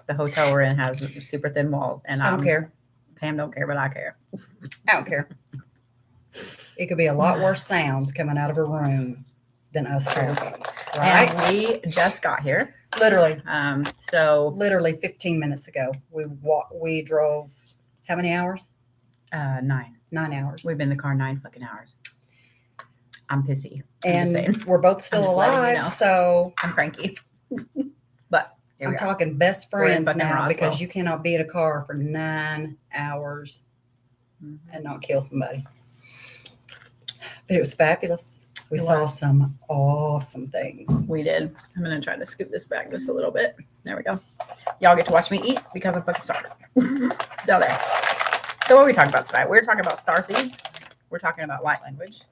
The hotel we're in has super thin walls, and I don't care. Pam don't care, but I care. I don't care. It could be a lot worse sounds coming out of a room than us talking, right? And we just got here. Literally. So literally 15 minutes ago, we drove how many hours? 9. 9 hours. We've been in the car 9 fucking hours. I'm pissy. And we're both still alive, so I'm cranky. But I'm talking best friends now because you cannot be in a car for 9 hours and not kill somebody. But it was fabulous. We saw some awesome things. We did. I'm going to try to scoop this back just a little bit. There we go. Y'all get to watch me eat because I'm fucking starving. So there. So what are we talking about today? We're talking about starseeds. We're talking about light language.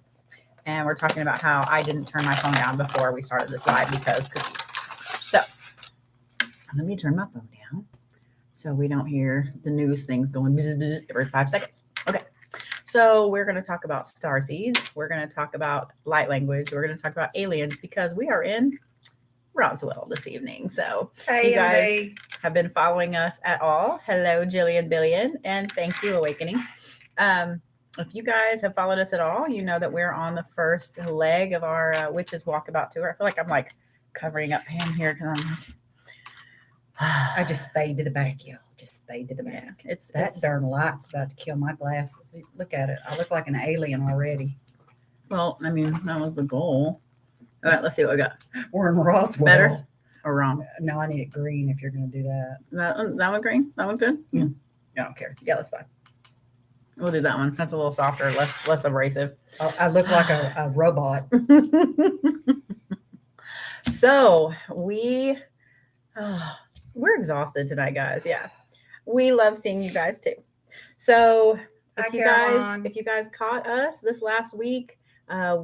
And we're talking about how I didn't turn my phone down before we started this live because cookies. So let me turn my phone down so we don't hear the news things going every 5 seconds. Okay. So we're going to talk about starseeds. We're going to talk about light language. We're going to talk about aliens because we are in Roswell this evening. So if you guys have been following us at all, hello, Jillian Billion, and thank you, Awakening. If you guys have followed us at all, you know that we're on the first leg of our Witches Walkabout tour. I feel like I'm like covering up Pam here because I'm like, I just fade to the back, y'all. Just fade to the back. Yeah, That darn light's about to kill my glasses. Look at it. I look like an alien already. Well, I mean, that was the goal. All right, let's see what we got. We're in Roswell. Better or wrong? No, I need it green if you're going to do that. That one green? That one good? Yeah. I don't care. Yeah, that's fine. We'll do that one. That's a little softer, less abrasive. I look like a robot. So we're exhausted tonight, guys. Yeah. We love seeing you guys too. So if you guys caught us this last week,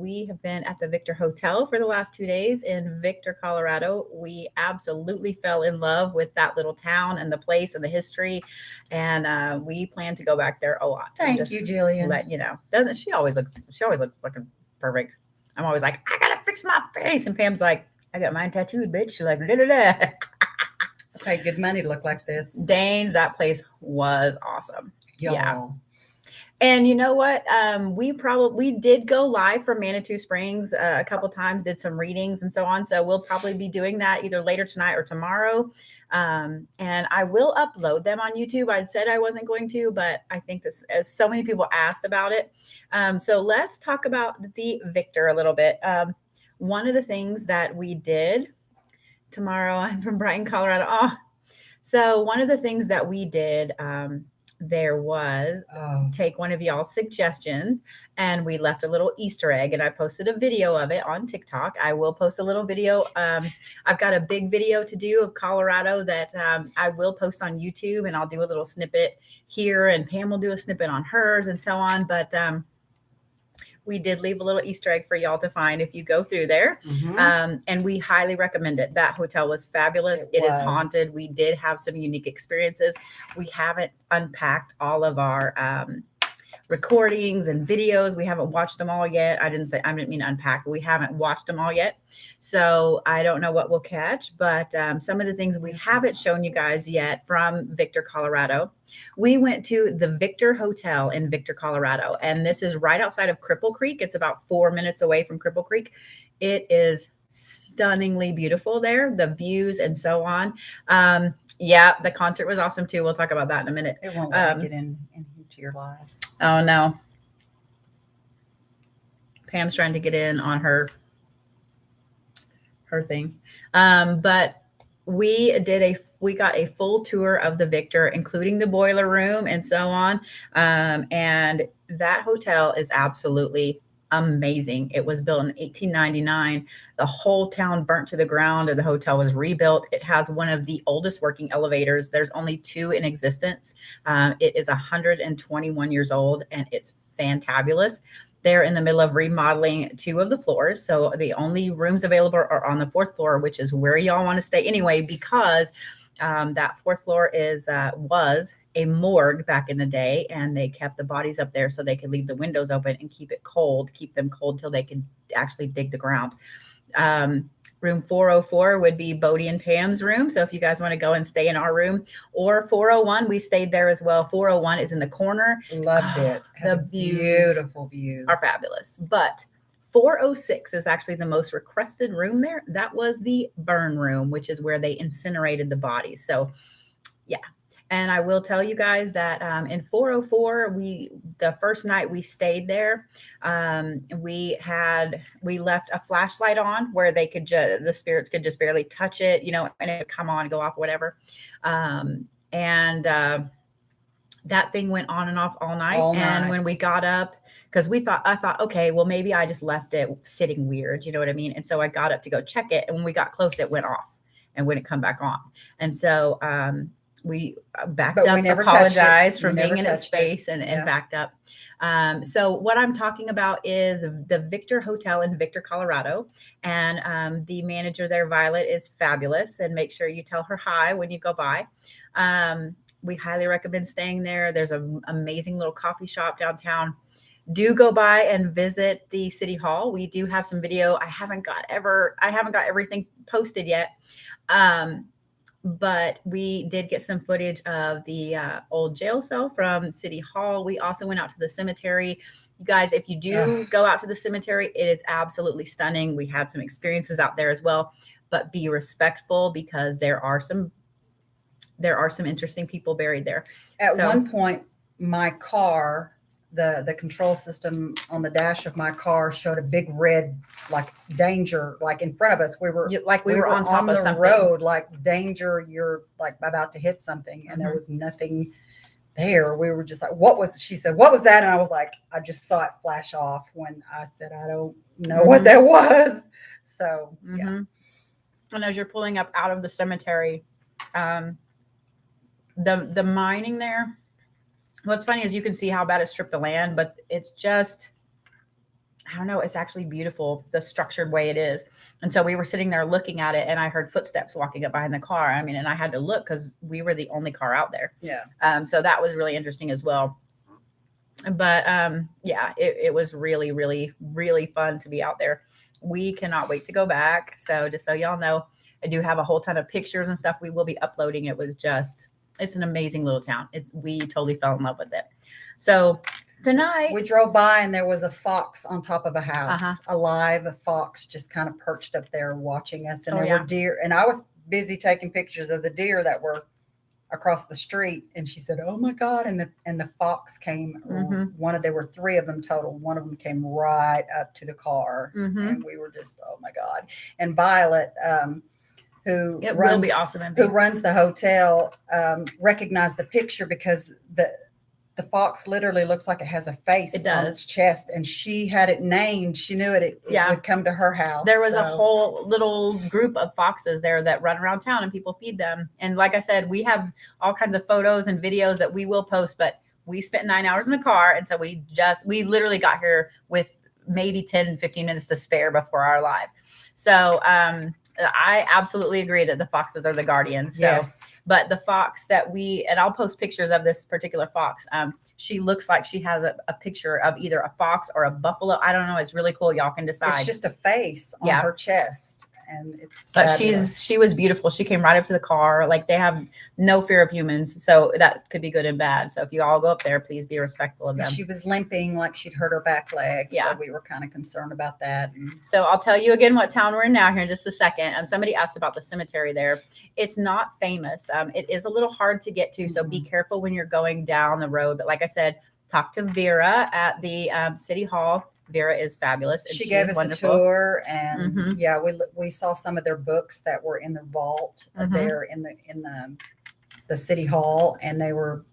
we have been at the Victor Hotel for the last 2 days in Victor, Colorado. We absolutely fell in love with that little town and the place and the history. And we plan to go back there a lot. Thank you, Jillian. Let you know. She always looks fucking perfect. I'm always like, I gotta fix my face. And Pam's like, I got mine tattooed, bitch. She's like, da-da-da. I paid good money to look like this. Danes, that place was awesome. Y'all. Yeah. And you know what? We did go live from Manitou Springs a couple times, did some readings and so on. So we'll probably be doing that either later tonight or tomorrow. And I will upload them on YouTube. I said I wasn't going to, but I think this, as so many people asked about it. So let's talk about the Victor a little bit. One of the things that we did tomorrow, I'm from Brighton, Colorado. Oh, so one of the things that we did, there was take one of y'all's suggestions and we left a little Easter egg and I posted a video of it on TikTok. I will post a little video. I've got a big video to do of Colorado that I will post on YouTube, and I'll do a little snippet here and Pam will do a snippet on hers and so on. But we did leave a little Easter egg for y'all to find if you go through there. And we highly recommend it. That hotel was fabulous. It is haunted. We did have some unique experiences. We haven't unpacked all of our recordings and videos. We haven't watched them all yet. I didn't mean unpack, but we haven't watched them all yet. So I don't know what we'll catch, but some of the things we haven't shown you guys yet from Victor, Colorado. We went to the Victor Hotel in Victor, Colorado, and this is right outside of Cripple Creek. It's about 4 minutes away from Cripple Creek. It is stunningly beautiful there, the views and so on. Yeah, the concert was awesome too. We'll talk about that in a minute. It won't let me get into your live. Oh no. Pam's trying to get in on her thing. But we got a full tour of the Victor, including the boiler room and so on. And that hotel is absolutely amazing. It was built in 1899. The whole town burnt to the ground and the hotel was rebuilt. It has one of the oldest working elevators. There's only 2 in existence. It is 121 years old and it's fantabulous. They're in the middle of remodeling 2 of the floors. So the only rooms available are on the 4th floor, which is where y'all want to stay anyway, because that 4th floor was a morgue back in the day, and they kept the bodies up there so they could leave the windows open and keep them cold till they could actually dig the ground. Room 404 would be Bodhi and Pam's room. So if you guys want to go and stay in our room, or 401, we stayed there as well. 401 is in the corner. Loved it. The beautiful views are fabulous. But 406 is actually the most requested room there. That was the burn room, which is where they incinerated the bodies. So yeah. And I will tell you guys that in 404, the first night we stayed there, we left a flashlight on where they could the spirits could just barely touch it, you know, and it would come on, go off, whatever. That thing went on and off all night. And when we got up, because I thought, okay, well, maybe I just left it sitting weird, you know what I mean? And so I got up to go check it, and when we got close, it went off and wouldn't come back on. And so we backed up, apologized for being in a space and backed up. So what I'm talking about is the Victor Hotel in Victor, Colorado. And the manager there, Violet, is fabulous. And make sure you tell her hi when you go by. We highly recommend staying there. There's an amazing little coffee shop downtown. Do go by and visit the city hall. We do have some video. I haven't got everything posted yet. But we did get some footage of the old jail cell from City Hall. We also went out to the cemetery. You guys, if you do go out to the cemetery, it is absolutely stunning. We had some experiences out there as well, but be respectful because there are some interesting people buried there. At one point, my car, the control system on the dash of my car showed a big red, like danger, like in front of us. We were on top of the road, like danger. You're like about to hit something, and there was nothing there. We were just like, she said, what was that? And I was like, I just saw it flash off when I said, I don't know what that was. So, yeah. And as you're pulling up out of the cemetery, the mining there, what's funny is you can see how bad it stripped the land, but it's just, I don't know, it's actually beautiful, the structured way it is. And so we were sitting there looking at it, and I heard footsteps walking up behind the car. I mean, and I had to look because we were the only car out there. Yeah. So that was really interesting as well. But yeah, it was really, really, really fun to be out there. We cannot wait to go back. So just so y'all know, I do have a whole ton of pictures and stuff we will be uploading. It's an amazing little town. We totally fell in love with it. So tonight we drove by, and there was a fox on top of a house, a live fox just kind of perched up there watching us. And there were deer, and I was busy taking pictures of the deer that were across the street. And she said, oh my God. And the fox came, there were three of them total. One of them came right up to the car, and we were just, oh my God. And Violet, who runs the hotel, recognized the picture because the fox literally looks like it has a face on its chest, and she had it named. She knew it would come to her house. There was a whole little group of foxes there that run around town, and people feed them. And like I said, we have all kinds of photos and videos that we will post, but we spent 9 hours in the car. And so we literally got here with maybe 10, 15 minutes to spare before our live. So, I absolutely agree that the foxes are the guardians. So, yes. But the fox and I'll post pictures of this particular fox. She looks like she has a picture of either a fox or a buffalo. I don't know. It's really cool. Y'all can decide. It's just a face on her chest. And but she was beautiful. She came right up to the car. Like, they have no fear of humans. So that could be good and bad. So if you all go up there, please be respectful of them. She was limping like she'd hurt her back leg. Yeah. So we were kind of concerned about that. So I'll tell you again what town we're in now here in just a second. Somebody asked about the cemetery there. It's not famous. It is a little hard to get to. So be careful when you're going down the road. But like I said, talk to Vera at the City Hall. Vera is fabulous. And she gave us a tour, and we saw some of their books that were in the vault there in the City Hall, and they were,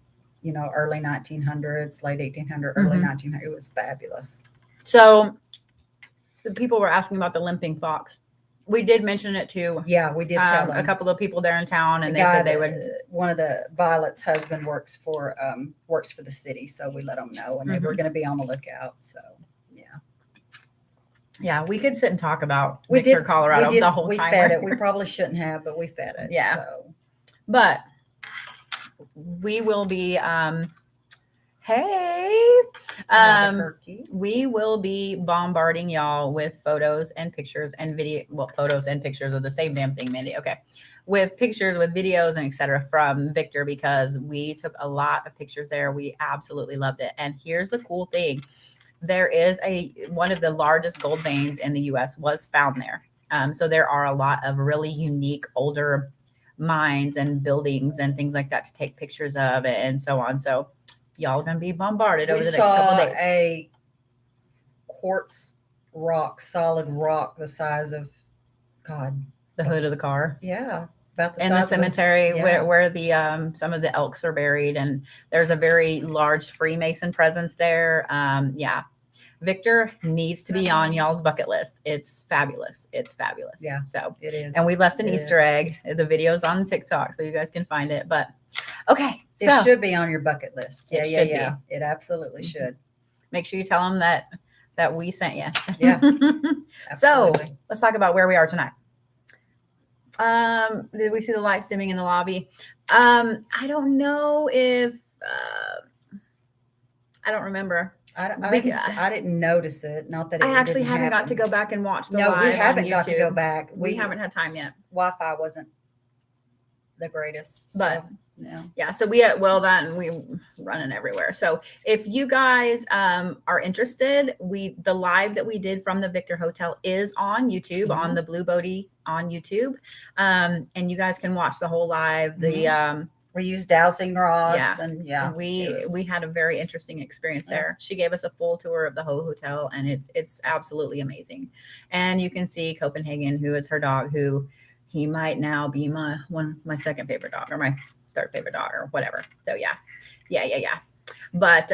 early 1900s, late 1800, early 1900. It was fabulous. So the people were asking about the limping fox. We did mention it too. Yeah, we did tell them. A couple of people there in town, and they said they would. One of the Violet's husband works for the city, so we let them know, and they were going to be on the lookout. So. Yeah, we could sit and talk about Victor, Colorado the whole time. We fed it. We probably shouldn't have, but we fed it. Yeah. So. But we will be Hey, Albuquerque. we will be bombarding y'all with photos and pictures and video. Well, photos and pictures are the same damn thing, Mandy. Okay. With pictures, with videos and etc. from Victor, because we took a lot of pictures there. We absolutely loved it. And here's the cool thing. There is one of the largest gold veins in the US was found there. So there are a lot of really unique older mines and buildings and things like that to take pictures of it and so on. So y'all gonna be bombarded over the next couple of days. A quartz rock, solid rock, the size of the hood of the car. Yeah, about the in size the cemetery of yeah. where the some of the elks are buried, and there's a very large Freemason presence there. Yeah, Victor needs to be on y'all's bucket list. It's fabulous. It's fabulous. Yeah, so it is. And we left an Easter egg. The video's on TikTok, so you guys can find it. But okay, it should be on your bucket list. Yeah, yeah. It absolutely should. Make sure you tell them that we sent you. Yeah. So let's talk about where we are tonight. Did we see the lights dimming in the lobby? I don't know if I don't remember. I didn't notice it. Not that I actually haven't got to go back and watch the live. No, we haven't got to go back. We haven't had time yet. Wi-Fi wasn't the greatest, so, but yeah. So we running everywhere. So if you guys are interested, the live that we did from the Victor Hotel is on YouTube, on the Blue Bodhi on YouTube, and you guys can watch the whole live. We used dowsing rods, and we had a very interesting experience there. She gave us a full tour of the whole hotel, and it's absolutely amazing. And you can see Copenhagen, who is her dog, who he might now be my second favorite dog, or my third favorite dog, or whatever. So yeah. But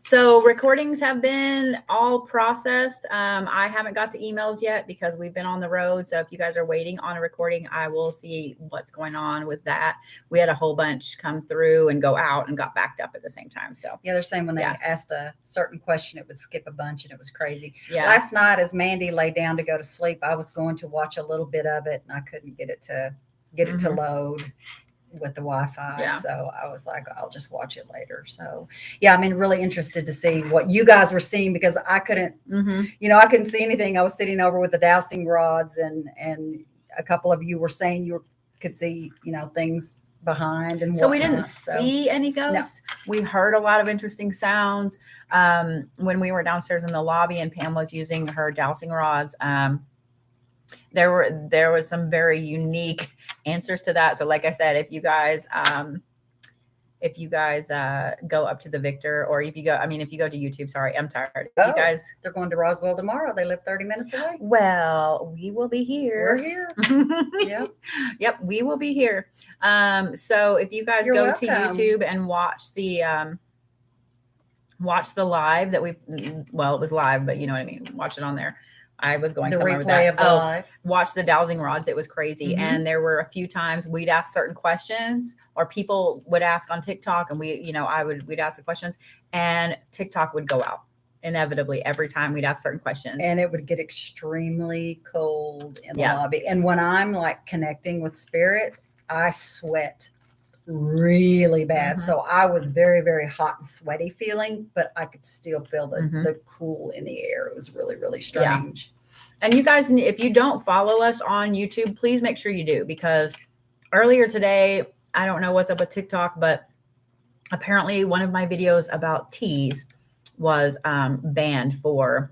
so recordings have been all processed. I haven't got the emails yet because we've been on the road. So if you guys are waiting on a recording, I will see what's going on with that. We had a whole bunch come through and go out and got backed up at the same time. So yeah, they're saying when they asked a certain question, it would skip a bunch, and it was crazy. Yeah. Last night, as Mandy lay down to go to sleep, I was going to watch a little bit of it, and I couldn't get it to load with the Wi-Fi. Yeah. So I was like, I'll just watch it later. So yeah, I'm really interested to see what you guys were seeing, because I couldn't, I couldn't see anything. I was sitting over with the dowsing rods, and a couple of you were saying you could see, things behind and so we didn't see any ghosts. No. We heard a lot of interesting sounds when we were downstairs in the lobby, and Pam was using her dowsing rods. There was some very unique answers to that. So like I said, if you guys go up to the Victor, or if you go to YouTube, sorry, I'm tired. You guys, they're going to Roswell tomorrow. They live 30 minutes away. Well, we will be here. We're here. Yep, we will be here. So if you guys go to YouTube and watch the live that it was live, but you know what I mean, watch it on there. I was going somewhere with that. Watch the dowsing rods. It was crazy. And there were a few times we'd ask certain questions, or people would ask on TikTok, and we'd ask the questions, and TikTok would go out inevitably every time we'd ask certain questions. And it would get extremely cold in the lobby. And when I'm like connecting with spirit, I sweat really bad. So I was very, very hot and sweaty feeling, but I could still feel the cool in the air. It was really, really strange. Yeah. And you guys, if you don't follow us on YouTube, please make sure you do, because earlier today, I don't know what's up with TikTok, but apparently one of my videos about teas was banned for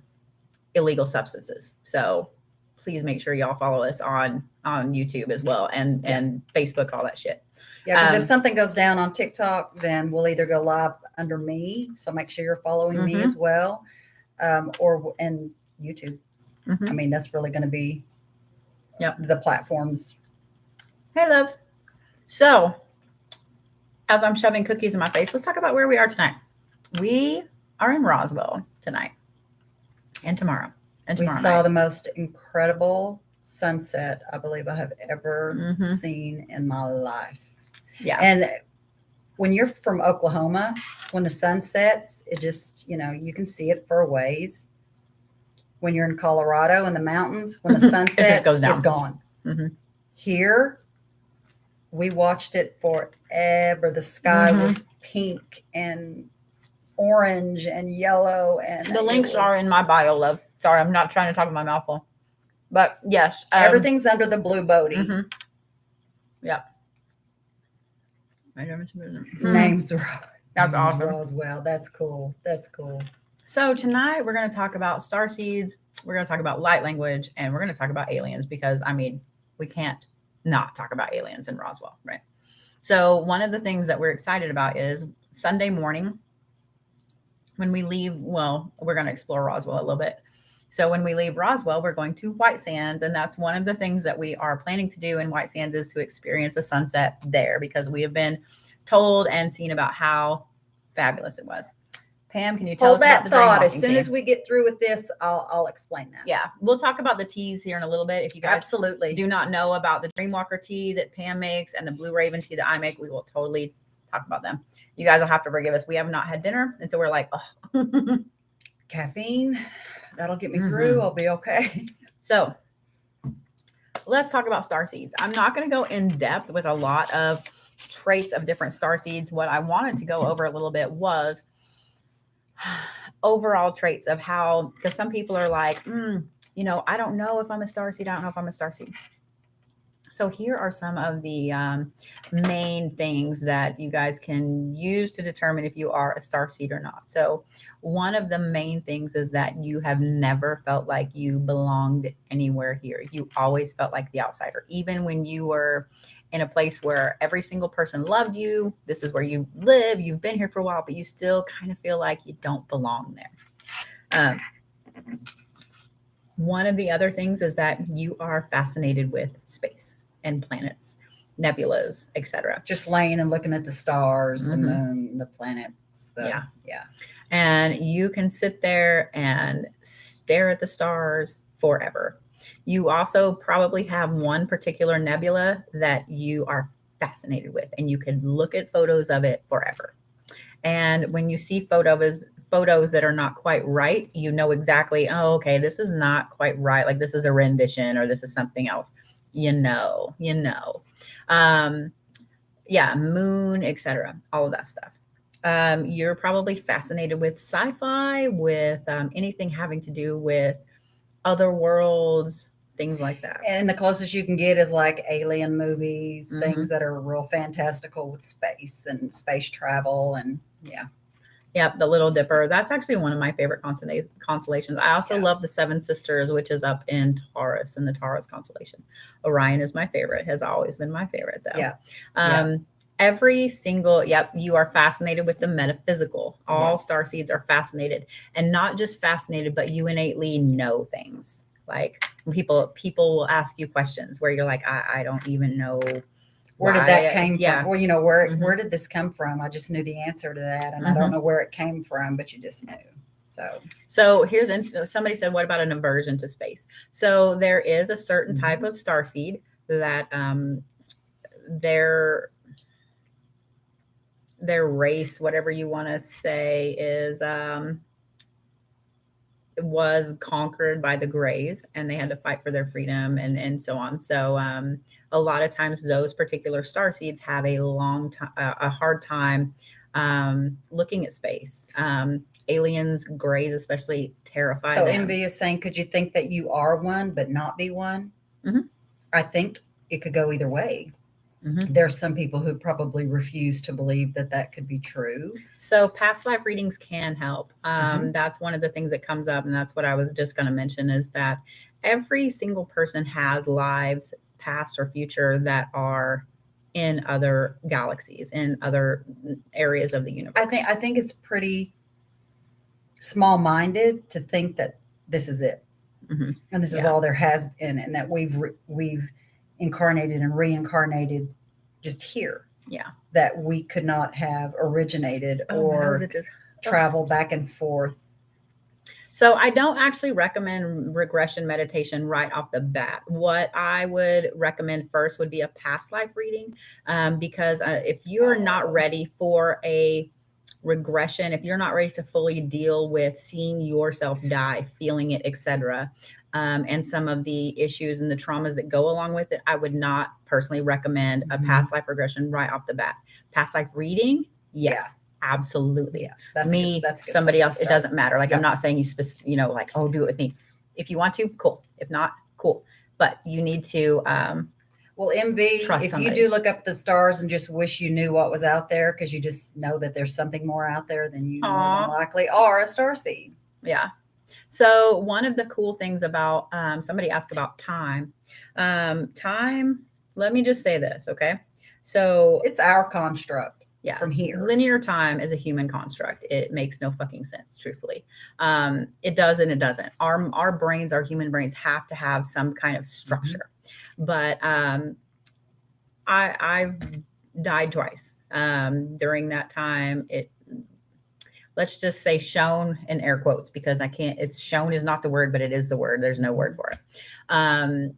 illegal substances. So please make sure y'all follow us on YouTube as well, and Facebook, all that shit. Yeah, because if something goes down on TikTok, then we'll either go live under me. So make sure you're following me as well, and YouTube. I mean, that's really going to be the platforms. Hey, love. So as I'm shoving cookies in my face, let's talk about where we are tonight. We are in Roswell tonight and tomorrow. We saw the most incredible sunset I believe I have ever seen in my life. Yeah. And when you're from Oklahoma, when the sun sets, it just, you can see it for a ways. When you're in Colorado in the mountains, when the sun sets, it's gone. Here, We watched it forever. The sky was pink and orange and yellow, and the links are in my bio, love. Sorry, I'm not trying to talk with my mouth full. But yes. Everything's under the blue Bodhi. Yeah. Names That's awesome. Roswell. That's cool. That's cool. So tonight we're going to talk about starseeds. We're going to talk about light language, and we're going to talk about aliens because, I mean, we can't not talk about aliens in Roswell, right? So one of the things that we're excited about is Sunday morning when we leave. Well, we're going to explore Roswell a little bit. So when we leave Roswell, we're going to White Sands, and that's one of the things that we are planning to do in White Sands is to experience a sunset there because we have been told and seen about how fabulous it was. Pam, can you tell us about the thought? As soon as we get through with this, I'll explain that. Yeah, we'll talk about the teas here in a little bit. If you guys absolutely do not know about the Dreamwalker tea that Pam makes and the Blue Raven tea that I make, we will totally talk about them. You guys will have to forgive us. We have not had dinner, and so we're like, oh. Caffeine, that'll get me through. I'll be okay. So let's talk about starseeds. I'm not going to go in depth with a lot of traits of different starseeds. What I wanted to go over a little bit was overall traits of how, because some people are like, you know, I don't know if I'm a starseed. I don't know if I'm a starseed. So here are some of the main things that you guys can use to determine if you are a starseed or not. So one of the main things is that you have never felt like you belonged anywhere here. You always felt like the outsider, even when you were in a place where every single person loved you. This is where you live. You've been here for a while, but you still kind of feel like you don't belong there. One of the other things is that you are fascinated with space and planets, nebulas, etc. Just laying and looking at the stars, the moon, the planets. Yeah. And you can sit there and stare at the stars forever. You also probably have one particular nebula that you are fascinated with, and you can look at photos of it forever. And when you see photos that are not quite right, you know exactly, oh, okay, this is not quite right. Like this is a rendition or this is something else. You know. Yeah, moon, etc. All of that stuff. You're probably fascinated with sci-fi, with anything having to do with other worlds, things like that. And the closest you can get is like alien movies, things that are real fantastical with space and space travel. And Yep, the Little Dipper. That's actually one of my favorite constellations. I also love the Seven Sisters, which is up in Taurus, in the Taurus constellation. Orion is my favorite, has always been my favorite, though. Every single, you are fascinated with the metaphysical. All starseeds are fascinated, and not just fascinated, but you innately know things. Like people will ask you questions where you're like, I don't even know. Where did that came from? Well, you know, where did this come from? I just knew the answer to that, and I don't know where it came from, but you just knew. So here's somebody said, what about an aversion to space? So there is a certain type of starseed that their race, whatever you want to say, is was conquered by the Greys, and they had to fight for their freedom and so on. So a lot of times those particular starseeds have a hard time looking at space. Aliens, Greys especially, terrify them. So Envy is saying, could you think that you are one but not be one? I think it could go either way. There's some people who probably refuse to believe that could be true. So past life readings can help. That's one of the things that comes up, and that's what I was just going to mention, is that every single person has lives, past or future, that are in other galaxies, in other areas of the universe. I think it's pretty small-minded to think that this is it, and this is all there has been, and that we've incarnated and reincarnated just here. That we could not have originated or travel back and forth. So I don't actually recommend regression meditation right off the bat. What I would recommend first would be a past life reading, because if you're not ready for a regression, if you're not ready to fully deal with seeing yourself die, feeling it, etc., and some of the issues and the traumas that go along with it, I would not personally recommend a past life regression right off the bat. Past life reading, yes, absolutely. Yeah, that's me, that's somebody else, it doesn't matter. Like, I'm not saying you know, like, oh, do it with me. If you want to, cool. If not, cool. But you need to well, MV, if you do look up the stars and just wish you knew what was out there, because you just know that there's something more out there, than you more than likely are a starseed. Yeah. So one of the cool things about somebody asked about time. Time, let me just say this, okay? So it's our construct. Yeah. From here. Linear time is a human construct. It makes no fucking sense, truthfully. It does and it doesn't. Our brains, our human brains, have to have some kind of structure. But I've died twice. During that time, let's just say shown in air quotes, because I can't, it's shown is not the word, but it is the word. There's no word for it.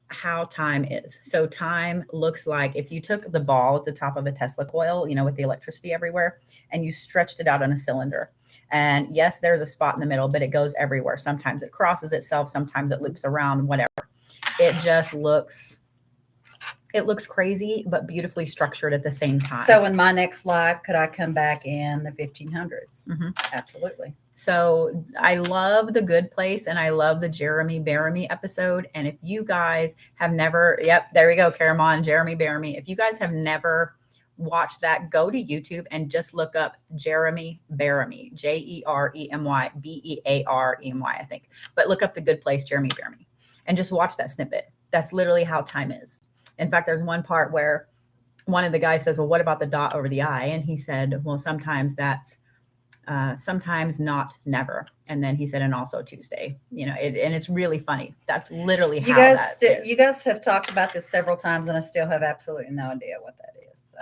How time is. So time looks like if you took the ball at the top of a Tesla coil, you know, with the electricity everywhere, and you stretched it out on a cylinder. And yes, there's a spot in the middle, but it goes everywhere. Sometimes it crosses itself. Sometimes it loops around, whatever. It just looks, it looks crazy, but beautifully structured at the same time. So in my next life, could I come back in the 1500s? Absolutely. So I love The Good Place, and I love the Jeremy Bearimy episode. And if you guys have never, yep, there we go, Caramon, Jeremy Bearimy. If you guys have never watched that, go to YouTube and just look up Jeremy Bearimy, Jeremy Bearemy, I think. But look up The Good Place, Jeremy Bearimy, and just watch that snippet. That's literally how time is. In fact, there's one part where one of the guys says, well, what about the dot over the I? And he said, well, sometimes that's, sometimes not, never. And then he said, and also Tuesday, you know, and it's really funny. That's literally how that is. You guys have talked about this several times, and I still have absolutely no idea what that is. So.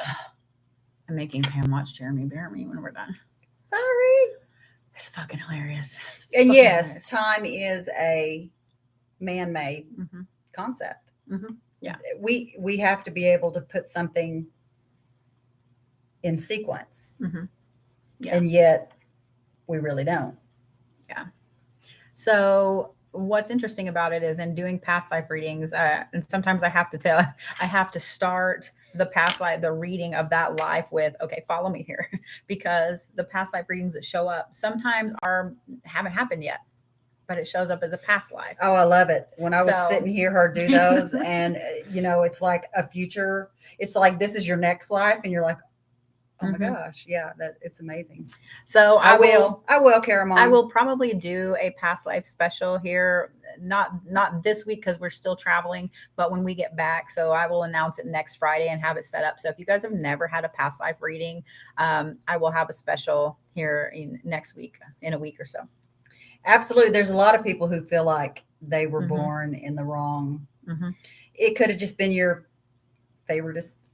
I'm making Pam watch Jeremy Bearimy when we're done. Sorry. It's fucking hilarious. And yes, time is a man-made concept. Yeah. We have to be able to put something in sequence. Yeah. And yet we really don't. Yeah. So what's interesting about it is, in doing past life readings, and sometimes I have to start the past life, the reading of that life with, okay, follow me here, because the past life readings that show up sometimes haven't happened yet, but it shows up as a past life. Oh, I love it. When I would sit and hear her do those, and you know, it's like a future, it's like, this is your next life. And you're like, oh my gosh. Yeah. That it's amazing. So I will, Caramon. I will probably do a past life special here. Not this week, because we're still traveling, but when we get back. So I will announce it next Friday and have it set up. So if you guys have never had a past life reading, I will have a special here next week, in a week or so. Absolutely. There's a lot of people who feel like they were born in the wrong. It could have just been your favoritist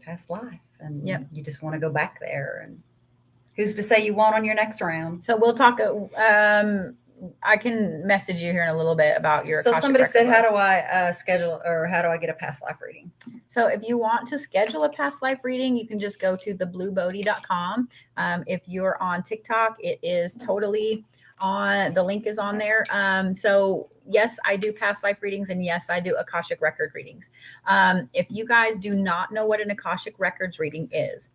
past life. And you just want to go back there. And who's to say you won't on your next round? So we'll talk. I can message you here in a little bit about your. So somebody said, how do I schedule, or how do I get a past life reading? So if you want to schedule a past life reading, you can just go to thebluebodhi.com. If you're on TikTok, it is totally on. The link is on there. So yes, I do past life readings, and yes, I do Akashic record readings. If you guys do not know what an Akashic records reading is,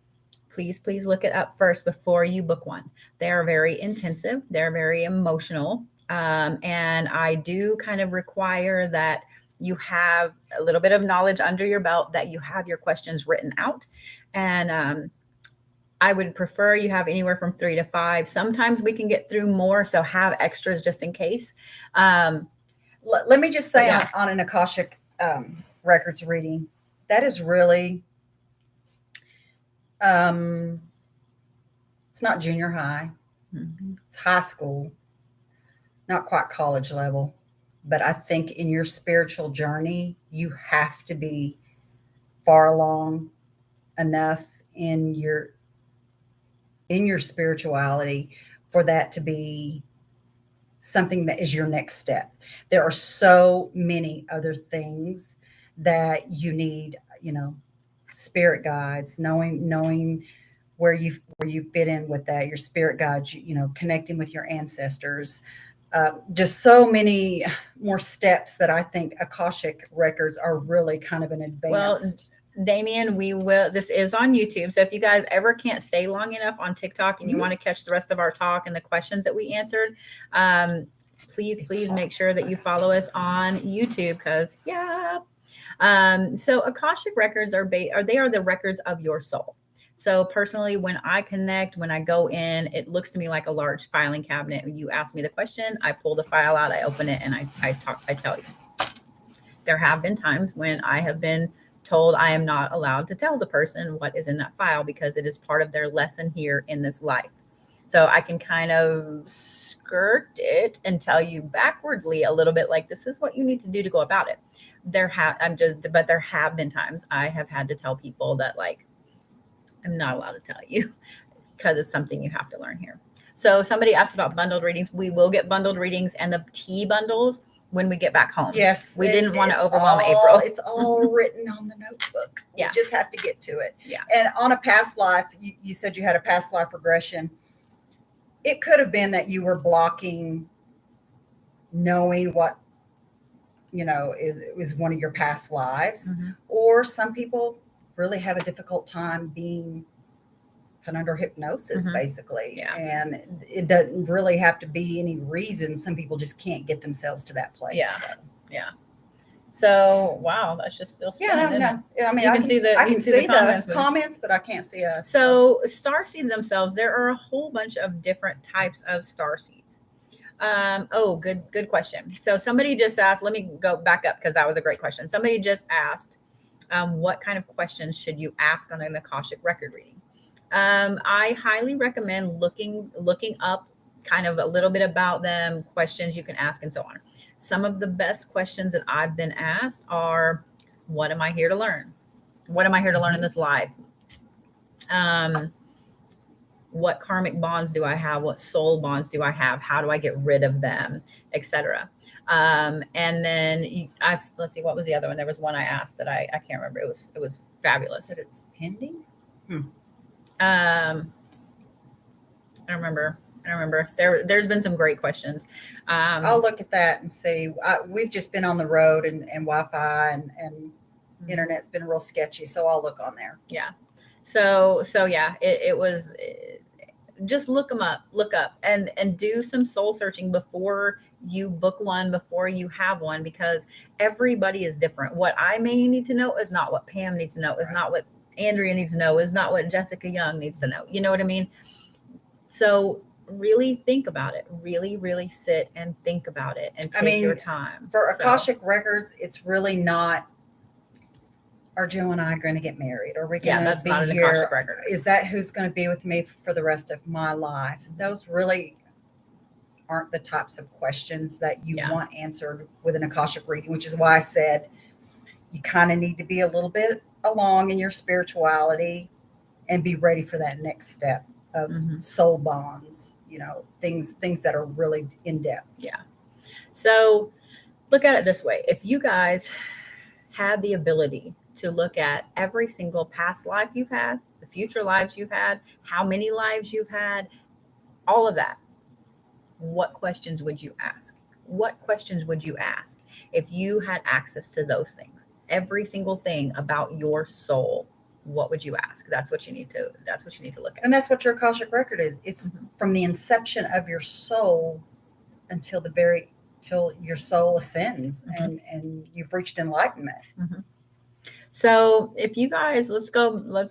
please look it up first before you book one. They are very intensive. They're very emotional. And I do kind of require that you have a little bit of knowledge under your belt, that you have your questions written out. And I would prefer you have anywhere from 3 to 5. Sometimes we can get through more, so have extras just in case. Let me just say, on an Akashic records reading, that is really, it's not junior high. It's high school, not quite college level. But I think in your spiritual journey, you have to be far along enough in your spirituality for that to be something that is your next step. There are so many other things that you need, you know, spirit guides, knowing where you fit in with that, your spirit guides, you know, connecting with your ancestors, just so many more steps that I think Akashic Records are really kind of an advanced. Well, Damien, this is on YouTube. So if you guys ever can't stay long enough on TikTok and you want to catch the rest of our talk and the questions that we answered, please make sure that you follow us on YouTube, because so Akashic Records are the records of your soul. So personally, when I connect, when I go in, it looks to me like a large filing cabinet. When you ask me the question, I pull the file out, I open it, and I tell you. There have been times when I have been told I am not allowed to tell the person what is in that file because it is part of their lesson here in this life. So I can kind of skirt it and tell you backwardly a little bit, like, this is what you need to do to go about it. But there have been times I have had to tell people that, like, I'm not allowed to tell you because it's something you have to learn here. So somebody asked about bundled readings. We will get bundled readings and the tea bundles when we get back home. Yes. We didn't want to overwhelm April. It's all written on the notebook. Yeah. We just have to get to it. Yeah. And on a past life, you said you had a past life regression. It could have been that you were blocking knowing what, is one of your past lives. Mm-hmm. Or some people really have a difficult time being put under hypnosis, mm-hmm. basically. Yeah. And it doesn't really have to be any reason. Some people just can't get themselves to that place. Yeah. So. Yeah. So, wow, that's just still spinning. Yeah, I mean, I can see the comments, but I can't see us. So Starseeds themselves, there are a whole bunch of different types of Starseeds. Good question. So somebody just asked, let me go back up because that was a great question. Somebody just asked, what kind of questions should you ask on an Akashic record reading? I highly recommend looking up kind of a little bit about them, questions you can ask, and so on. Some of the best questions that I've been asked are, what am I here to learn? What am I here to learn in this life? What karmic bonds do I have? What soul bonds do I have? How do I get rid of them, etc.? And then let's see, what was the other one? There was one I asked that I can't remember. It was fabulous. Said it's pending. I don't remember. There's been some great questions. I'll look at that and see. We've just been on the road and Wi-Fi and mm-hmm. internet's been real sketchy. So I'll look on there. Yeah. So yeah, it was just look up and do some soul searching before you book one, before you have one, because everybody is different. What I may need to know is not what Pam needs to know, is not what Andrea needs to know, is not what Jessica Young needs to know. You know what I mean? So really think about it. Really sit and think about it and take your time. For Akashic Records, it's really not, are Joe and I going to get married? Are we going to be not an here? Akashic record. Is that who's going to be with me for the rest of my life? Those really aren't the types of questions that you want answered with an Akashic reading, which is why I said you kind of need to be a little bit along in your spirituality and be ready for that next step of mm-hmm. soul bonds, things that are really in depth. Yeah. So look at it this way. If you guys had the ability to look at every single past life you've had, the future lives you've had, how many lives you've had, all of that, what questions would you ask? What questions would you ask if you had access to those things? Every single thing about your soul, what would you ask? That's what you need to look at. And that's what your Akashic record is. It's mm-hmm. from the inception of your soul until till your soul ascends mm-hmm. and you've reached enlightenment. Mm-hmm. So if you guys, let's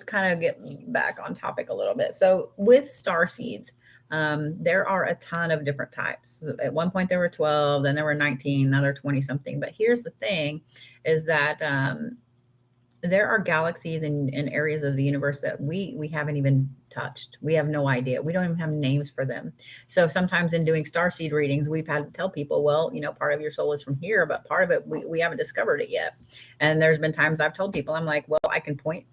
kind of get back on topic a little bit. So with Starseeds, there are a ton of different types. At one point there were 12, then there were 19, now there are 20 something. But here's the thing is that there are galaxies and areas of the universe that we haven't even touched. We have no idea. We don't even have names for them. So sometimes in doing Starseed readings, we've had to tell people, well, part of your soul is from here, but part of it, we haven't discovered it yet. And there's been times I've told people, I'm like, well, I can pinpoint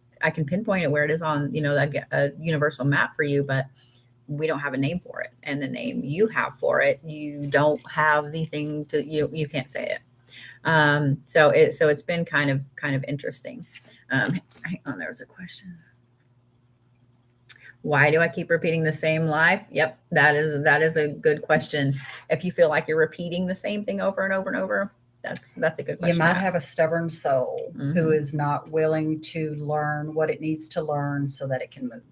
it where it is on, a universal map for you, but we don't have a name for it. And the name you have for it, you don't have the thing to, you can't say it. So it's been kind of interesting. Hang on, there was a question. Why do I keep repeating the same life? Yep, that is a good question. If you feel like you're repeating the same thing over and over and over, that's a good question. You might have a stubborn soul who is not willing to learn what it needs to learn so that it can move.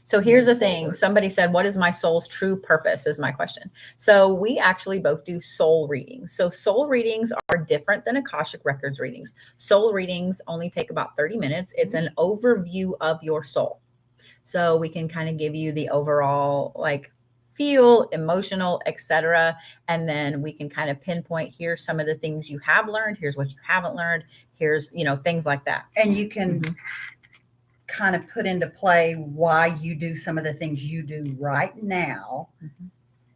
So here's the thing. Somebody said, what is my soul's true purpose is my question. So we actually both do soul readings. So soul readings are different than Akashic Records readings. Soul readings only take about 30 minutes. It's an overview of your soul. So we can kind of give you the overall like feel, emotional, etc. And then we can kind of pinpoint, here's some of the things you have learned. Here's what you haven't learned. Here's, things like that. And you can kind of put into play why you do some of the things you do right now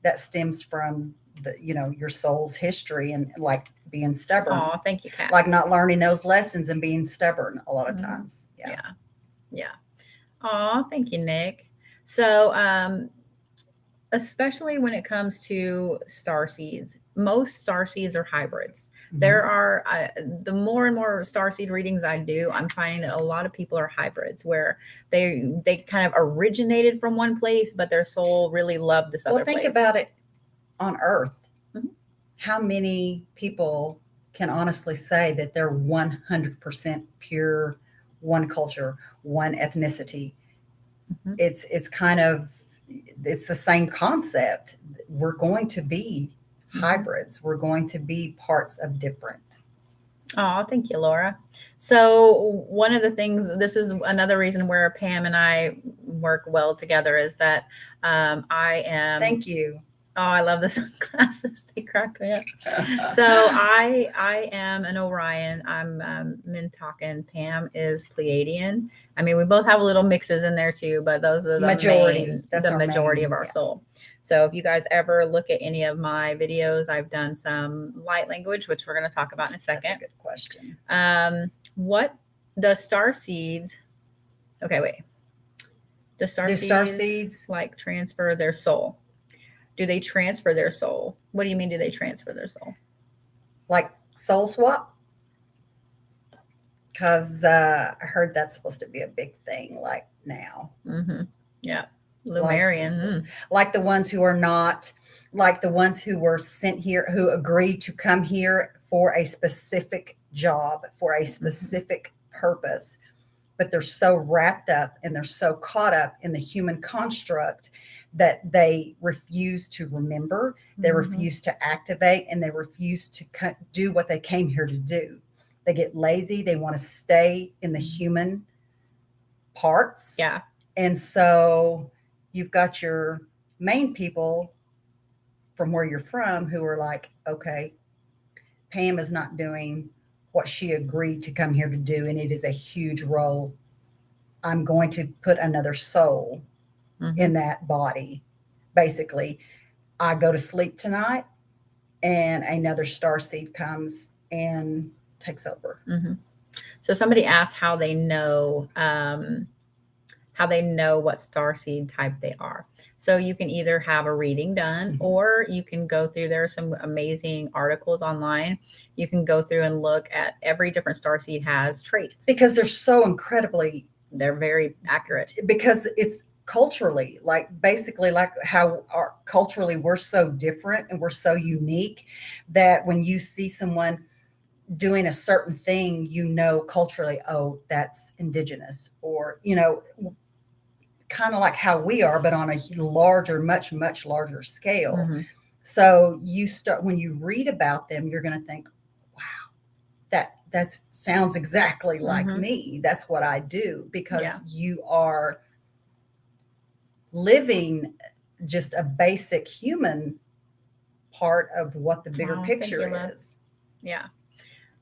that stems from your soul's history and like being stubborn. Oh, thank you, Kat. Like not learning those lessons and being stubborn a lot of times. Yeah. Oh, thank you, Nick. So, especially when it comes to starseeds, most starseeds are hybrids. There are the more and more starseed readings I do, I'm finding that a lot of people are hybrids where they kind of originated from one place, but their soul really loved this other place. Well, think about it on Earth. How many people can honestly say that they're 100% pure, one culture, one ethnicity? It's the same concept. We're going to be hybrids. We're going to be parts of different. Oh, thank you, Laura. So one of the things, this is another reason where Pam and I work well together, is that I am. Thank you. Oh, I love the sunglasses. They crack me up. So I am an Orion. I'm Mintakan. Pam is Pleiadian. I mean, we both have little mixes in there too, but those are the majority. That's the majority of our soul. So if you guys ever look at any of my videos, I've done some light language, which we're going to talk about in a second. That's a good question. What does Starseeds? Okay, wait. Do Starseeds like transfer their soul? Do they transfer their soul? What do you mean, do they transfer their soul? Like soul swap? Because I heard that's supposed to be a big thing like now. Yeah. Lumerian. Like the ones who are not, like the ones who were sent here, who agreed to come here for a specific job, for a specific purpose. But they're so wrapped up and they're so caught up in the human construct that they refuse to remember, they refuse to activate, and they refuse to do what they came here to do. They get lazy. They want to stay in the human parts. Yeah. And so you've got your main people from where you're from who are like, okay, Pam is not doing what she agreed to come here to do, and it is a huge role. I'm going to put another soul in that body. Basically, I go to sleep tonight and another starseed comes and takes over. So somebody asked how they know what starseed type they are. So you can either have a reading done or you can go through, there are some amazing articles online. You can go through and look at every different starseed has traits. Because they're very accurate. Because it's culturally, like basically like how culturally we're so different and we're so unique that when you see someone doing a certain thing, culturally, oh, that's indigenous, or, kind of like how we are, but on a larger, much, much larger scale. So when you read about them, you're going to think, wow, that sounds exactly like me. That's what I do, because you are living just a basic human part of what the bigger picture is. Yeah.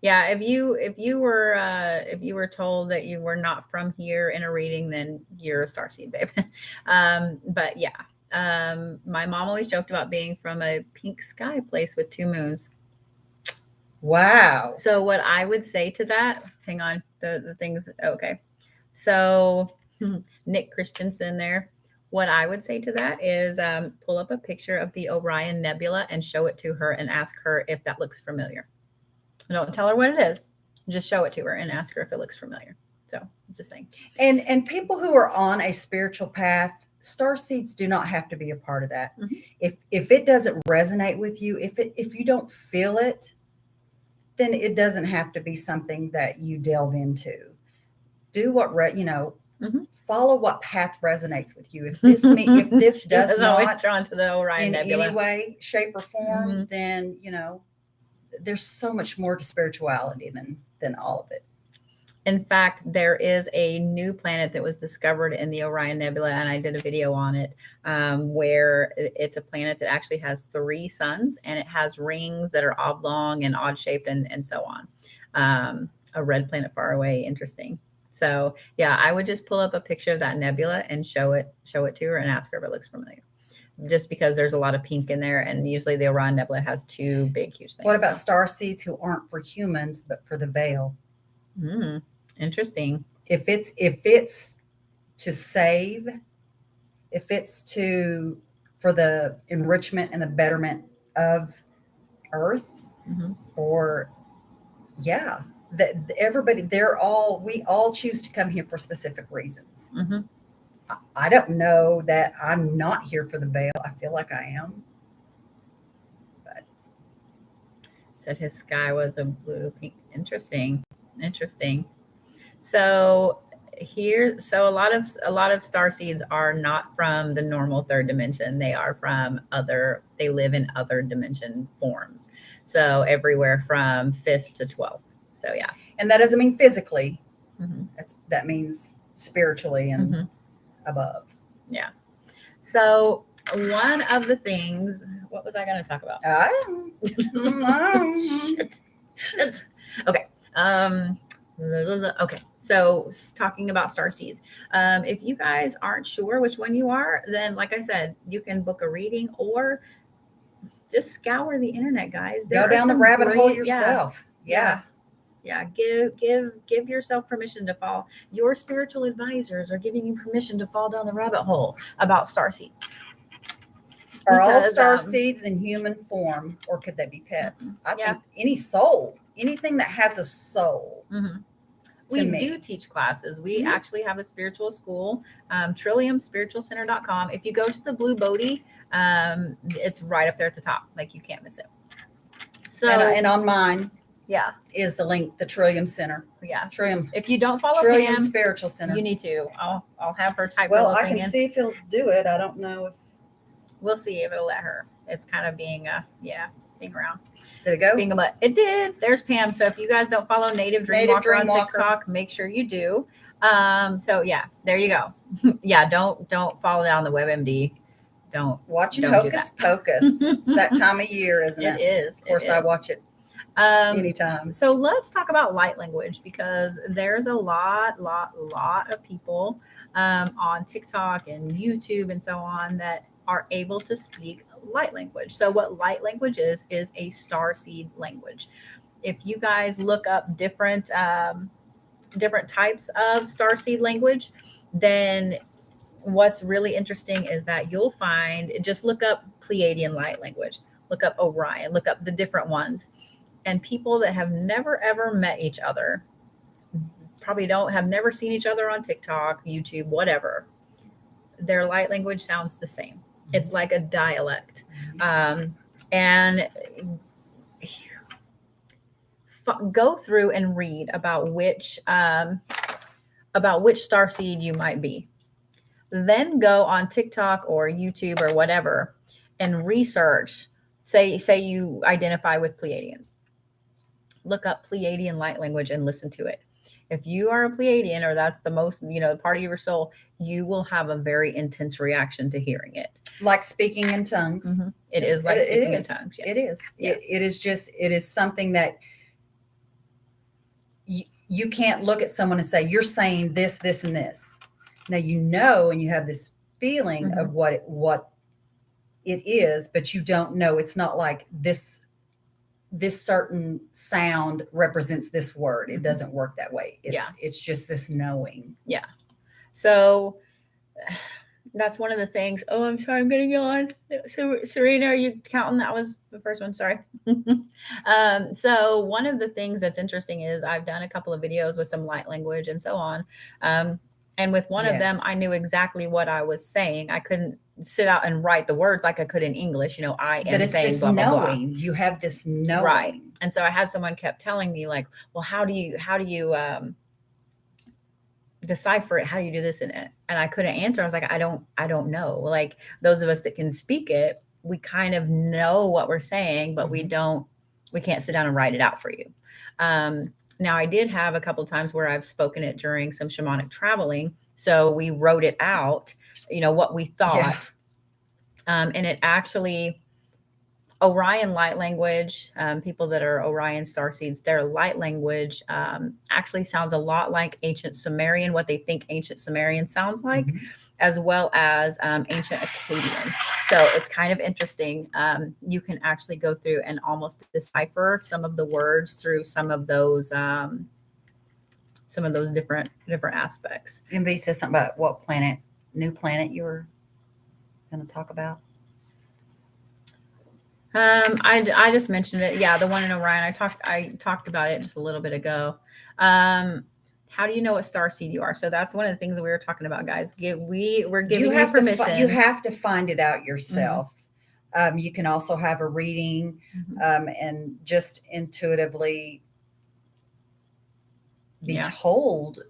If you were told that you were not from here in a reading, then you're a starseed, babe. But my mom always joked about being from a pink sky place with 2 moons. Wow. So what I would say to that, hang on, the things. Okay. So Nick Christensen there. What I would say to that is pull up a picture of the Orion Nebula and show it to her and ask her if that looks familiar. Don't tell her what it is. Just show it to her and ask her if it looks familiar. So just saying. And people who are on a spiritual path Starseeds do not have to be a part of that. Mhm. If it doesn't resonate with you, if you don't feel it, then it doesn't have to be something that you delve into. Do what Mhm. follow what path resonates with you. If this She does was always not drawn to the Orion in Nebula. any way, shape, or form, Mhm. then there's so much more to spirituality than all of it. In fact, there is a new planet that was discovered in the Orion Nebula, and I did a video on it, where it's a planet that actually has 3 suns, and it has rings that are oblong and odd shaped, and so on. A red planet far away. Interesting. So yeah, I would just pull up a picture of that nebula and show it to her and ask her if it looks familiar. Just because there's a lot of pink in there, and usually the Orion Nebula has 2 big, huge things. What about starseeds who aren't for humans but for the veil? Interesting. If it's to save, if it's for the enrichment and the betterment of Earth, or that everybody, we all choose to come here for specific reasons. I don't know that I'm not here for the veil. I feel like I am. But said his sky was a blue pink. Interesting. So a lot of starseeds are not from the normal 3rd dimension. They are from they live in other dimension forms. So everywhere from 5th to 12th. So yeah. And that doesn't mean physically. That means spiritually and above. Yeah. So one of the things, what was I going to talk about? Shit. Okay. Okay. So talking about starseeds. If you guys aren't sure which one you are, then like I said, you can book a reading or just scour the internet, guys. Go down the rabbit hole yourself. Yeah. Give yourself permission to fall. Your spiritual advisors are giving you permission to fall down the rabbit hole about starseeds. Are all starseeds in human form, or could they be pets? I think any soul, anything that has a soul. We do teach classes. We actually have a spiritual school, trilliumspiritualcenter.com. If you go to the blue Bodhi, it's right up there at the top. Like, you can't miss it. So, and on mine, is the link, the Trillium Center. Trillium. If you don't follow Trillium Pam, Spiritual Center, you need to. I'll have her type. Well, I can see if it'll do it. I don't know if we'll see if it'll let her. It's kind of being around. Did it go? Being a butt. It did. There's Pam. So if you guys don't follow Native Dreamwalker on TikTok, make sure you do. So yeah, there you go. Don't follow down the WebMD. Don't watch Hocus Pocus. It's that time of year, isn't it? It is. Of course, I watch it anytime. So let's talk about light language, because there's a lot of people on TikTok and YouTube and so on that are able to speak light language. So what light language is a starseed language. If you guys look up different types of starseed language, then what's really interesting is that you'll find, just look up Pleiadian light language, look up Orion, look up the different ones, and people that have never ever met each other, probably have never seen each other on TikTok, YouTube, whatever, their light language sounds the same. It's like a dialect. And go through and read about which starseed you might be. Then go on TikTok or YouTube or whatever and research. Say you identify with Pleiadians. Look up Pleiadian light language and listen to it. If you are a Pleiadian, or that's the most, part of your soul, you will have a very intense reaction to hearing it. Like speaking in tongues. It is like speaking in tongues. Yes. It is. Yes. It is something that you can't look at someone and say, you're saying this, this, and this. Now, and you have this feeling of what it is, but you don't know. It's not like this certain sound represents this word. It doesn't work that way. It's just this knowing. Yeah. So that's one of the things. Oh, I'm sorry, I'm getting on. So Serena, are you counting? That was the first one. Sorry. So one of the things that's interesting is I've done a couple of videos with some light language and so on. And with one of them, I knew exactly what I was saying. I couldn't sit out and write the words like I could in English. I am saying blah, blah, blah. You have this knowing. Right. And so I had someone kept telling me like, well, how do you decipher it? How do you do this in it? And I couldn't answer. I was like, I don't know. Like those of us that can speak it, we kind of know what we're saying, but we can't sit down and write it out for you. Now I did have a couple of times where I've spoken it during some shamanic traveling. So we wrote it out, what we thought. Yeah. And it actually, Orion light language, people that are Orion starseeds, their light language actually sounds a lot like ancient Sumerian, what they think ancient Sumerian sounds like, as well as ancient Akkadian. So it's kind of interesting. You can actually go through and almost decipher some of the words through some of those different aspects. MV says something about what new planet you were going to talk about. I just mentioned it. Yeah, the one in Orion. I talked about it just a little bit ago. How do you know what starseed you are? So that's one of the things that we were talking about, guys. We're giving you permission. You have to find it out yourself. You can also have a reading, and just intuitively be told,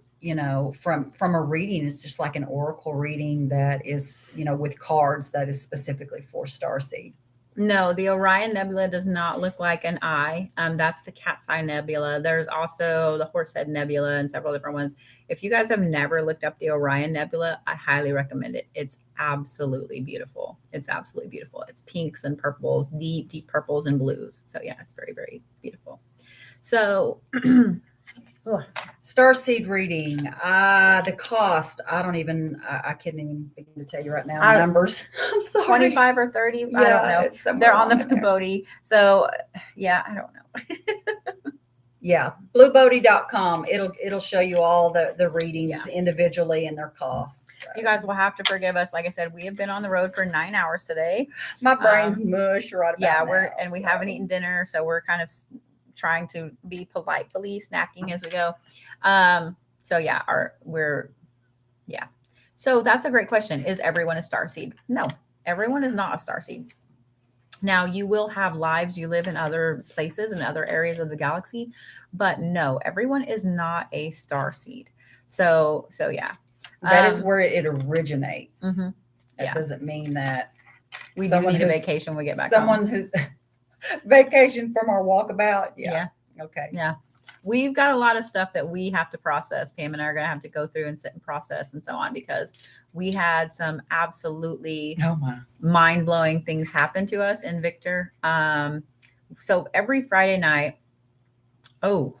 from a reading. It's just like an oracle reading that is, with cards that is specifically for starseed. No, the Orion Nebula does not look like an eye. That's the Cat's Eye Nebula. There's also the Horsehead Nebula and several different ones. If you guys have never looked up the Orion Nebula, I highly recommend it. It's absolutely beautiful. It's pinks and purples, deep purples and blues. So yeah, it's very, very beautiful. So starseed reading, the cost, I couldn't even begin to tell you right now numbers. I'm sorry. 25 or 30, I don't know. They're on the Bodhi. So yeah, I don't know. Yeah, bluebodhi.com. It'll show you all the readings individually and their costs. So. You guys will have to forgive us. Like I said, we have been on the road for 9 hours today. My brain's mush right about now. We haven't eaten dinner, so we're kind of trying to be politely snacking as we go. So that's a great question. Is everyone a starseed? No, everyone is not a starseed. Now you will have lives. You live in other places and other areas of the galaxy, but no, everyone is not a starseed. So yeah. That is where it originates. That doesn't mean that we do need a vacation when we get back home. Someone who's vacation from our walkabout. Yeah. Okay. Yeah. We've got a lot of stuff that we have to process. Pam and I are going to have to go through and sit and process and so on, because we had some absolutely mind-blowing things happen to us in Victor. So every Friday night, are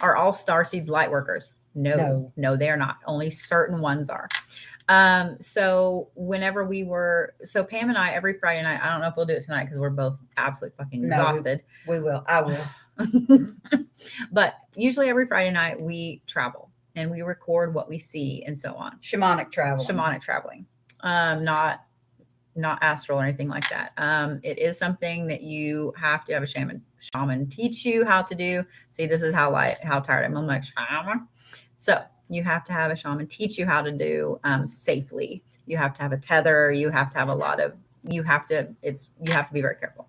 all Starseeds light workers? No, they are not. Only certain ones are. So whenever Pam and I, every Friday night, I don't know if we'll do it tonight because we're both absolutely fucking exhausted. We will. I will. But usually every Friday night we travel and we record what we see and so on. Shamanic traveling. Not astral or anything like that. It is something that you have to have a shaman teach you how to do. See, this is how tired I'm like, shaman. So you have to have a shaman teach you how to do safely. You have to have a tether. You have to have you have to be very careful.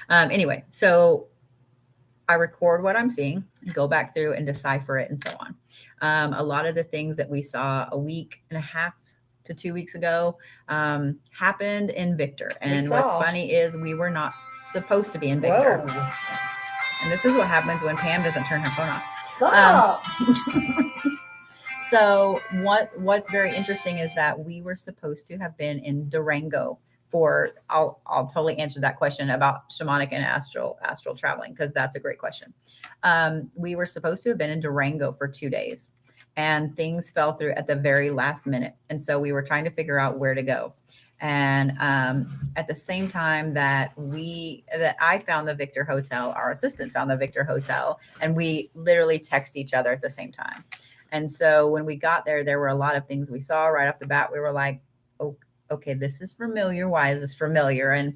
Anyway, so I record what I'm seeing, go back through and decipher it and so on. A lot of the things that we saw a week and a half to 2 weeks ago happened in Victor. And what's funny is we were not supposed to be in Victor. Whoa. And this is what happens when Pam doesn't turn her phone off. Stop. So what's very interesting is that we were supposed to have been in Durango for, I'll totally answer that question about shamanic and astral traveling, because that's a great question. We were supposed to have been in Durango for 2 days, and things fell through at the very last minute. And so we were trying to figure out where to go. And at the same time that I found the Victor Hotel, our assistant found the Victor Hotel, and we literally text each other at the same time. And so when we got there, there were a lot of things we saw right off the bat. We were like, oh, okay, this is familiar. Why is this familiar? And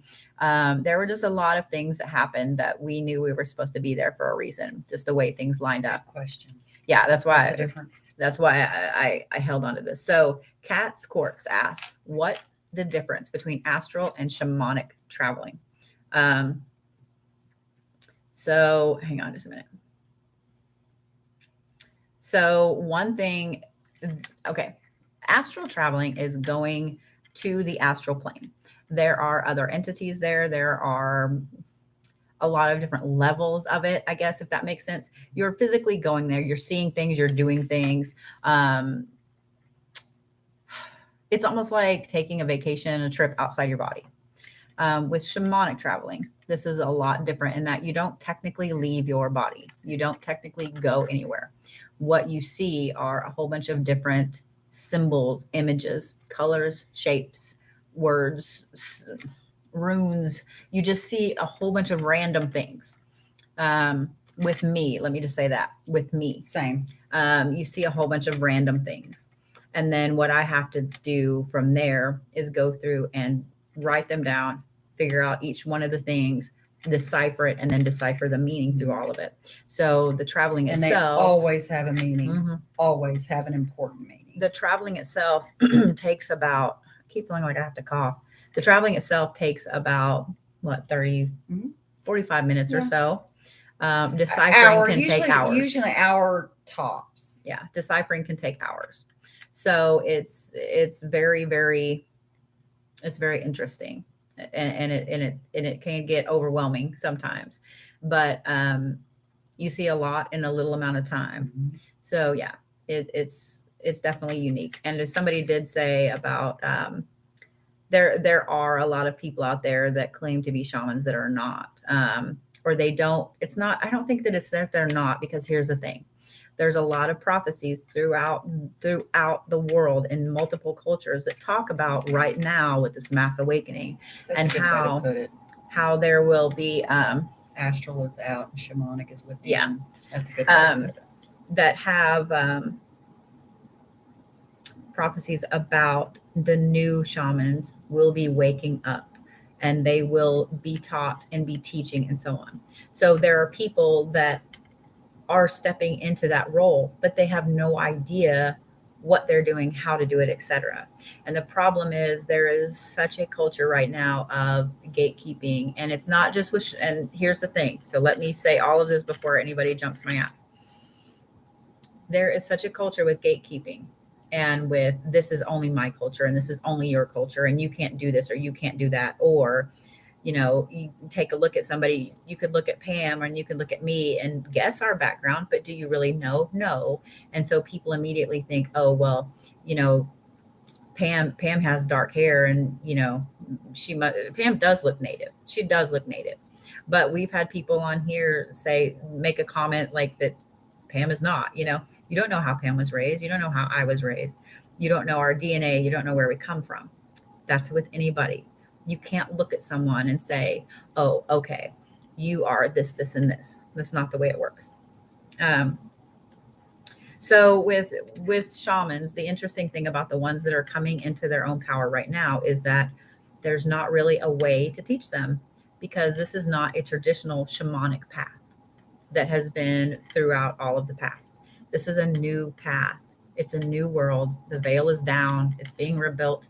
there were just a lot of things that happened that we knew we were supposed to be there for a reason, just the way things lined up. Question. Yeah, that's What's why the difference? That's why I held on to this. So Kat's Quartz asked, what's the difference between astral and shamanic traveling? So hang on just a minute. So one thing, okay, astral traveling is going to the astral plane. There are other entities there. There are a lot of different levels of it, I guess, if that makes sense. You're physically going there. You're seeing things. You're doing things. It's almost like taking a vacation, a trip outside your body. With shamanic traveling, this is a lot different in that you don't technically leave your body. You don't technically go anywhere. What you see are a whole bunch of different symbols, images, colors, shapes, words, runes. You just see a whole bunch of random things. With me, let me just say that with me, Same. You see a whole bunch of random things. And then what I have to do from there is go through and write them down, figure out each one of the things, decipher it, and then decipher the meaning through all of it. So the traveling And itself, they always have a meaning, Mhm. always have an important meaning. The traveling itself takes about, I keep feeling like I have to cough. The traveling itself takes about, what, 30, 45 minutes or so. Deciphering can take hours. Usually hour tops. Yeah, deciphering can take hours. So it's very, very, it's very interesting, and it can get overwhelming sometimes, but you see a lot in a little amount of time. Mhm. So yeah, it's definitely unique. And as somebody did say about there are a lot of people out there that claim to be shamans that are not, or they don't. It's not. I don't think that it's that they're not, because here's the thing. There's a lot of prophecies throughout the world in multiple cultures that talk about right now with this mass awakening. That's and a good way to put it. How there will be astral is out and shamanic is within. Yeah, that's a good way to put it. That have prophecies about the new shamans will be waking up, and they will be taught and be teaching and so on. So there are people that are stepping into that role, but they have no idea what they're doing, how to do it, etc. And the problem is there is such a culture right now of gatekeeping, and it's not just with, and here's the thing. So let me say all of this before anybody jumps my ass. There is such a culture with gatekeeping, and with this is only my culture, and this is only your culture, and you can't do this or you can't do that. Or you take a look at somebody, you could look at Pam and you could look at me and guess our background, but do you really know? No. And so people immediately think, oh, well, Pam has dark hair, and, Pam does look native. She does look native. But we've had people on here make a comment like that Pam is not, you don't know how Pam was raised. You don't know how I was raised. You don't know our DNA. You don't know where we come from. That's with anybody. You can't look at someone and say, oh, okay, you are this, this, and this. That's not the way it works. So with shamans, the interesting thing about the ones that are coming into their own power right now is that there's not really a way to teach them, because this is not a traditional shamanic path that has been throughout all of the past. This is a new path. It's a new world. The veil is down. It's being rebuilt.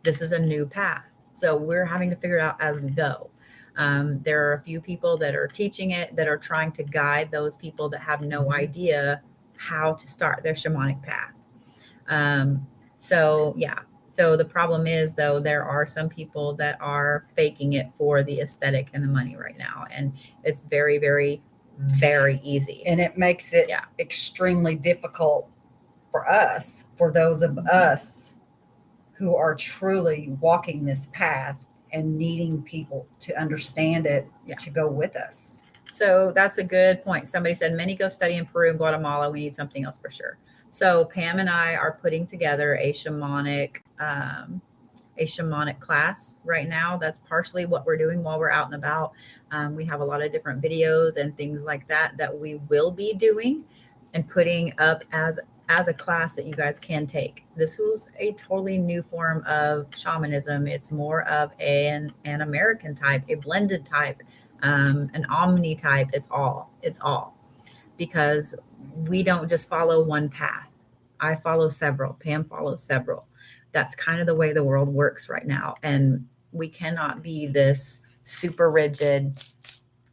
This is a new path. So we're having to figure it out as we go. There are a few people that are teaching it, that are trying to guide those people that have no idea how to start their shamanic path. So the problem is, though, there are some people that are faking it for the aesthetic and the money right now. And it's very, very, very easy. And it makes it extremely difficult for those of us who are truly walking this path and needing people to understand it, to go with us. So that's a good point. Somebody said, many go study in Peru and Guatemala. We need something else for sure. So Pam and I are putting together a shamanic class right now. That's partially what we're doing while we're out and about. We have a lot of different videos and things like that we will be doing and putting up as a class that you guys can take. This was a totally new form of shamanism. It's more of an American type, a blended type, an omni type. It's all, because we don't just follow one path. I follow several. Pam follows several. That's kind of the way the world works right now. And we cannot be this super rigid,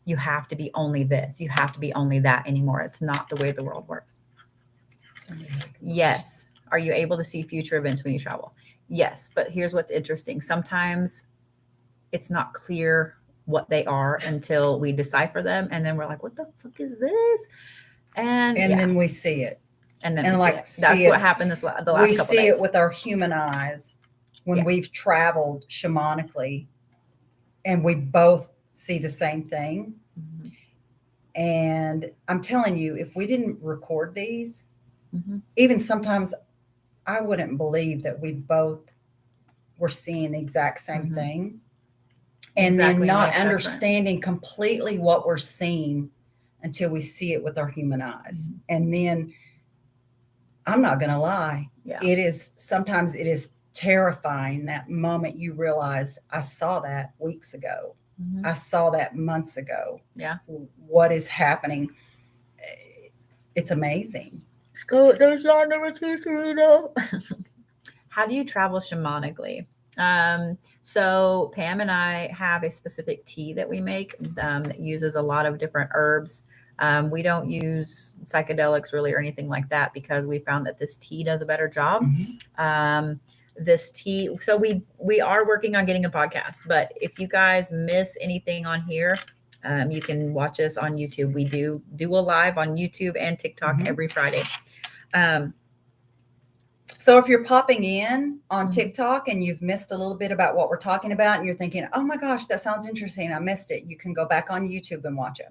you have to be only this, you have to be only that anymore. It's not the way the world works. Yes. Are you able to see future events when you travel? Yes. But here's what's interesting. Sometimes it's not clear what they are until we decipher them. And then we're like, what the fuck is this? And then we see it. And then and that's what happened the last couple days. We see it with our human eyes when we've traveled shamanically, and we both see the same thing. Mm-hmm. And I'm telling you, if we didn't record these, even sometimes I wouldn't believe that we both were seeing the exact same thing. And then not understanding completely what we're seeing until we see it with our human eyes. And then I'm not going to lie. Sometimes it is terrifying, that moment you realized, I saw that weeks ago. I saw that months ago. Yeah. What is happening? It's amazing. Go, there's not number 2, Serena. How do you travel shamanically? So Pam and I have a specific tea that we make that uses a lot of different herbs. We don't use psychedelics really or anything like that because we found that this tea does a better job. This tea. So we are working on getting a podcast, but if you guys miss anything on here, you can watch us on YouTube. We do a live on YouTube and TikTok every Friday. So if you're popping in on TikTok and you've missed a little bit about what we're talking about and you're thinking, oh my gosh, that sounds interesting, I missed it, you can go back on YouTube and watch it.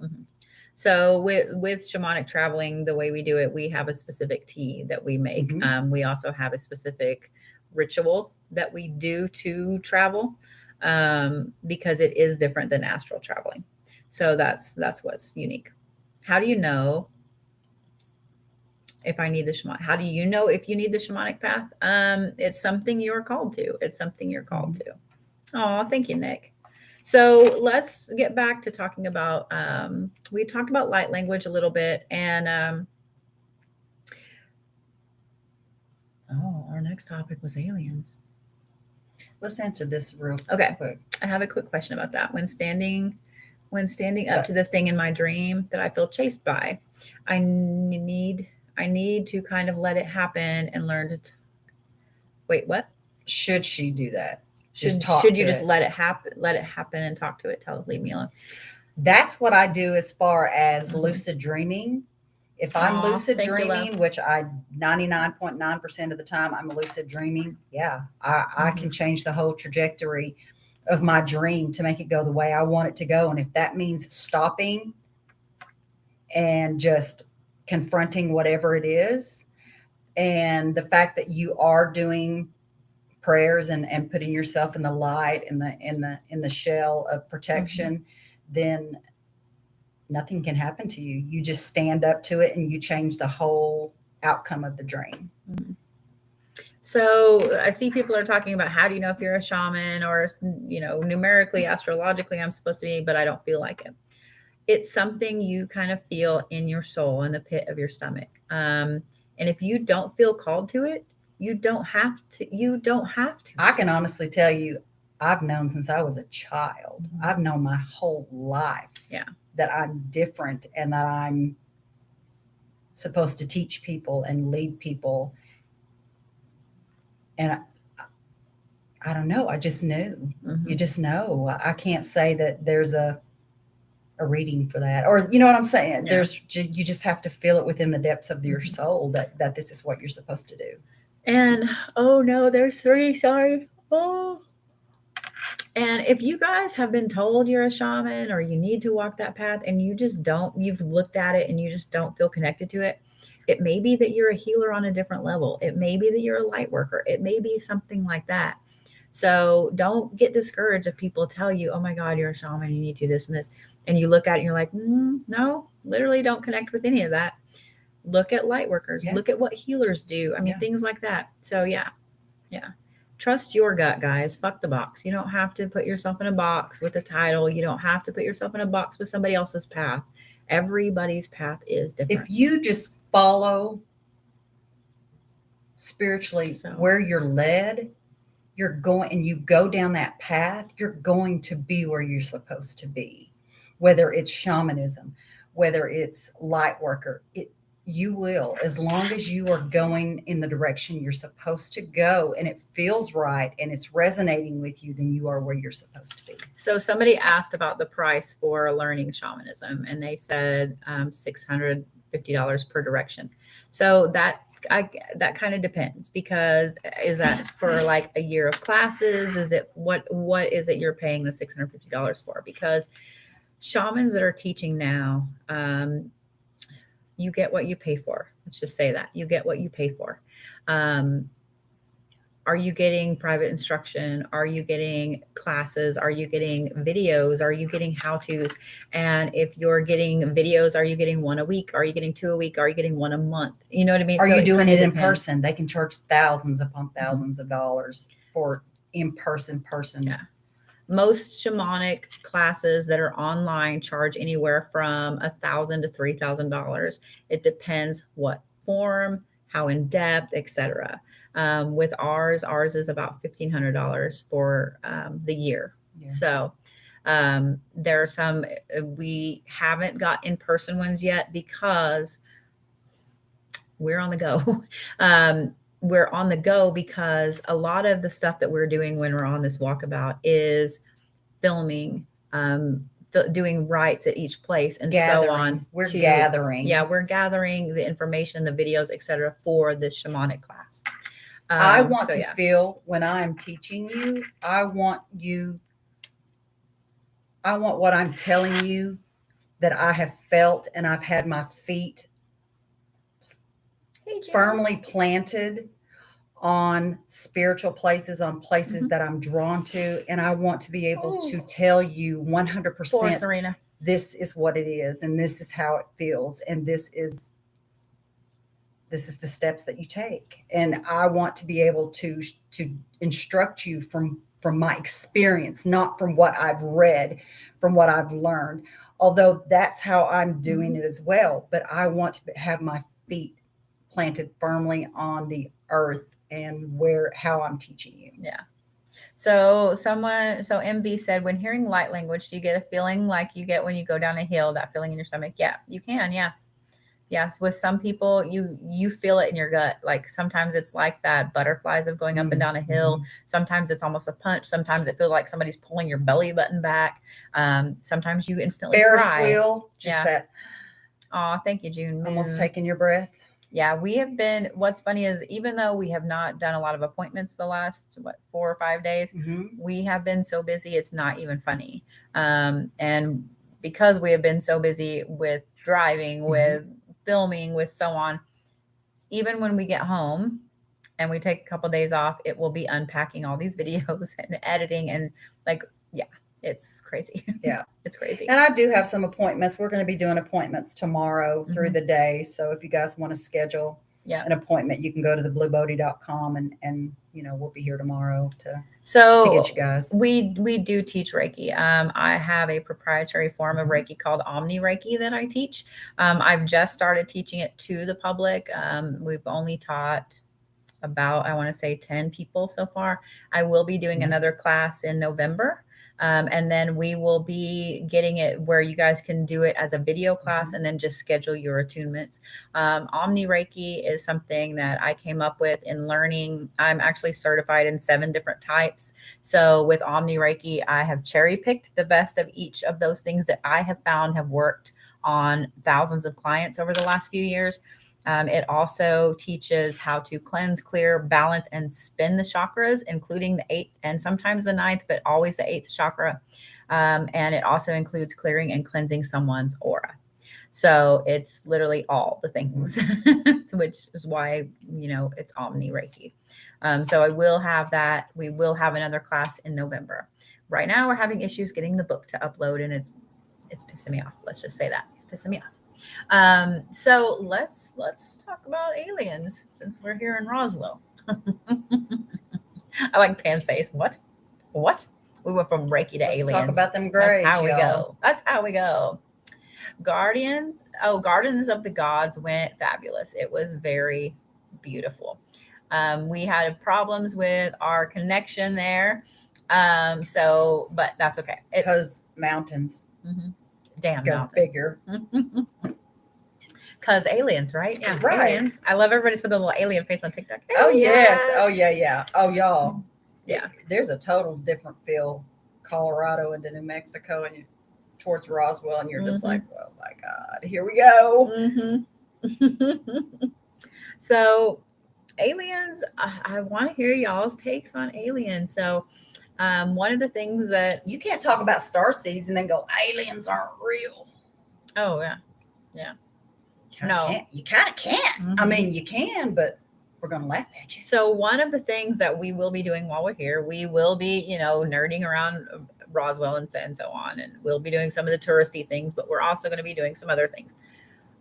So with Shamanic Traveling, the way we do it, we have a specific tea that we make. We also have a specific ritual that we do to travel because it is different than astral traveling. So that's what's unique. How do you know if I need the shamanic? How do you know if you need the shamanic path? It's something you're called to. It's something you're called to. Oh, thank you, Nick. So let's get back to talking about, we talked about light language a little bit, and our next topic was aliens. Let's answer this real quick. I have a quick question about that. When standing up to the thing in my dream that I feel chased by, I need to kind of let it happen and learn to wait, what? Should she do that? Should you just let it happen and talk to it, tell it, leave me alone? That's what I do as far as lucid dreaming. If I'm lucid dreaming, which I 99.9% of the time I'm lucid dreaming, I can change the whole trajectory of my dream to make it go the way I want it to go. And if that means stopping and just confronting whatever it is, and the fact that you are doing prayers and putting yourself in the light, in the shell of protection, then nothing can happen to you. You just stand up to it and you change the whole outcome of the dream. So I see people are talking about, how do you know if you're a shaman, or, numerically, astrologically, I'm supposed to be, but I don't feel like it. It's something you kind of feel in your soul, in the pit of your stomach. And if you don't feel called to it, you don't have to. I can honestly tell you, I've known since I was a child. I've known my whole life that I'm different and that I'm supposed to teach people and lead people. And I don't know. I just knew. You just know. I can't say that there's a reading for that, or you know what I'm saying? You just have to feel it within the depths of your soul that this is what you're supposed to do. And oh no, there's 3. Sorry. Oh. And if you guys have been told you're a shaman or you need to walk that path and you just don't, you've looked at it and you just don't feel connected to it, it may be that you're a healer on a different level. It may be that you're a light worker. It may be something like that. So don't get discouraged if people tell you, oh my God, you're a shaman, you need to do this and this. And you look at it and you're like, no, literally don't connect with any of that. Look at light workers. Look at what healers do. I mean, things like that. So yeah. Trust your gut, guys. Fuck the box. You don't have to put yourself in a box with a title. You don't have to put yourself in a box with somebody else's path. Everybody's path is different. If you just follow spiritually where you're led, you're going, and you go down that path, you're going to be where you're supposed to be. Whether it's shamanism, whether it's light worker, you will, as long as you are going in the direction you're supposed to go and it feels right and it's resonating with you, then you are where you're supposed to be. So somebody asked about the price for learning shamanism, and they said $650 per direction. So that kind of depends, because is that for like a year of classes? Is it what is it you're paying the $650 for? Because shamans that are teaching now, you get what you pay for. Let's just say that you get what you pay for. Are you getting private instruction? Are you getting classes? Are you getting videos? Are you getting how-tos? And if you're getting videos, are you getting one a week? Are you getting 2 a week? Are you getting one a month? You know what I mean? Are you doing it in person? They can charge thousands upon thousands of dollars for in-person. Yeah. Most shamanic classes that are online charge anywhere from $1,000 to $3,000. It depends what form, how in depth, etc. With ours is about $1,500 for the year. Yeah. So there are some, we haven't got in-person ones yet because we're on the go. We're on the go because a lot of the stuff that we're doing when we're on this walkabout is filming, doing rites at each place, and so on. We're gathering. Yeah, we're gathering the information, the videos, etc., for this shamanic class. I want to feel when I'm teaching you, I want what I'm telling you that I have felt, and I've had my feet firmly planted on spiritual places, on places that I'm drawn to. And I want to be able to tell you 100%, this is what it is, and this is how it feels, and this is the steps that you take. And I want to be able to instruct you from my experience, not from what I've read, from what I've learned, although that's how I'm doing it as well. But I want to have my feet planted firmly on the earth and how I'm teaching you. Yeah. So MB said, when hearing light language, do you get a feeling like you get when you go down a hill, that feeling in your stomach? Yeah, you can. Yeah. Yes. With some people, you feel it in your gut. Like sometimes it's like that butterflies of going up and down a hill. Sometimes it's almost a punch. Sometimes it feels like somebody's pulling your belly button back. Sometimes you instantly Ferris cry. wheel. Just that. Oh, thank you, June. Almost taking your breath. Yeah, we have been, what's funny is even though we have not done a lot of appointments the last, 4 or 5 days, we have been so busy, it's not even funny. And because we have been so busy with driving, with filming, with so on, even when we get home and we take a couple of days off, it will be unpacking all these videos and editing and it's crazy. Yeah. It's crazy. And I do have some appointments. We're going to be doing appointments tomorrow through the day. So if you guys want to schedule an appointment, you can go to thebluebodhi.com and we'll be here tomorrow to get you guys. We do teach Reiki. I have a proprietary form of Reiki called Omni Reiki that I teach. I've just started teaching it to the public. We've only taught about, I want to say 10 people so far. I will be doing another class in November. And then we will be getting it where you guys can do it as a video class and then just schedule your attunements. Omni Reiki is something that I came up with in learning. I'm actually certified in 7 different types. So with Omni Reiki, I have cherry picked the best of each of those things that I have found have worked on thousands of clients over the last few years. It also teaches how to cleanse, clear, balance, and spin the chakras, including the 8th and sometimes the 9th, but always the 8th chakra. And it also includes clearing and cleansing someone's aura. So it's literally all the things, which is why, it's Omni Reiki. So I will have that. We will have another class in November. Right now we're having issues getting the book to upload, and it's pissing me off. Let's just say that. It's pissing me off. So let's talk about aliens since we're here in Roswell. I like Pam's face. What? We went from Reiki to aliens. Talk about them grays. That's how we go. Guardians of the Gods went fabulous. It was very beautiful. We had problems with our connection there. But that's okay. Because mountains. Mm-hmm. Damn go mountains. Figure. Because aliens, right? Yeah, right. Aliens. I love everybody's put the little alien face on TikTok. Oh, yes. Oh, yeah. Oh, y'all. Yeah. There's a total different feel. Colorado into New Mexico and towards Roswell, and you're just like, oh my God, here we go. So aliens, I want to hear y'all's takes on aliens. So one of the things that you can't talk about Starseeds and then go, aliens aren't real. Oh, yeah. You kind of can't. I mean, you can, but we're going to laugh at you. So one of the things that we will be doing while we're here, we will be, nerding around Roswell and so on. And we'll be doing some of the touristy things, but we're also going to be doing some other things.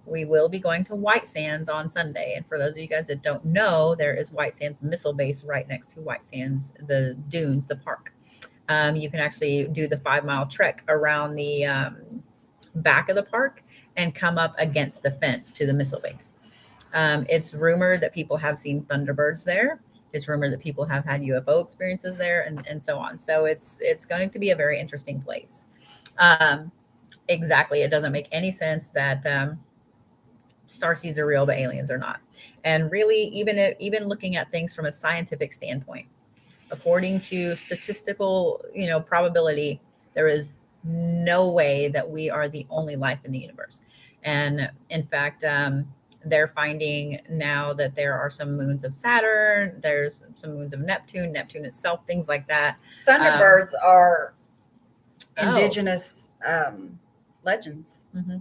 We will be going to White Sands on Sunday. And for those of you guys that don't know, there is White Sands Missile Base right next to White Sands, the dunes, the park. You can actually do the 5-mile trek around the back of the park and come up against the fence to the missile base. It's rumored that people have seen Thunderbirds there. It's rumored that people have had UFO experiences there and so on. So it's going to be a very interesting place. Exactly. It doesn't make any sense that starseeds are real, but aliens are not. And really, even looking at things from a scientific standpoint, according to statistical, probability, there is no way that we are the only life in the universe. And in fact, they're finding now that there are some moons of Saturn, there's some moons of Neptune itself, things like that. Thunderbirds are indigenous legends. Mm-hmm.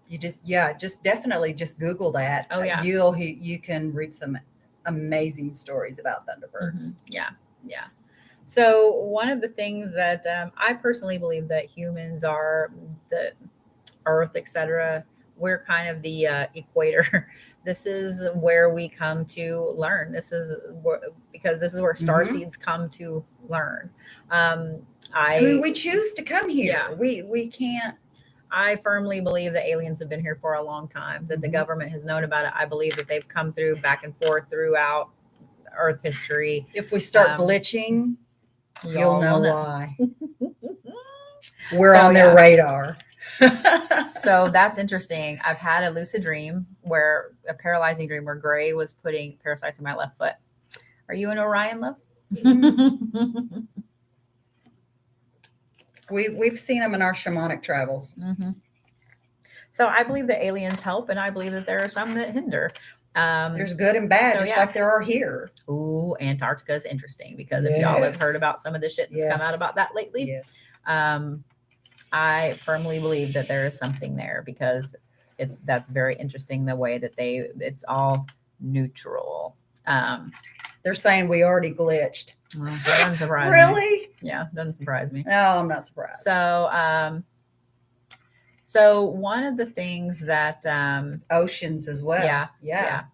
You just definitely just Google that. Oh, yeah. You can read some amazing stories about Thunderbirds. Mm-hmm. Yeah. So one of the things that I personally believe that humans are, the Earth, etc., we're kind of the equator. This is where we come to learn. Because this is where starseeds come to learn. I mean, we choose to come here. Yeah. We can't. I firmly believe that aliens have been here for a long time, that the government has known about it. I believe that they've come through back and forth throughout Earth history. If we start glitching, you'll know why. We're on their radar. So that's interesting. I've had a lucid dream a paralyzing dream where Gray was putting parasites in my left foot. Are you an Orion, love? We've seen them in our shamanic travels. So I believe that aliens help, and I believe that there are some that hinder. There's good and bad, just like there are here. Ooh, Antarctica is interesting because if y'all have heard about some of the shit that's come out about that lately, I firmly believe that there is something there because that's very interesting the way that it's all neutral. They're saying we already glitched. Well, that doesn't surprise me. Really? Yeah, doesn't surprise me. No, I'm not surprised. So one of the things that oceans as well. Yeah.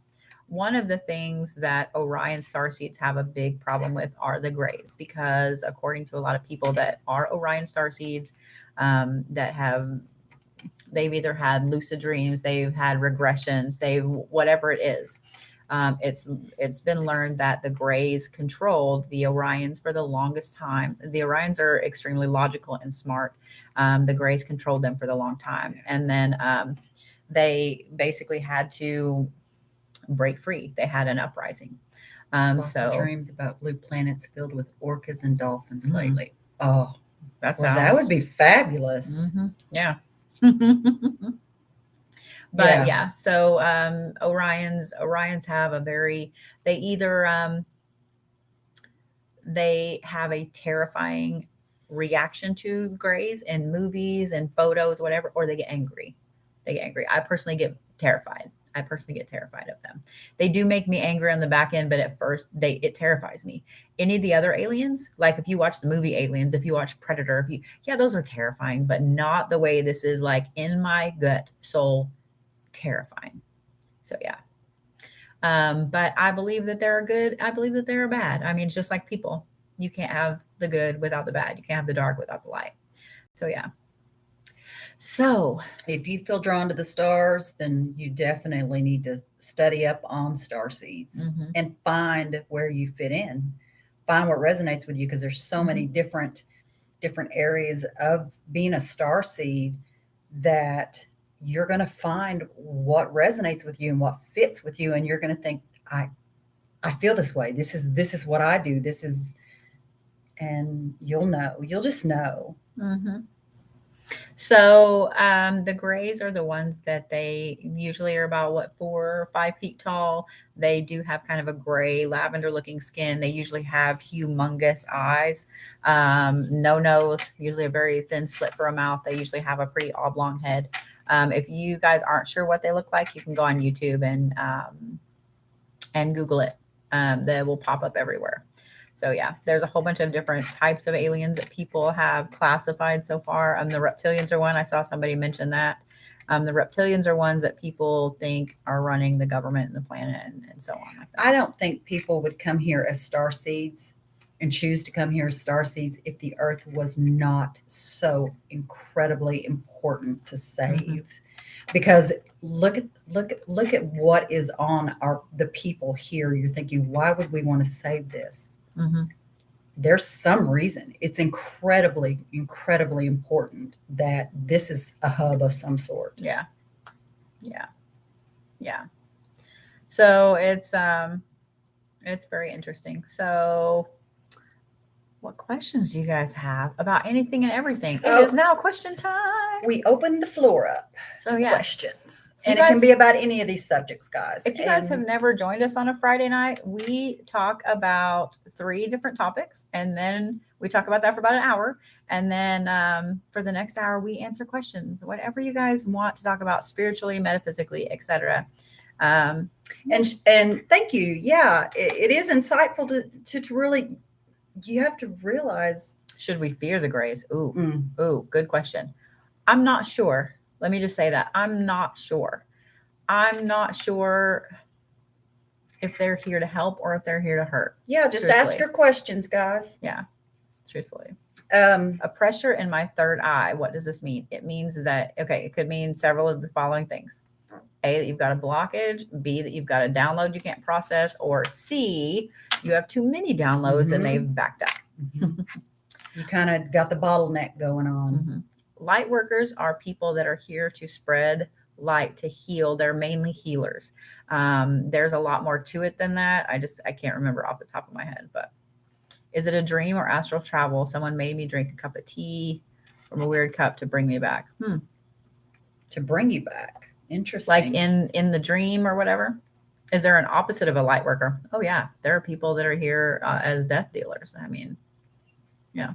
One of the things that Orion starseeds have a big problem with are the grays, because according to a lot of people that are Orion starseeds, they've either had lucid dreams, they've had regressions, whatever it is. It's been learned that the grays controlled the Orions for the longest time. The Orions are extremely logical and smart. The grays controlled them for the long time. And then they basically had to break free. They had an uprising. Lots of dreams about blue planets filled with orcas and dolphins lately. Oh, that would be fabulous. Yeah. But so Orions have they have a terrifying reaction to grays in movies and photos, whatever, or they get angry. I personally get terrified. of them. They do make me angry on the back end, but at first it terrifies me. Any of the other aliens, like if you watch the movie Aliens, if you watch Predator, those are terrifying, but not the way this is, like in my gut soul terrifying. So but I believe that there are good. I believe that there are bad. I mean, it's just like people. You can't have the good without the bad. You can't have the dark without the light. So So if you feel drawn to the stars, then you definitely need to study up on starseeds and find where you fit in, find what resonates with you, because there's so many different areas of being a starseed that you're going to find what resonates with you and what fits with you, and you're going to think, I feel this way. This is what I do. This is, and you'll just know. So the grays are the ones that they usually are about 4 or 5 feet tall. They do have kind of a gray lavender looking skin. They usually have humongous eyes, no nose, usually a very thin slit for a mouth. They usually have a pretty oblong head. If you guys aren't sure what they look like, you can go on YouTube and Google it. They will pop up everywhere. So yeah, there's a whole bunch of different types of aliens that people have classified so far. The reptilians are one. I saw somebody mention that. The reptilians are ones that people think are running the government and the planet and so on. Like that. I don't think people would come here as starseeds and choose to come here as starseeds if the earth was not so incredibly important to save. Because look at what is on the people here. You're thinking, why would we want to save this? There's some reason. It's incredibly important that this is a hub of some sort. Yeah. So it's very interesting. So what questions do you guys have about anything and everything? It is now question time. We opened the floor up to questions. And it can be about any of these subjects, guys. If you guys have never joined us on a Friday night, we talk about 3 different topics, and then we talk about that for about an hour. And then for the next hour, we answer questions, whatever you guys want to talk about spiritually, metaphysically, etc. And thank you. Yeah, it is insightful to really, you have to realize. Should we fear the grays? Ooh, good question. I'm not sure. Let me just say that. I'm not sure. I'm not sure if they're here to help or if they're here to hurt. Yeah, just ask your questions, guys. Yeah, truthfully. A pressure in my third eye. What does this mean? It means that, it could mean several of the following things. A, that you've got a blockage. B, that you've got a download you can't process. Or C, you have too many downloads and they've backed up. You kind of got the bottleneck going on. Light workers are people that are here to spread light, to heal. They're mainly healers. There's a lot more to it than that. I can't remember off the top of my head, but is it a dream or astral travel? Someone made me drink a cup of tea from a weird cup to bring me back. To bring you back. Interesting. Like in the dream or whatever. Is there an opposite of a light worker? Oh yeah. There are people that are here as death dealers. I mean, yeah.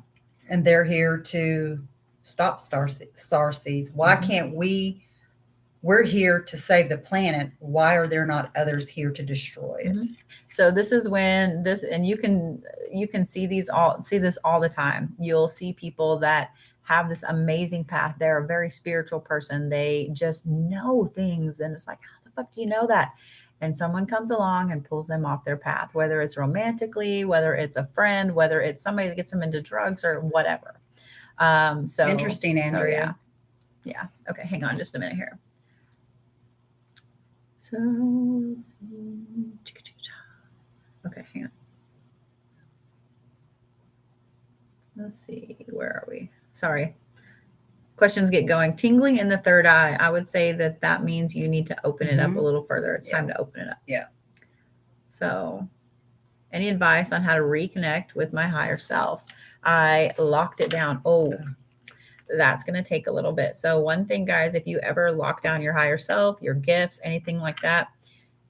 And they're here to stop starseeds. Why can't we're here to save the planet. Why are there not others here to destroy it? So this is when and you can see this all the time. You'll see people that have this amazing path. They're a very spiritual person. They just know things. And it's like, how the fuck do you know that? And someone comes along and pulls them off their path, whether it's romantically, whether it's a friend, whether it's somebody that gets them into drugs or whatever. So interesting, Andrea. So yeah. Okay. Hang on just a minute here. So let's see. Okay. Hang on. Let's see. Where are we? Sorry. Questions get going. Tingling in the third eye. I would say that means you need to open it up a little further. It's time to open it up. Yeah. So any advice on how to reconnect with my higher self? I locked it down. Oh, that's going to take a little bit. So one thing, guys, if you ever lock down your higher self, your gifts, anything like that,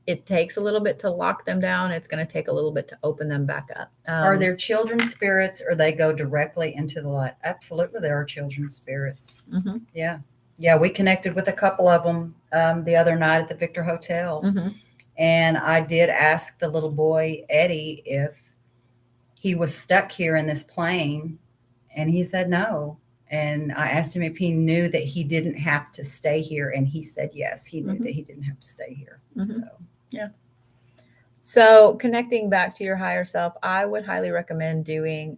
it takes a little bit to lock them down. It's going to take a little bit to open them back up. Are there children spirits or they go directly into the light? Absolutely. There are children spirits. Yeah. Yeah. We connected with a couple of them the other night at the Victor Hotel. And I did ask the little boy, Eddie, if he was stuck here in this plane. And he said no. And I asked him if he knew that he didn't have to stay here. And he said, yes, he knew that he didn't have to stay here. So, yeah. So connecting back to your higher self, I would highly recommend doing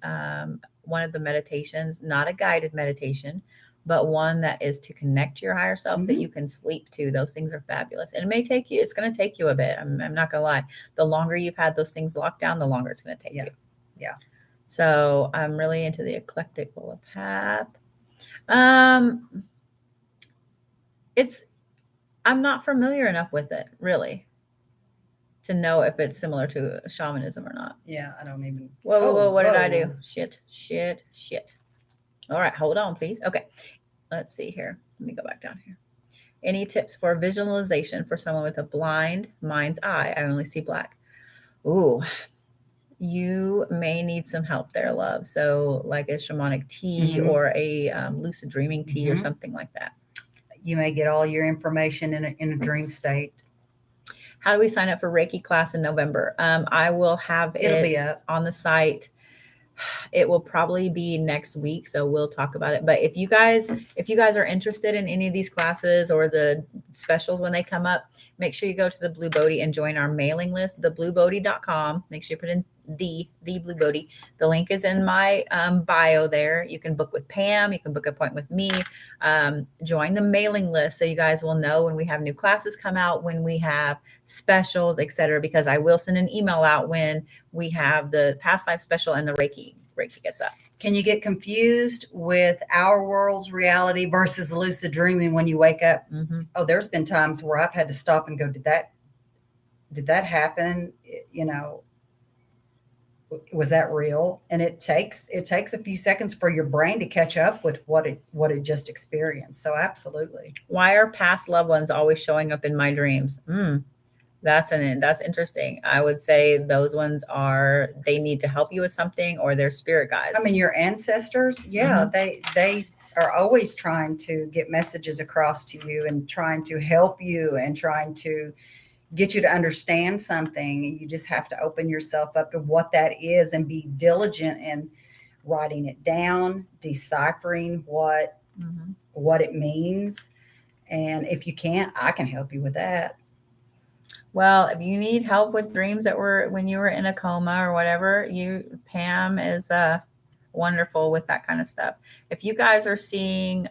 one of the meditations, not a guided meditation, but one that is to connect to your higher self that you can sleep to. Those things are fabulous. And it's going to take you a bit. I'm not going to lie. The longer you've had those things locked down, the longer it's going to take you. Yeah. So I'm really into the eclectic path. I'm not familiar enough with it, really, to know if it's similar to shamanism or not. Yeah, I don't even. Whoa, what did I do? Shit. All right, hold on, please. Okay, let's see here. Let me go back down here. Any tips for visualization for someone with a blind mind's eye? I only see black. Ooh, you may need some help there, love. So like a shamanic tea or a lucid dreaming tea or something like that. You may get all your information in a dream state. How do we sign up for Reiki class in November? I will have It'll be up on the site. It will probably be next week, so we'll talk about it. But if you guys are interested in any of these classes or the specials when they come up, make sure you go to the Blue Bodhi and join our mailing list, thebluebodhi.com. Make sure you put in the Blue Bodhi. The link is in my bio there. You can book with Pam. You can book an appointment with me. Join the mailing list so you guys will know when we have new classes come out, when we have specials, etc. Because I will send an email out when we have the past life special and the Reiki gets up. Can you get confused with our world's reality versus lucid dreaming when you wake up? Oh, there's been times where I've had to stop and go, did that happen? You know, was that real? And it takes a few seconds for your brain to catch up with what it just experienced. So absolutely. Why are past loved ones always showing up in my dreams? That's interesting. I would say those ones they need to help you with something, or they're spirit guides. I mean, your ancestors, they are always trying to get messages across to you and trying to help you and trying to get you to understand something. You just have to open yourself up to what that is and be diligent in writing it down, deciphering what it means. And if you can't, I can help you with that. Well, if you need help with dreams that were when you were in a coma or whatever, Pam is wonderful with that kind of stuff. If you guys are seeing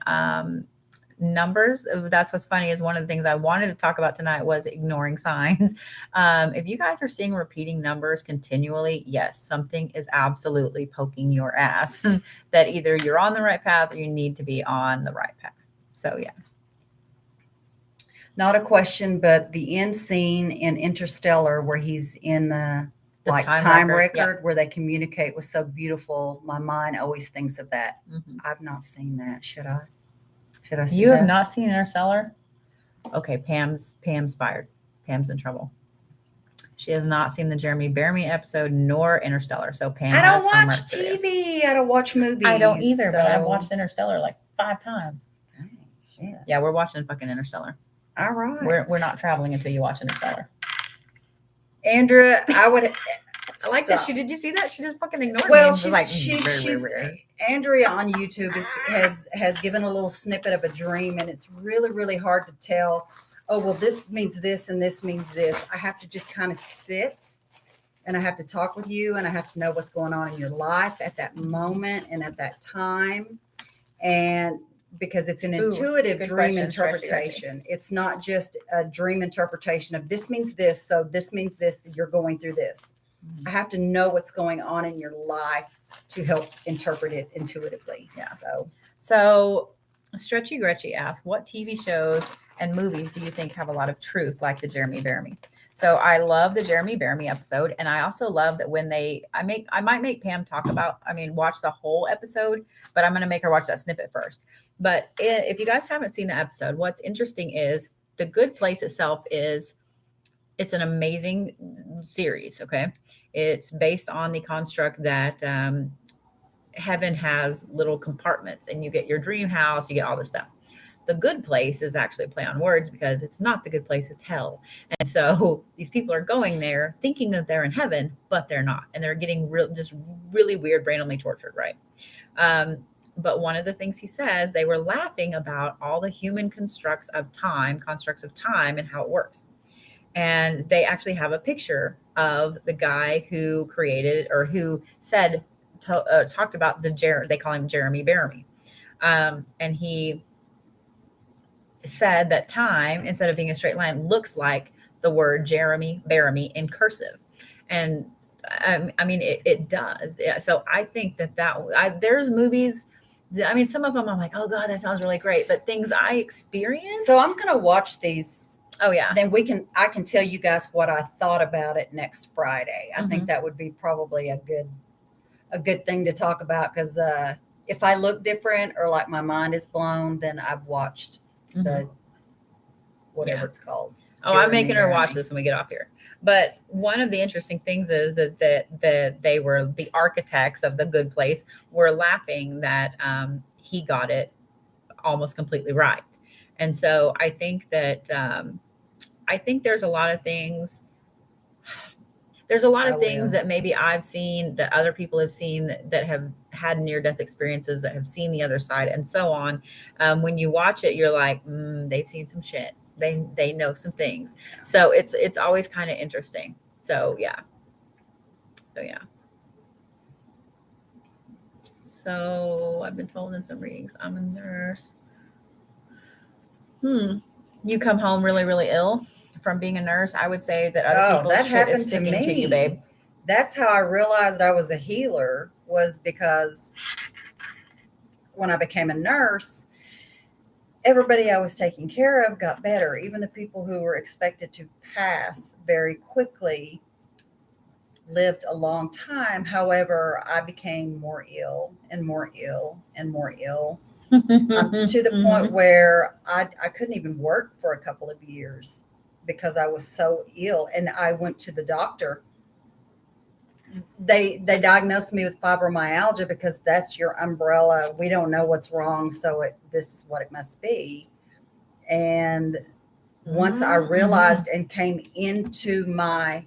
numbers, that's what's funny, is one of the things I wanted to talk about tonight was ignoring signs. If you guys are seeing repeating numbers continually, yes, something is absolutely poking your ass that either you're on the right path or you need to be on the right path. So yeah. Not a question, but the end scene in Interstellar where he's in the time record where they communicate was so beautiful. My mind always thinks of that. I've not seen that. Should I see that? You have not seen Interstellar? Okay, Pam's fired. Pam's in trouble. She has not seen the Jeremy Bearimy episode nor Interstellar. So Pam, I don't watch TV. I don't watch movies. I don't either, but I've watched Interstellar like 5 times. Oh, shit. Yeah, we're watching fucking Interstellar. All right. We're not traveling until you watch Interstellar. Andrea, I would. I like that. Did you see that? She just fucking ignored me. Well, she's Andrea on YouTube has given a little snippet of a dream, and it's really, really hard to tell. Oh, well, this means this and this means this. I have to just kind of sit and I have to talk with you and I have to know what's going on in your life at that moment and at that time. And because it's an intuitive dream interpretation. It's not just a dream interpretation of this means this, so this means this, you're going through this. I have to know what's going on in your life to help interpret it intuitively. Yeah. So Stretchy Gretchy asks, what TV shows and movies do you think have a lot of truth, like the Jeremy Bearimy? So I love the Jeremy Bearimy episode, and I also love that when I might make Pam watch the whole episode, but I'm going to make her watch that snippet first. But if you guys haven't seen the episode, what's interesting is The Good Place itself it's an amazing series. Okay. It's based on the construct that heaven has little compartments and you get your dream house, you get all this stuff. The Good Place is actually a play on words because it's not the good place, it's hell. And so these people are going there thinking that they're in heaven, but they're not. And they're getting just really weird, randomly tortured, right? But one of the things he says, they were laughing about all the human constructs of time and how it works. And they actually have a picture of the guy who created or who talked about they call him Jeremy Bearimy. And he said that time, instead of being a straight line, looks like the word Jeremy, bear me in cursive. And I mean, it does. Yeah. So I think there's movies. I mean, some of them I'm like, oh God, that sounds really great. But things I experienced. So I'm going to watch these. Oh yeah. Then I can tell you guys what I thought about it next Friday. I think that would be probably a good thing to talk about, because if I look different or like my mind is blown, then I've watched the whatever it's called. Oh, I'm making her watch this when we get off here. But one of the interesting things is that they were, the architects of the good place were laughing that he got it almost completely right. And so I think that I think there's a lot of things. There's a lot of things that maybe I've seen, that other people have seen, that have had near-death experiences, that have seen the other side, and so on. When you watch it, you're like, they've seen some shit. They know some things. So it's always kind of interesting. So yeah. So I've been told in some readings, I'm a nurse. You come home really, really ill from being a nurse. I would say that other people's shit is sticking to you, babe. That's how I realized I was a healer, was because when I became a nurse, everybody I was taking care of got better. Even the people who were expected to pass very quickly lived a long time. However, I became more ill and more ill and more ill. To the point where I couldn't even work for a couple of years because I was so ill. And I went to the doctor. They diagnosed me with fibromyalgia because that's your umbrella. We don't know what's wrong, so this is what it must be. And once I realized and came into my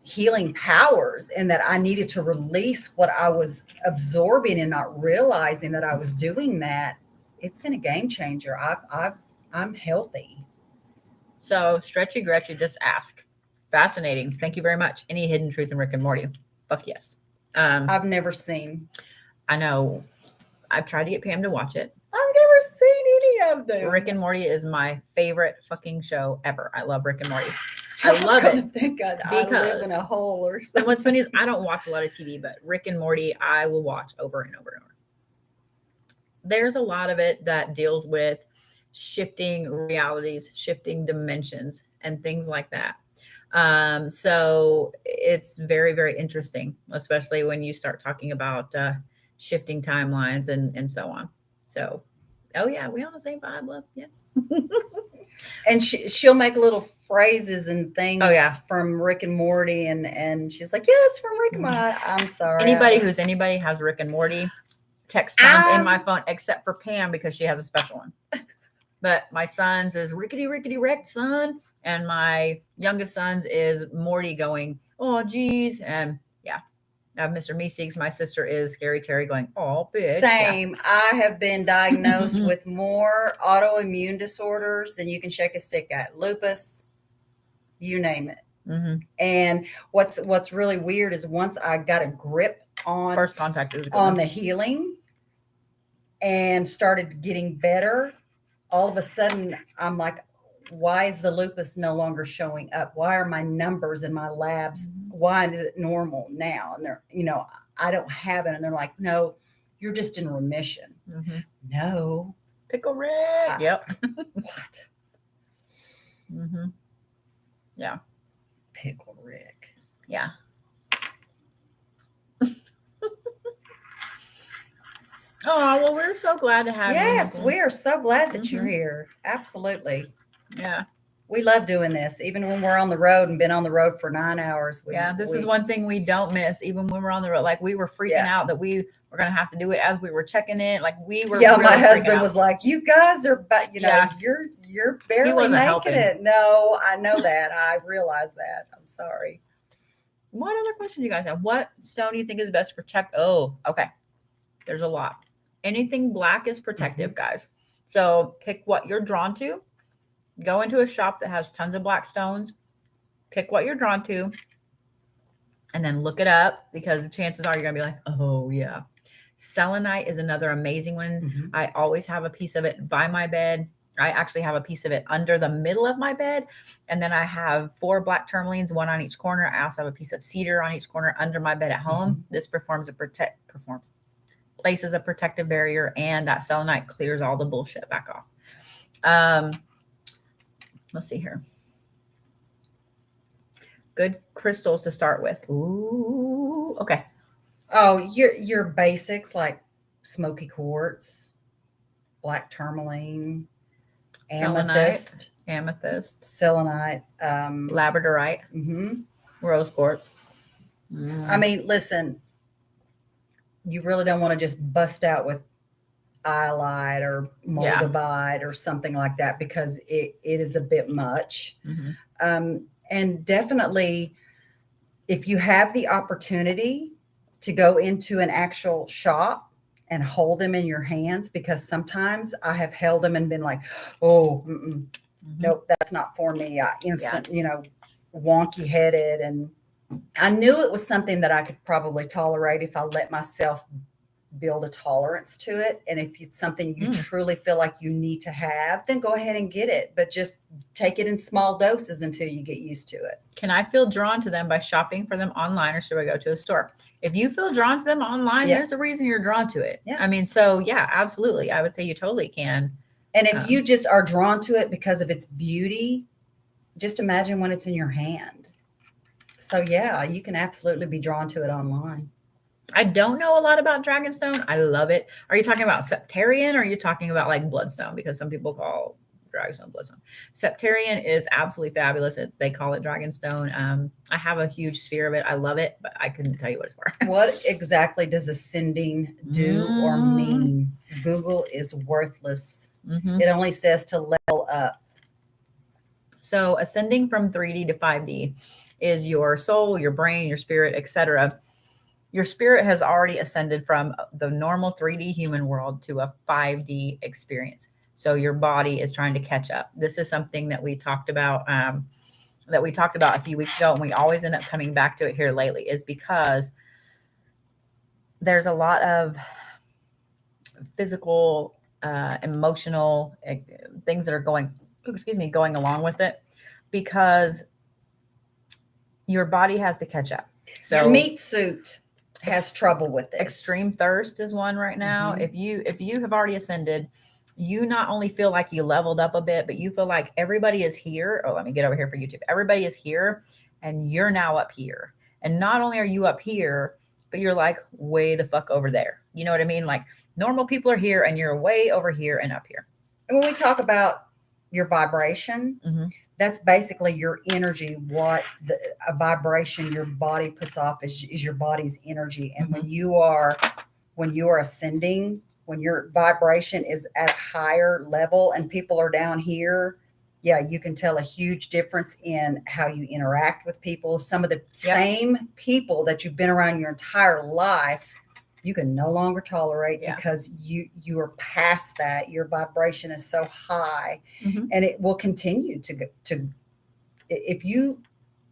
healing powers, and that I needed to release what I was absorbing and not realizing that I was doing that, it's been a game changer. I'm healthy. So Stretchy Gretchy just asked, fascinating. Thank you very much. Any hidden truth in Rick and Morty? Fuck yes. I've never seen. I know. I've tried to get Pam to watch it. I've never seen any of them. Rick and Morty is my favorite fucking show ever. I love Rick and Morty. I love it. Thank God I live in a hole or something. And what's funny is I don't watch a lot of TV, but Rick and Morty I will watch over and over and over. There's a lot of it that deals with shifting realities, shifting dimensions, and things like that. So it's very, very interesting, especially when you start talking about shifting timelines and so on. So, oh yeah, we on the same vibe, love. Yeah. And she'll make little phrases and things from Rick and Morty, and she's like, yeah, that's from Rick and Morty. I'm sorry. Anybody has Rick and Morty text tones in my phone, except for Pam, because she has a special one. But my son's is rickety rickety wrecked son, and my youngest son's is Morty going, oh geez, and yeah. Mr. Meeseeks, my sister is Scary Terry going, oh, bitch. Same. Yeah. I have been diagnosed with more autoimmune disorders than you can shake a stick at. Lupus, you name it. And what's really weird is once I got a grip on first contact on the healing and started getting better, all of a sudden I'm like, why is the lupus no longer showing up? Why are my numbers in my labs? Why is it normal now? And they're, I don't have it. And they're like, no, you're just in remission. No. Pickle Rick. Yep. What? Yeah. Pickle Rick. Yeah. Oh, well, we're so glad to have you. Yes, we are so glad that you're here. Absolutely. Yeah. We love doing this, even when we're on the road and been on the road for 9 hours. This is one thing we don't miss, even when we're on the road. Like, we were freaking out that we were going to have to do it as we were checking in. Like, we were. Yeah, really my husband was like, you guys are, but you're barely making it. No, I know that. I realize that. I'm sorry. What other questions you guys have? What stone do you think is best for check? Oh, okay. There's a lot. Anything black is protective, guys. So pick what you're drawn to. Go into a shop that has tons of black stones, pick what you're drawn to, and then look it up, because the chances are you're going to be like, oh, yeah. Selenite is another amazing one. Mhm. I always have a piece of it by my bed. I actually have a piece of it under the middle of my bed. And then I have 4 black tourmalines, 1 on each corner. I also have a piece of cedar on each corner under my bed at home. This places a protective barrier, and that selenite clears all the bullshit back off. Let's see here. Good crystals to start with. Ooh, okay. Oh, your basics like smoky quartz, black tourmaline, amethyst, selenite, labradorite, rose quartz. I mean, listen, you really don't want to just bust out with iolite or moldavite or something like that, because it is a bit much. And definitely, if you have the opportunity to go into an actual shop and hold them in your hands, because sometimes I have held them and been like, oh, nope, that's not for me. Instant, wonky headed. And I knew it was something that I could probably tolerate if I let myself build a tolerance to it. And if it's something you truly feel like you need to have, then go ahead and get it, but just take it in small doses until you get used to it. Can I feel drawn to them by shopping for them online, or should I go to a store? If you feel drawn to them online, there's a reason you're drawn to it. I mean, so yeah, absolutely. I would say you totally can. And if you just are drawn to it because of its beauty, just imagine when it's in your hand. So yeah, you can absolutely be drawn to it online. I don't know a lot about Dragonstone. I love it. Are you talking about Septarian, or are you talking about like Bloodstone? Because some people call Dragonstone Bloodstone. Septarian is absolutely fabulous. They call it Dragonstone. I have a huge sphere of it. I love it, but I couldn't tell you what it's for. What exactly does ascending do or mean? Google is worthless. It only says to level up. So ascending from 3D to 5D is your soul, your brain, your spirit, etc. Your spirit has already ascended from the normal 3D human world to a 5D experience. So your body is trying to catch up. This is something that we talked about a few weeks ago, and we always end up coming back to it here lately, is because there's a lot of physical, emotional things that are going along with it, because your body has to catch up. So your meat suit has trouble with this. Extreme thirst is one right now. If you have already ascended, you not only feel like you leveled up a bit, but you feel like everybody is here. Oh, let me get over here for YouTube. Everybody is here and you're now up here. And not only are you up here, but you're like way the fuck over there. You know what I mean? Like normal people are here and you're way over here and up here. And when we talk about your vibration, that's basically your energy. What a vibration your body puts off is your body's energy. And when you are ascending, when your vibration is at a higher level and people are down here, yeah, you can tell a huge difference in how you interact with people. Some of the same people that you've been around your entire life, you can no longer tolerate because you are past that. Your vibration is so high, and it will continue to if you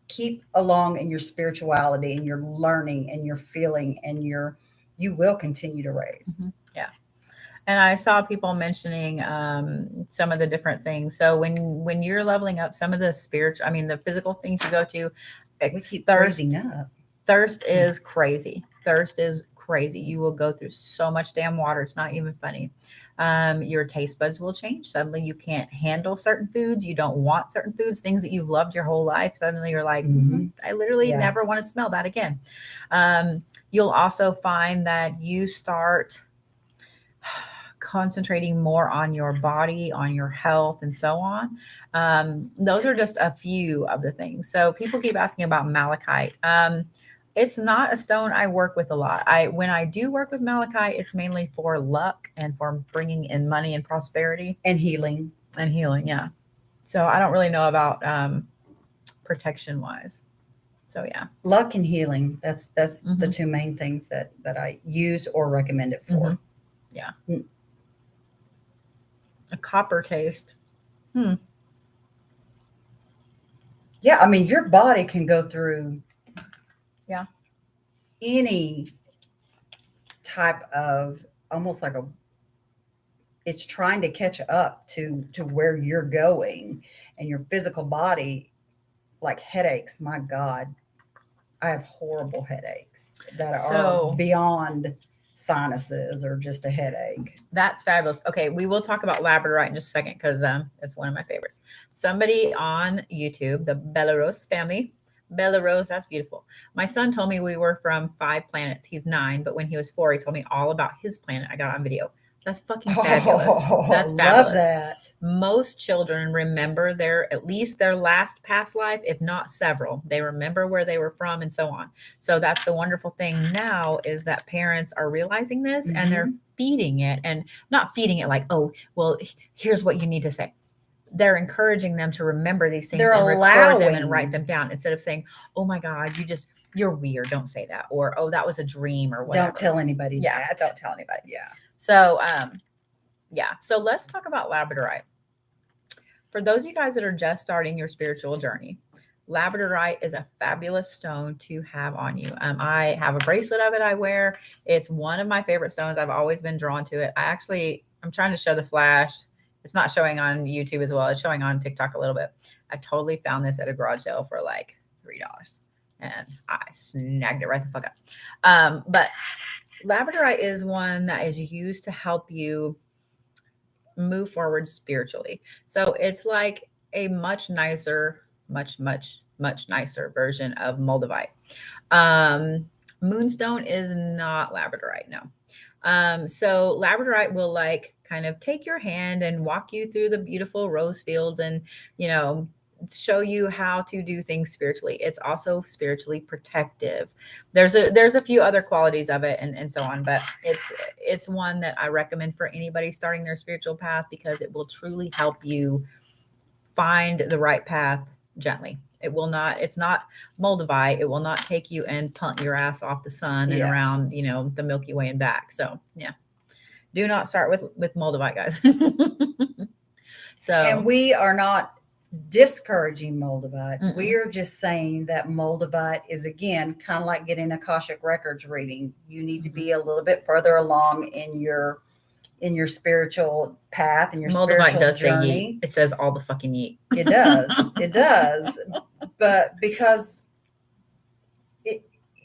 keep along in your spirituality and your learning and your feeling and you will continue to raise. And I saw people mentioning some of the different things. So when you're leveling up, some of the the physical things you go to, thirst is crazy. Thirst is crazy. You will go through so much damn water. It's not even funny. Your taste buds will change. Suddenly you can't handle certain foods. You don't want certain foods, things that you've loved your whole life. Suddenly you're like, I literally never want to smell that again. You'll also find that you start concentrating more on your body, on your health, and so on. Those are just a few of the things. So people keep asking about malachite. It's not a stone I work with a lot. When I do work with malachite, it's mainly for luck and for bringing in money and prosperity and healing. Yeah. So I don't really know about protection wise. So yeah, luck and healing. That's the two main things that I use or recommend it for. Yeah. A copper taste. Yeah, I mean, your body can go through any type of almost like it's trying to catch up to where you're going, and your physical body, like headaches. My God, I have horrible headaches that are beyond sinuses or just a headache. That's fabulous. Okay, we will talk about Labradorite in just a second because it's one of my favorites. Somebody on YouTube, the Belarus family. Belarus, that's beautiful. My son told me we were from 5 planets. He's 9, but when he was 4, he told me all about his planet. I got on video. That's fucking fabulous. That's fabulous. Love that. Most children remember at least their last past life, if not several. They remember where they were from and so on. So that's the wonderful thing now, is that parents are realizing this and they're feeding it, and not feeding it like, oh, well, here's what you need to say. They're encouraging them to remember these things and record them and write them down, instead of saying, oh my God, you're weird. Don't say that. Or, oh, that was a dream, or whatever. Don't tell anybody that. Don't tell anybody. Yeah. So, So let's talk about Labradorite. For those of you guys that are just starting your spiritual journey, Labradorite is a fabulous stone to have on you. I have a bracelet of it I wear. It's one of my favorite stones. I've always been drawn to it. I'm trying to show the flash. It's not showing on YouTube as well. It's showing on TikTok a little bit. I totally found this at a garage sale for like $3, and I snagged it right the fuck up. But Labradorite is one that is used to help you move forward spiritually. So it's like a much nicer version of Moldavite. Moonstone is not Labradorite, no. So Labradorite will like kind of take your hand and walk you through the beautiful rose fields and, show you how to do things spiritually. It's also spiritually protective. There's a few other qualities of it and so on, but it's one that I recommend for anybody starting their spiritual path, because it will truly help you find the right path gently. It's not Moldavite. It will not take you and punt your ass off the sun and around, the Milky Way and back. So yeah, do not start with Moldavite, guys. And we are not discouraging Moldavite. We are just saying that Moldavite is, again, kind of like getting Akashic Records reading. You need to be a little bit further along in your spiritual path and your Moldavite spiritual does journey. Say yeet. It says all the fucking yeet. It does. But because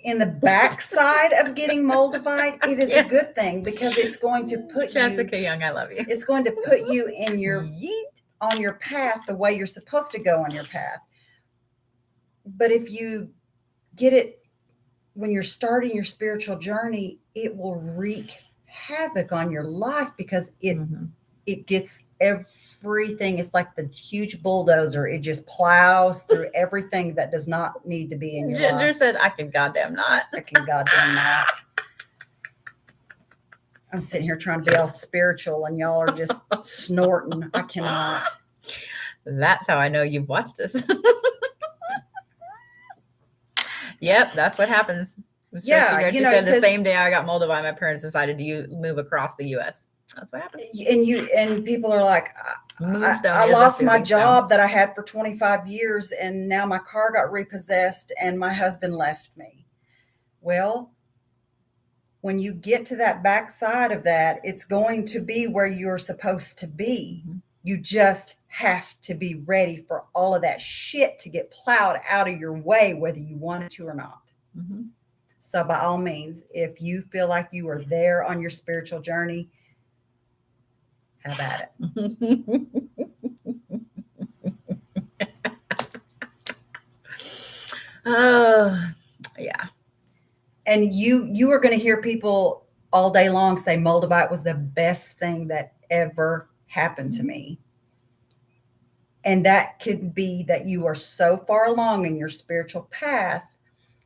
in the backside of getting Moldavite, it is a good thing, because it's going to put Jessica Young, I love you. It's going to put you in your on your path the way you're supposed to go on your path. But if you get it when you're starting your spiritual journey, it will wreak havoc on your life, because it gets everything. It's like the huge bulldozer. It just plows through everything that does not need to be in your life. Ginger said, I can goddamn not. I can goddamn not. I'm sitting here trying to be all spiritual and y'all are just snorting. I cannot. That's how I know you've watched this. Yep, that's what happens. Yeah, she said the same day I got Moldavite, my parents decided to move across the U.S. That's what happens. And people are like, I lost my job that I had for 25 years, and now my car got repossessed, and my husband left me. Well, when you get to that backside of that, it's going to be where you're supposed to be. You just have to be ready for all of that shit to get plowed out of your way, whether you wanted to or not. So by all means, if you feel like you are there on your spiritual journey, have at it. Oh, yeah. And you are going to hear people all day long say Moldavite was the best thing that ever happened to me. And that could be that you are so far along in your spiritual path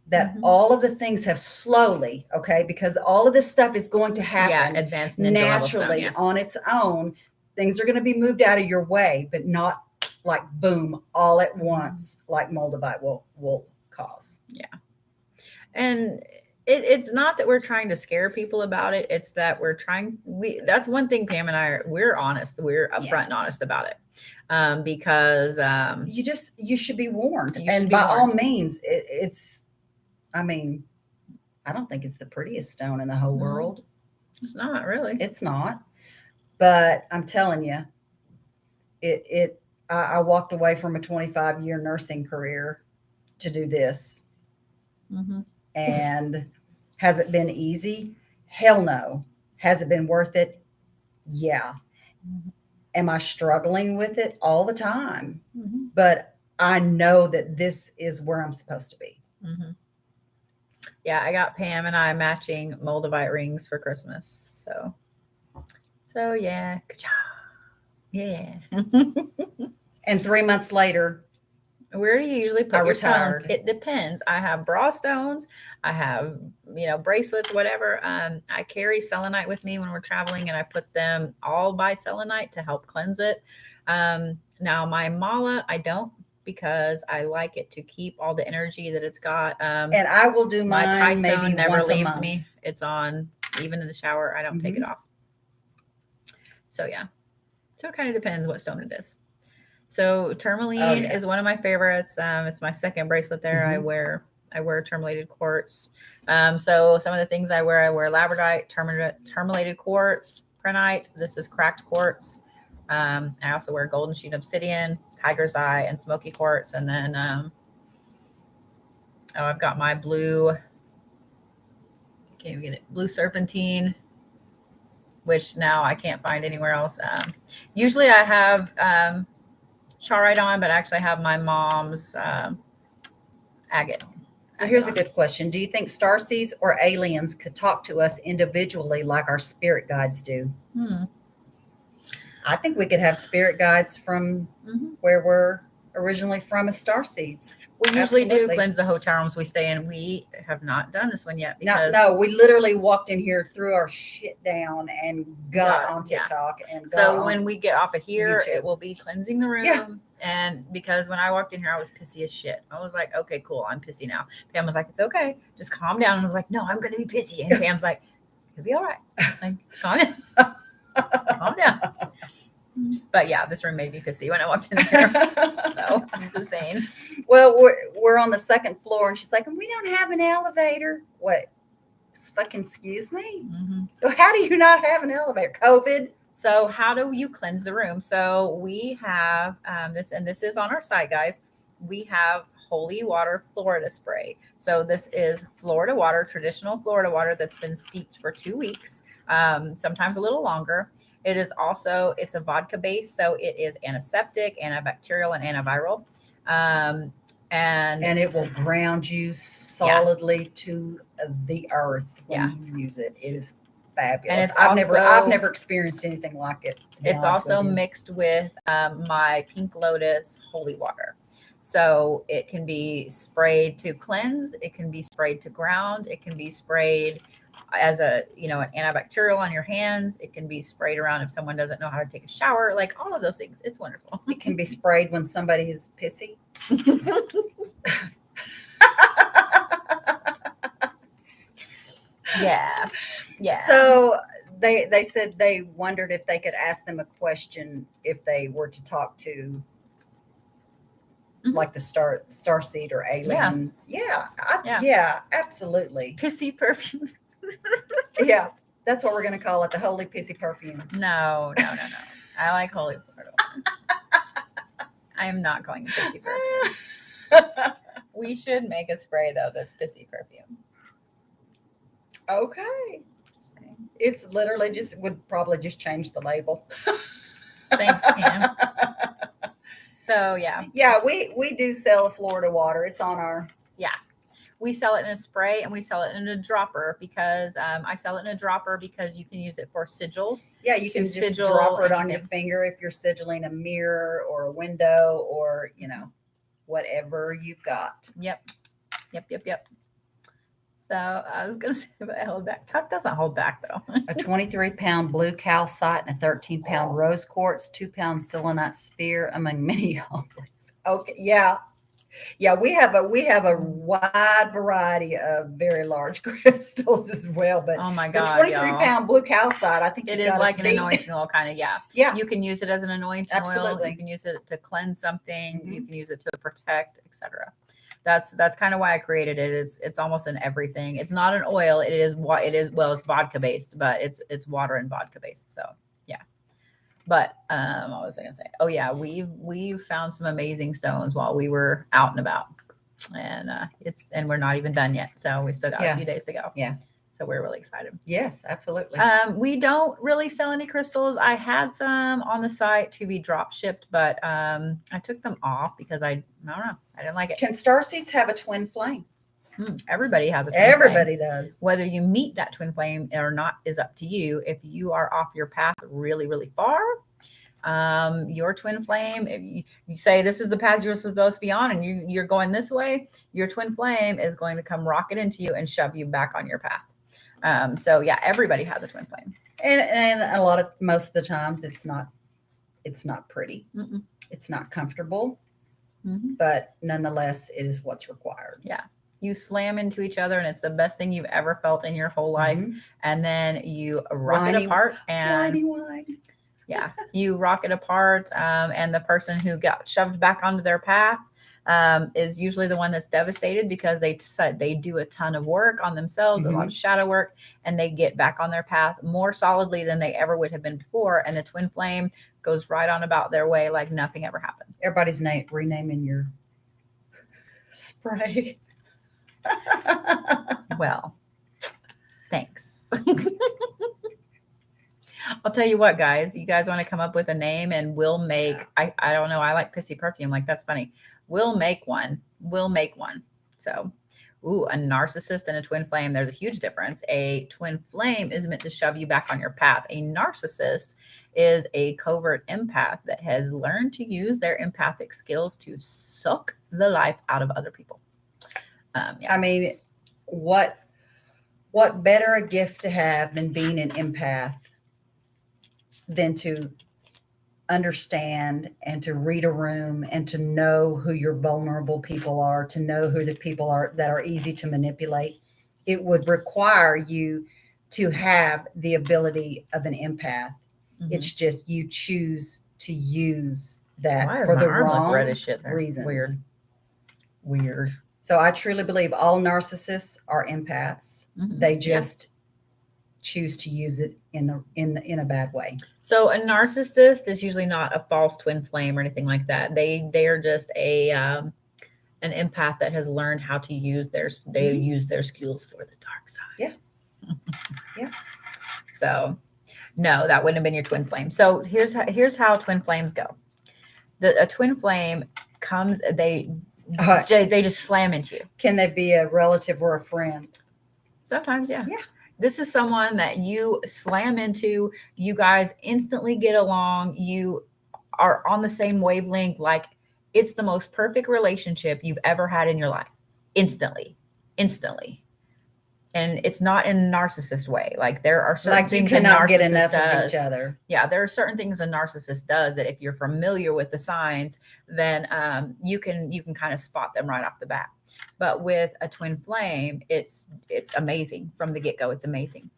that all of the things have slowly, because all of this stuff is going to happen naturally on its own. Things are going to be moved out of your way, but not like boom, all at once, like Moldavite will cause. Yeah. And it's not that we're trying to scare people about it. It's that that's one thing Pam and we're honest. We're upfront and honest about it. Because you should be warned. And by all means, I don't think it's the prettiest stone in the whole world. It's not really. It's not. But I'm telling you, I walked away from a 25-year nursing career to do this. Mm-hmm. And has it been easy? Hell no. Has it been worth it? Yeah. Mm-hmm. Am I struggling with it all the time? Mm-hmm. But I know that this is where I'm supposed to be. Mm-hmm. Yeah, I got Pam and I matching Moldavite rings for Christmas. So yeah. Good job. Yeah. And 3 months later, where do you usually put I your retired. stones? It depends. I have bra stones. I have, bracelets, whatever. I carry selenite with me when we're traveling, and I put them all by selenite to help cleanse it. Now my mala, I don't, because I like it to keep all the energy that it's got. And I will do my mine pie stone maybe never once a leaves month. me. It's on even in the shower. I don't take it off. So yeah. So it kind of depends what stone it is. So tourmaline is one of my favorites. It's my second bracelet there. I wear tourmalated quartz. So some of the things I wear labradorite, tourmalated quartz, prehnite. This is cracked quartz. I also wear golden sheet obsidian, tiger's eye, and smoky quartz. And then I've got my blue, can't even get it, blue serpentine, which now I can't find anywhere else. Usually I have charoite on, but actually I have my mom's agate. So here's a good question. Do you think starseeds or aliens could talk to us individually like our spirit guides do? I think we could have spirit guides from where we're originally from as starseeds. We usually do cleanse the hotel rooms we stay in. We have not done this one yet. Because no, we literally walked in here, threw our shit down, and got on TikTok. Yeah. And so when we get off of here, YouTube, it will be cleansing the room. Yeah. And because when I walked in here, I was pissy as shit. I was like, okay, cool, I'm pissy now. Pam was like, it's okay, just calm down. And I was like, no, I'm going to be pissy. And Pam's like, it'll be all right. Like, calm down. Calm down. But yeah, this room made me pissy when I walked in here. So I'm just saying. Well, we're on the second floor, and she's like, we don't have an elevator. What? Fucking excuse me? How do you not have an elevator? COVID? So how do you cleanse the room? So we have this, and this is on our site, guys. We have holy water Florida spray. So this is Florida water, traditional Florida water that's been steeped for 2 weeks, sometimes a little longer. It is also, it's a vodka base, so it is antiseptic, antibacterial, and antiviral. And it will ground you solidly to the earth when you use it. It is fabulous. And I've never experienced anything like it. It's also mixed with my pink lotus holy water. So it can be sprayed to cleanse. It can be sprayed to ground. It can be sprayed as an antibacterial on your hands. It can be sprayed around if someone doesn't know how to take a shower, like all of those things. It's wonderful. It can be sprayed when somebody is pissy. Yeah. So they said they wondered if they could ask them a question if they were to talk to like the starseed or alien. Yeah, absolutely. Pissy perfume. Yeah, that's what we're going to call it, the holy pissy perfume. No. I like holy Florida. I am not calling it pissy perfume. We should make a spray though that's pissy perfume. Okay. It's literally would probably just change the label. Thanks, Pam. So yeah. Yeah, we do sell Florida water. It's on our. Yeah. We sell it in a spray and we sell it in a dropper because I sell it in a dropper because you can use it for sigils. Yeah, you can just drop it on your finger if you're sigiling a mirror or a window or, whatever you've got. Yep. So I was going to say if I held back. Tuck doesn't hold back though. A 23-pound blue calcite and a 13-pound rose quartz, 2-pound selenite sphere among many offerings. Okay, yeah. Yeah, we have a wide variety of very large crystals as well. But oh my God, the 23-pound blue calcite, I think it is like an anointing oil kind of. Yeah. You can use it as an anointing oil. You can use it to cleanse something. You can use it to protect, etc. That's kind of why I created it. It's almost in everything. It's not an oil. It is what it is. Well, it's vodka based, but it's water and vodka based. So yeah. But what was I gonna say? Oh yeah, we've found some amazing stones while we were out and about, and we're not even done yet. So we still got a few days to go. Yeah. So we're really excited. Yes, absolutely. We don't really sell any crystals. I had some on the site to be drop shipped, but I took them off because I don't know. I didn't like it. Can Starseeds have a twin flame? Everybody has a twin Everybody flame. does. Whether you meet that twin flame or not is up to you. If you are off your path really, really far, your twin flame, if you say this is the path you're supposed to be on and you're going this way, your twin flame is going to come rocket into you and shove you back on your path. So yeah, everybody has a twin flame. And most of the times it's not pretty. Mm-mm. It's not comfortable, Mm-hmm. but nonetheless, it is what's required. Yeah. You slam into each other and it's the best thing you've ever felt in your whole life. Mm-hmm. And then you rock it apart and yeah, you rock it apart. And the person who got shoved back onto their path is usually the one that's devastated because they do a ton of work on themselves, Mm-hmm. a lot of shadow work, and they get back on their path more solidly than they ever would have been before. And the twin flame goes right on about their way like nothing ever happened. Everybody's renaming your spray. Well, thanks. I'll tell you what, guys, you guys want to come up with a name and we'll make, I don't know. I like pissy perfume. Like, that's funny. We'll make one. So, a narcissist and a twin flame. There's a huge difference. A twin flame is meant to shove you back on your path. A narcissist is a covert empath that has learned to use their empathic skills to suck the life out of other people. I mean, what better a gift to have than being an empath than to understand and to read a room and to know who your vulnerable people are, to know who the people are that are easy to manipulate. It would require you to have the ability of an empath. Mm-hmm. It's just you choose to use that for the wrong reasons. Weird. So I truly believe all narcissists are empaths. Mm-hmm. They just choose to use it in a bad way. So a narcissist is usually not a false twin flame or anything like that. They are just an empath that has learnred how to use use their skills for the dark side. Yeah. Yeah. So no, that wouldn't have been your twin flame. So here's how twin flames go. A twin flame comes, they just slam into you. Can they be a relative or a friend? Sometimes, yeah. Yeah. This is someone that you slam into. You guys instantly get along. You are on the same wavelength. Like, it's the most perfect relationship you've ever had in your life. Instantly. And it's not in a narcissist way. Like, there are certain things you cannot get enough of each other. Yeah, there are certain things a narcissist does that if you're familiar with the signs, then you can kind of spot them right off the bat. But with a twin flame, it's amazing from the get-go. It's amazing.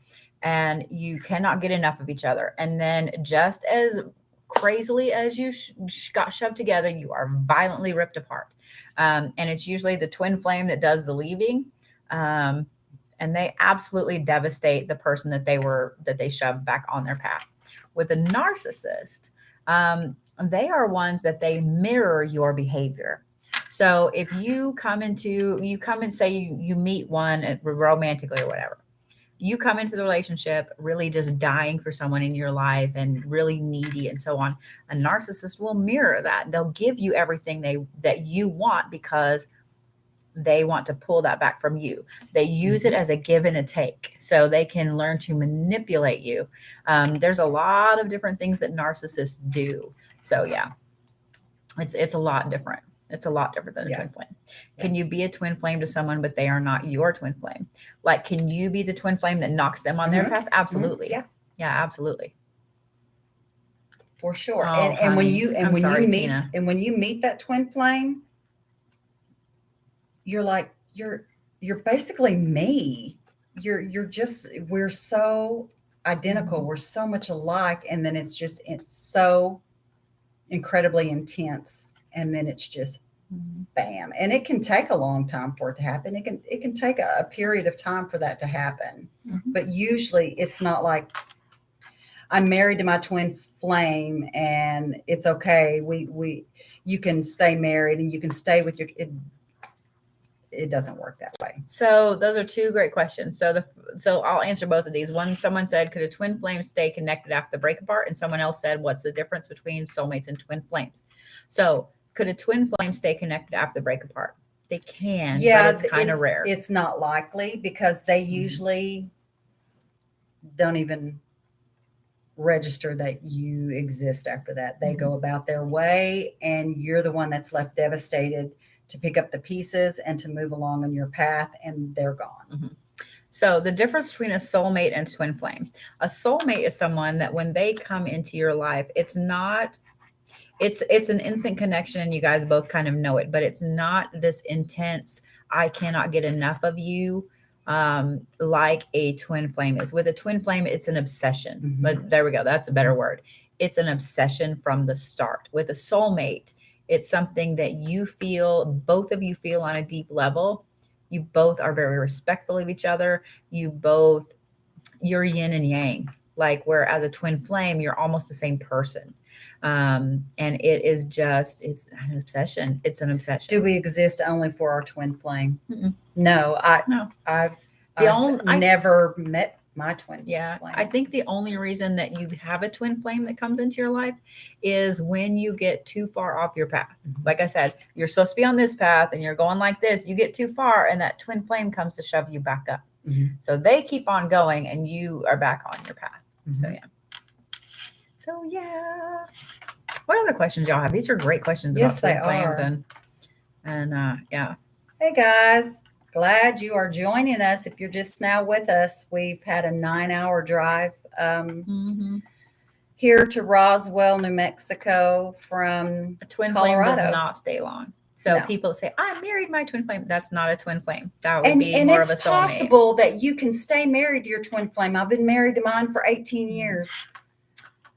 And you cannot get enough of each other. And then just as crazily as you got shoved together, you are violently ripped apart. And it's usually the twin flame that does the leaving. And they absolutely devastate the person that they shoved back on their path. With a narcissist, they are ones that they mirror your behavior. So if you come and say you meet one romantically or whatever, you come into the relationship really just dying for someone in your life and really needy and so on. A narcissist will mirror that. They'll give you everything that you want because they want to pull that back from you. They use it as a give and a take, so they can learn to manipulate you. There's a lot of different things that narcissists do. So yeah, it's a lot different. It's a lot different than a twin flame. Yeah. Can you be a twin flame to someone, but they are not your twin flame? Like, can you be the twin flame that knocks them on their path? Absolutely. Yeah, absolutely. For sure. Oh, and when you meet that twin flame, you're like, you're basically me. We're so identical. We're so much alike. And then it's so incredibly intense. And then it's just bam. And it can take a long time for it to happen. It can take a period of time for that to happen. But usually it's not like I'm married to my twin flame and it's okay. You can stay married and you can stay with your, it doesn't work that way. So those are two great questions. So I'll answer both of these. One, someone said, could a twin flame stay connected after the break apart? And someone else said, what's the difference between soulmates and twin flames? So could a twin flame stay connected after the break apart? They can, yeah, but it's kind of rare. It's not likely because they usually don't even register that you exist after that. They go about their way and you're the one that's left devastated to pick up the pieces and to move along on your path, and they're gone. So the difference between a soulmate and twin flame. A soulmate is someone that when they come into your life, it's an instant connection and you guys both kind of know it, but it's not this intense, I cannot get enough of you, like a twin flame is. With a twin flame, it's an obsession. But there we go. That's a better word. It's an obsession from the start. With a soulmate, it's something that you feel, both of you feel on a deep level. You both are very respectful of each other. You're yin and yang. Like whereas a twin flame, you're almost the same person. And it's an obsession. It's an obsession. Do we exist only for our twin flame? No. I've never met my twin flame. I think the only reason that you have a twin flame that comes into your life is when you get too far off your path. Like I said, you're supposed to be on this path and you're going like this, you get too far and that twin flame comes to shove you back up. So they keep on going and you are back on your path. So yeah. What other questions y'all have? These are great questions about twin flames and yeah. Hey guys. Glad you are joining us. If you're just now with us, we've had a 9-hour drive here to Roswell, New Mexico from a twin Colorado. Flame does not stay long. So people say, I married my twin flame. That's not a twin flame. That would be more of a soulmate. And it's possible that you can stay married to your twin flame. I've been married to mine for 18 years.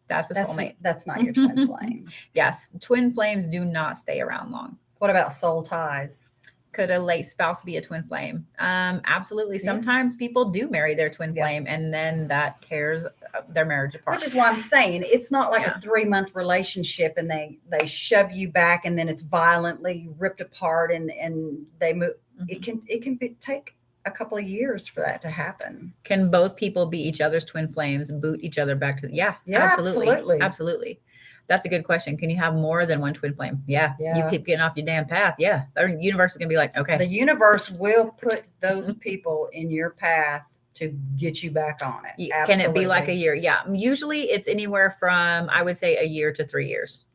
That's a soulmate. That's not your twin flame. Yes. Twin flames do not stay around long. What about soul ties? Could a late spouse be a twin flame? Absolutely. Sometimes people do marry their twin flame and then that tears their marriage apart. Which is why I'm saying it's not like a 3-month relationship and they shove you back and then it's violently ripped apart and they move. It can take a couple of years for that to happen. Can both people be each other's twin flames and boot each other back to absolutely. That's a good question. Can you have more than one twin flame? Yeah. You keep getting off your damn path. Yeah. The universe is going to be like, okay. The universe will put those people in your path to get you back on it. Absolutely. Can it be like a year? Yeah. Usually it's anywhere from, I would say, a year to 3 years.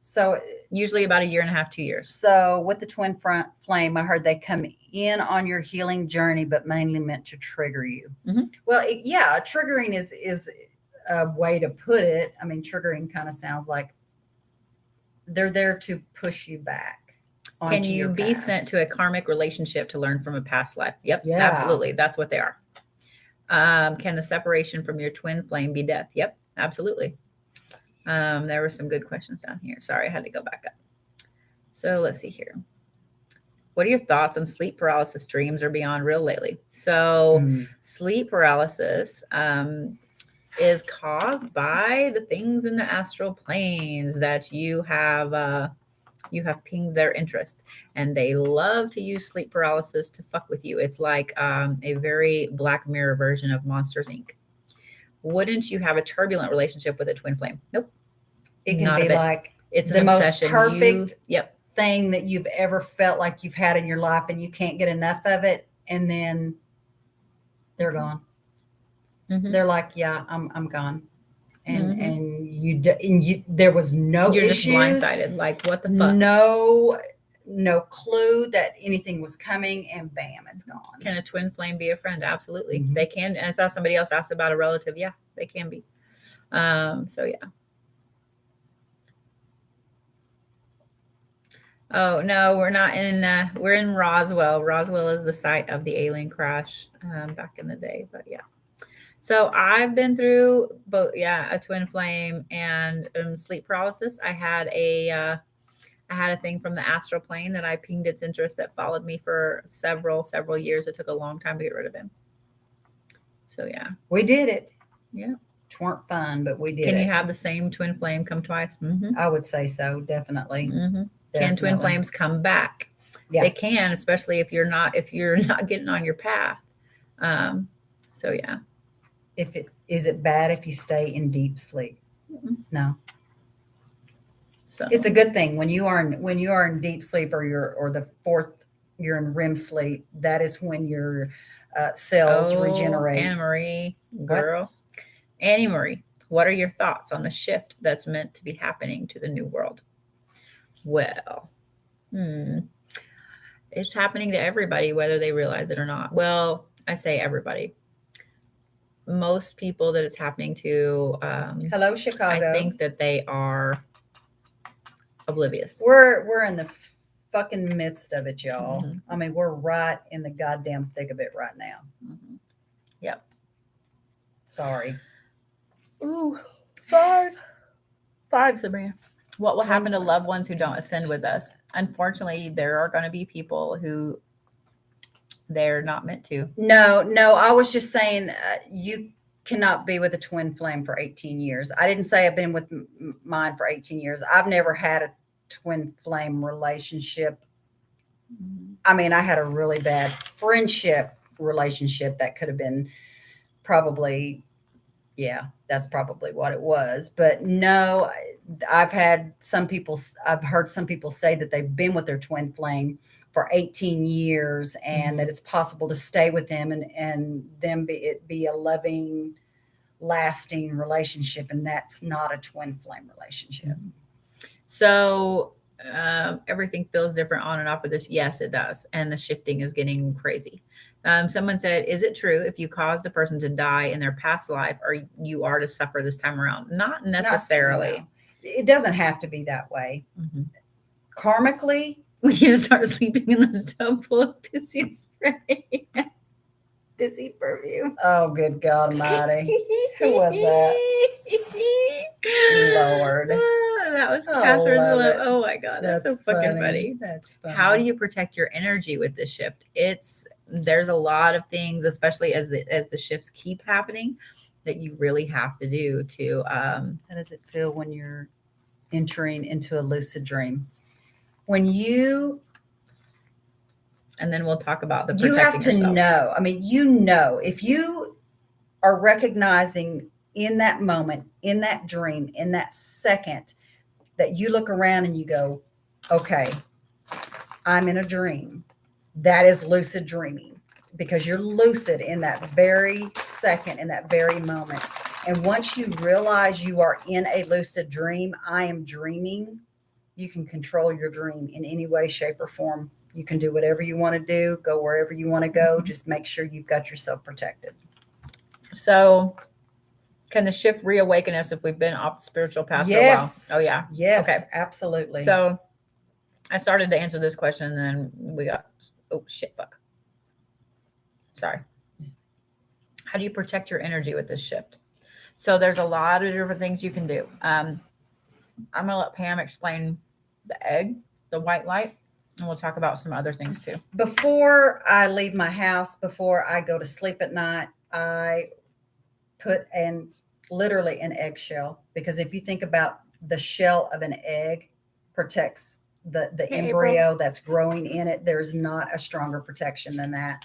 So usually about 1.5 years, 2 years. So with the twin flame, I heard they come in on your healing journey, but mainly meant to trigger you. Well, triggering is a way to put it. I mean, triggering kind of sounds like they're there to push you back. Can you be sent to a karmic relationship to learn from a past life? Yep, absolutely. That's what they are. Can the separation from your twin flame be death? Yep, absolutely. There were some good questions down here. Sorry, I had to go back up. So let's see here. What are your thoughts on sleep paralysis dreams or beyond real lately? So sleep paralysis is caused by the things in the astral planes that you have pinged their interest, and they love to use sleep paralysis to fuck with you. It's like a very Black Mirror version of Monsters, Inc. Wouldn't you have a turbulent relationship with a twin flame? Nope. It can be like it's the an most obsession. perfect thing that you've ever felt like you've had in your life, and you can't get enough of it, and then they're gone. They're like, yeah, I'm gone. And you there was no You're issues. Just blindsided. Like, what the fuck? No clue that anything was coming, and bam, it's gone. Can a twin flame be a friend? Absolutely. They can. And I saw somebody else ask about a relative. Yeah, they can be. So yeah. Oh no, we're not in we're in Roswell. Roswell is the site of the alien crash back in the day, but yeah. So I've been through both, a twin flame and sleep paralysis. I had I had a thing from the astral plane that I pinged its interest that followed me for several years. It took a long time to get rid of him. So yeah. We did it. Yeah. It weren't fun, but we did it. Can you have the same twin flame come twice? Mm-hmm. I would say so, definitely. Mm-hmm. Can twin flames come back? Yeah. They can, especially if you're not getting on your path. So yeah. Is it bad if you stay in deep sleep? Mm-hmm. No. So it's a good thing when you are in deep sleep or you're in REM sleep. That is when your cells regenerate. Anna Marie, girl. Annie Marie, what are your thoughts on the shift that's meant to be happening to the new world? Well, it's happening to everybody, whether they realize it or not. Well, I say everybody. Most people that it's happening to, hello, Chicago. I think that they are oblivious. We're in the fucking midst of it, y'all. Mm-hmm. I mean, we're right in the goddamn thick of it right now. Mm-hmm. Yep. Sorry. Ooh, 5, Sabrina. What will happen to loved ones who don't ascend with us? Unfortunately, there are going to be people who they're not meant to. No, I was just saying you cannot be with a twin flame for 18 years. I didn't say I've been with mine for 18 years. I've never had a twin flame relationship. Mm-hmm. I mean, I had a really bad friendship relationship that could have been probably, yeah, that's probably what it was. But no, I've heard some people say that they've been with their twin flame for 18 years and that it's possible to stay with them and them be a loving, lasting relationship. And that's not a twin flame relationship. So everything feels different on and off of this. Yes, it does. And the shifting is getting crazy. Someone said, is it true if you caused a person to die in their past life or you are to suffer this time around? Not necessarily. No. It doesn't have to be that way. Mm-hmm. Karmically, you start sleeping in the tub full of pissy spray. Pissy perfume. Oh, good God Almighty. Who was that? Lord. That was Catherine's love. Oh my God. That's so fucking funny. That's funny. How do you protect your energy with this shift? There's a lot of things, especially as the shifts keep happening, that you really have to do to. How does it feel when you're entering into a lucid dream? When you, and then we'll talk about the you have to yourself. Know. I mean, if you are recognizing in that moment, in that dream, in that second, that you look around and you go, okay, I'm in a dream. That is lucid dreaming because you're lucid in that very second, in that very moment. And once you realize you are in a lucid dream, I am dreaming. You can control your dream in any way, shape, or form. You can do whatever you want to do, go wherever you want to go. Just make sure you've got yourself protected. So can the shift reawaken us if we've been off the spiritual path yes. for a while? Oh, yeah. Yes, okay. Absolutely. So I started to answer this question and then we got, oh, shit, fuck. Sorry. How do you protect your energy with this shift? So there's a lot of different things you can do. I'm going to let Pam explain the egg, the white light, and we'll talk about some other things too. Before I leave my house, before I go to sleep at night, I put literally an eggshell, because if you think about the shell of an egg protects the embryo that's growing in it, there's not a stronger protection than that.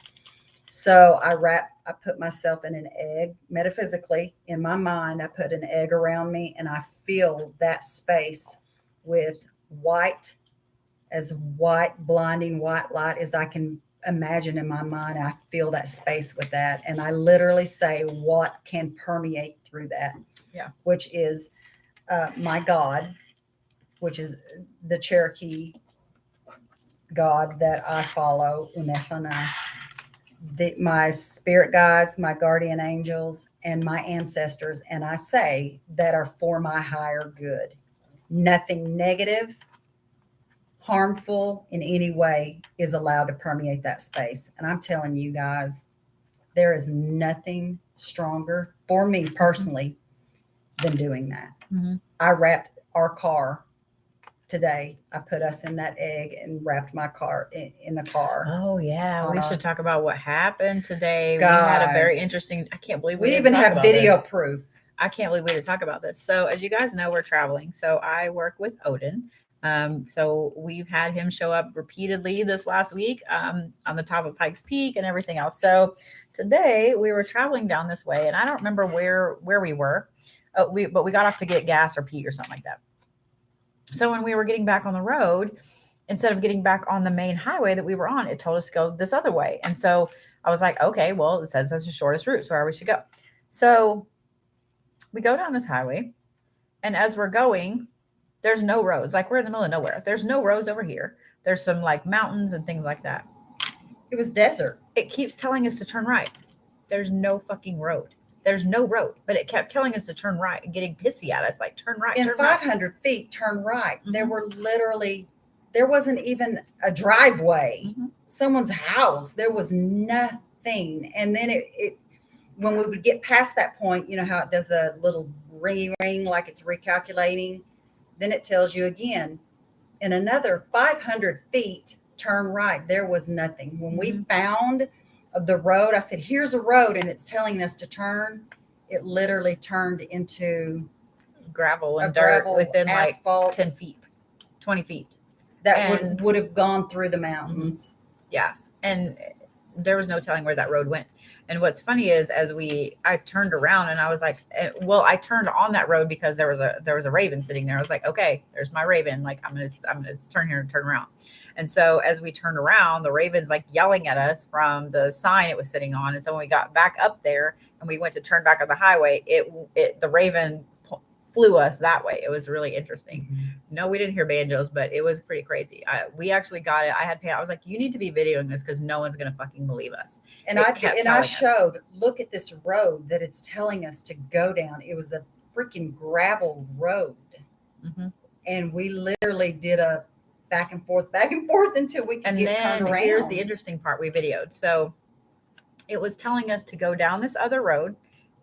So I put myself in an egg. Metaphysically, in my mind, I put an egg around me and I fill that space with blinding white light as I can imagine in my mind. I fill that space with that. And I literally say what can permeate through that. Yeah. Which is my God, which is the Cherokee God that I follow, Unefana. My spirit guides, my guardian angels, and my ancestors, and I say that are for my higher good. Nothing negative, harmful in any way is allowed to permeate that space. And I'm telling you guys, there is nothing stronger for me personally than doing that. Mm-hmm. I wrapped our car today. I put us in that egg and wrapped my car in the car. Oh yeah, we should talk about what happened today. Guys, we had a very interesting. I can't believe we even have video proof. I can't believe we didn't talk about this. So as you guys know, we're traveling. So I work with Odin. So we've had him show up repeatedly this last week on the top of Pikes Peak and everything else. So today we were traveling down this way, and I don't remember where we were. But we got off to get gas or pee or something like that. So when we were getting back on the road, instead of getting back on the main highway that we were on, it told us to go this other way. And so I was like, okay, well, it says that's the shortest route, so where we should go. So we go down this highway, and as we're going, there's no roads. Like, we're in the middle of nowhere. There's no roads over here. There's some like mountains and things like that. It was desert. It keeps telling us to turn right. There's no fucking road. There's no road, but it kept telling us to turn right and getting pissy at us, like, turn right. In turn 500 right. feet, turn right. Mm-hmm. There wasn't even a driveway, mm-hmm. someone's house. There was nothing. And then it when we would get past that point, you know how it does the little ring like it's recalculating. Then it tells you again, in another 500 feet, turn right. There was nothing. When we found the road, I said, here's a road, and it's telling us to turn. It literally turned into gravel and dirt within asphalt, like 10 feet, 20 feet. That would have gone through the mountains. Yeah. And there was no telling where that road went. And what's funny is I turned around and I was like, well, I turned on that road because there was a raven sitting there. I was like, okay, there's my raven. Like, I'm going to turn here and turn around. And so as we turned around, the raven's like yelling at us from the sign it was sitting on. And so when we got back up there and we went to turn back on the highway, the raven flew us that way. It was really interesting. Mm-hmm. No, we didn't hear banjos, but it was pretty crazy. We actually got it. I was like, you need to be videoing this because no one's going to fucking believe us. And I showed, look at this road that it's telling us to go down. It was a freaking gravel road. Mm-hmm. And we literally did a back and forth until we could get turned around. Here's the interesting part we videoed. So it was telling us to go down this other road,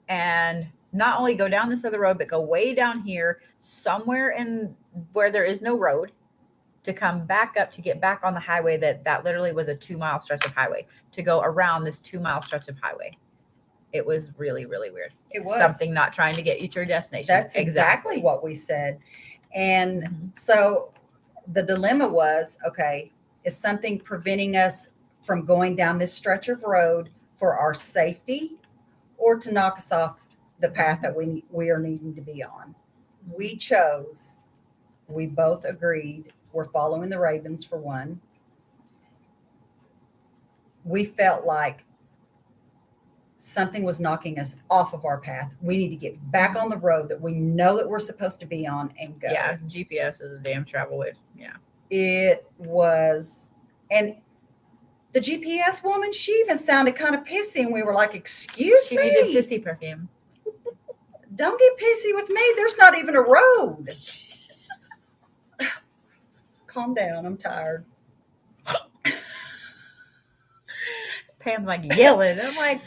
and not only go down this other road, but go way down here somewhere in where there is no road, to come back up to get back on the highway that literally was a 2-mile stretch of highway, to go around this 2-mile stretch of highway. It was really, really weird. It was something not trying to get you to your destination. That's exactly what we said. And so the dilemma was, okay, is something preventing us from going down this stretch of road for our safety, or to knock us off the path that we are needing to be on? We both agreed we're following the ravens for one. We felt like something was knocking us off of our path. We need to get back on the road that we know that we're supposed to be on and go. Yeah, GPS is a damn travel with. Yeah. It was, and the GPS woman, she even sounded kind of pissy, and we were like, excuse me? She needed pissy perfume. Don't get pissy with me. There's not even a road. Calm down. I'm tired. Pam's like yelling. I'm like,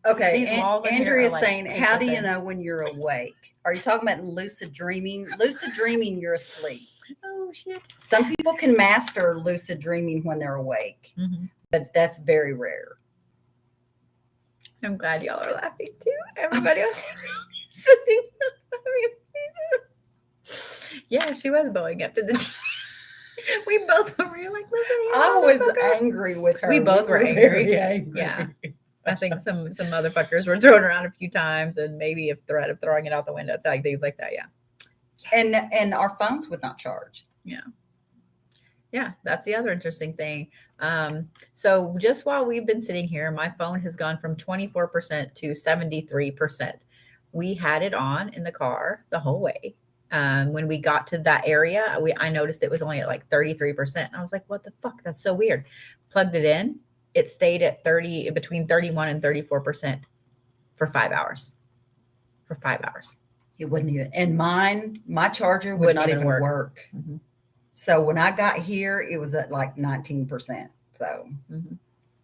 okay. Andrea's saying, how do you know when you're awake? Are you talking about lucid dreaming? Lucid dreaming, you're asleep. Oh, shit. Some people can master lucid dreaming when they're awake, but that's very rare. I'm glad y'all are laughing too. Everybody else sitting. Yeah, she was bowing up to the. We both were like, listen. I was angry with her. We both were angry. Yeah. I think some motherfuckers were thrown around a few times, and maybe a threat of throwing it out the window, like things like that. Yeah. And our phones would not charge. Yeah, that's the other interesting thing. So just while we've been sitting here, my phone has gone from 24% to 73%. We had it on in the car the whole way. When we got to that area, I noticed it was only at like 33%. And I was like, what the fuck? That's so weird. Plugged it in. It stayed at between 31 and 34% for 5 hours. For 5 hours. It wouldn't even, and my charger would not even work. Mm-hmm. So when I got here, it was at like 19%. So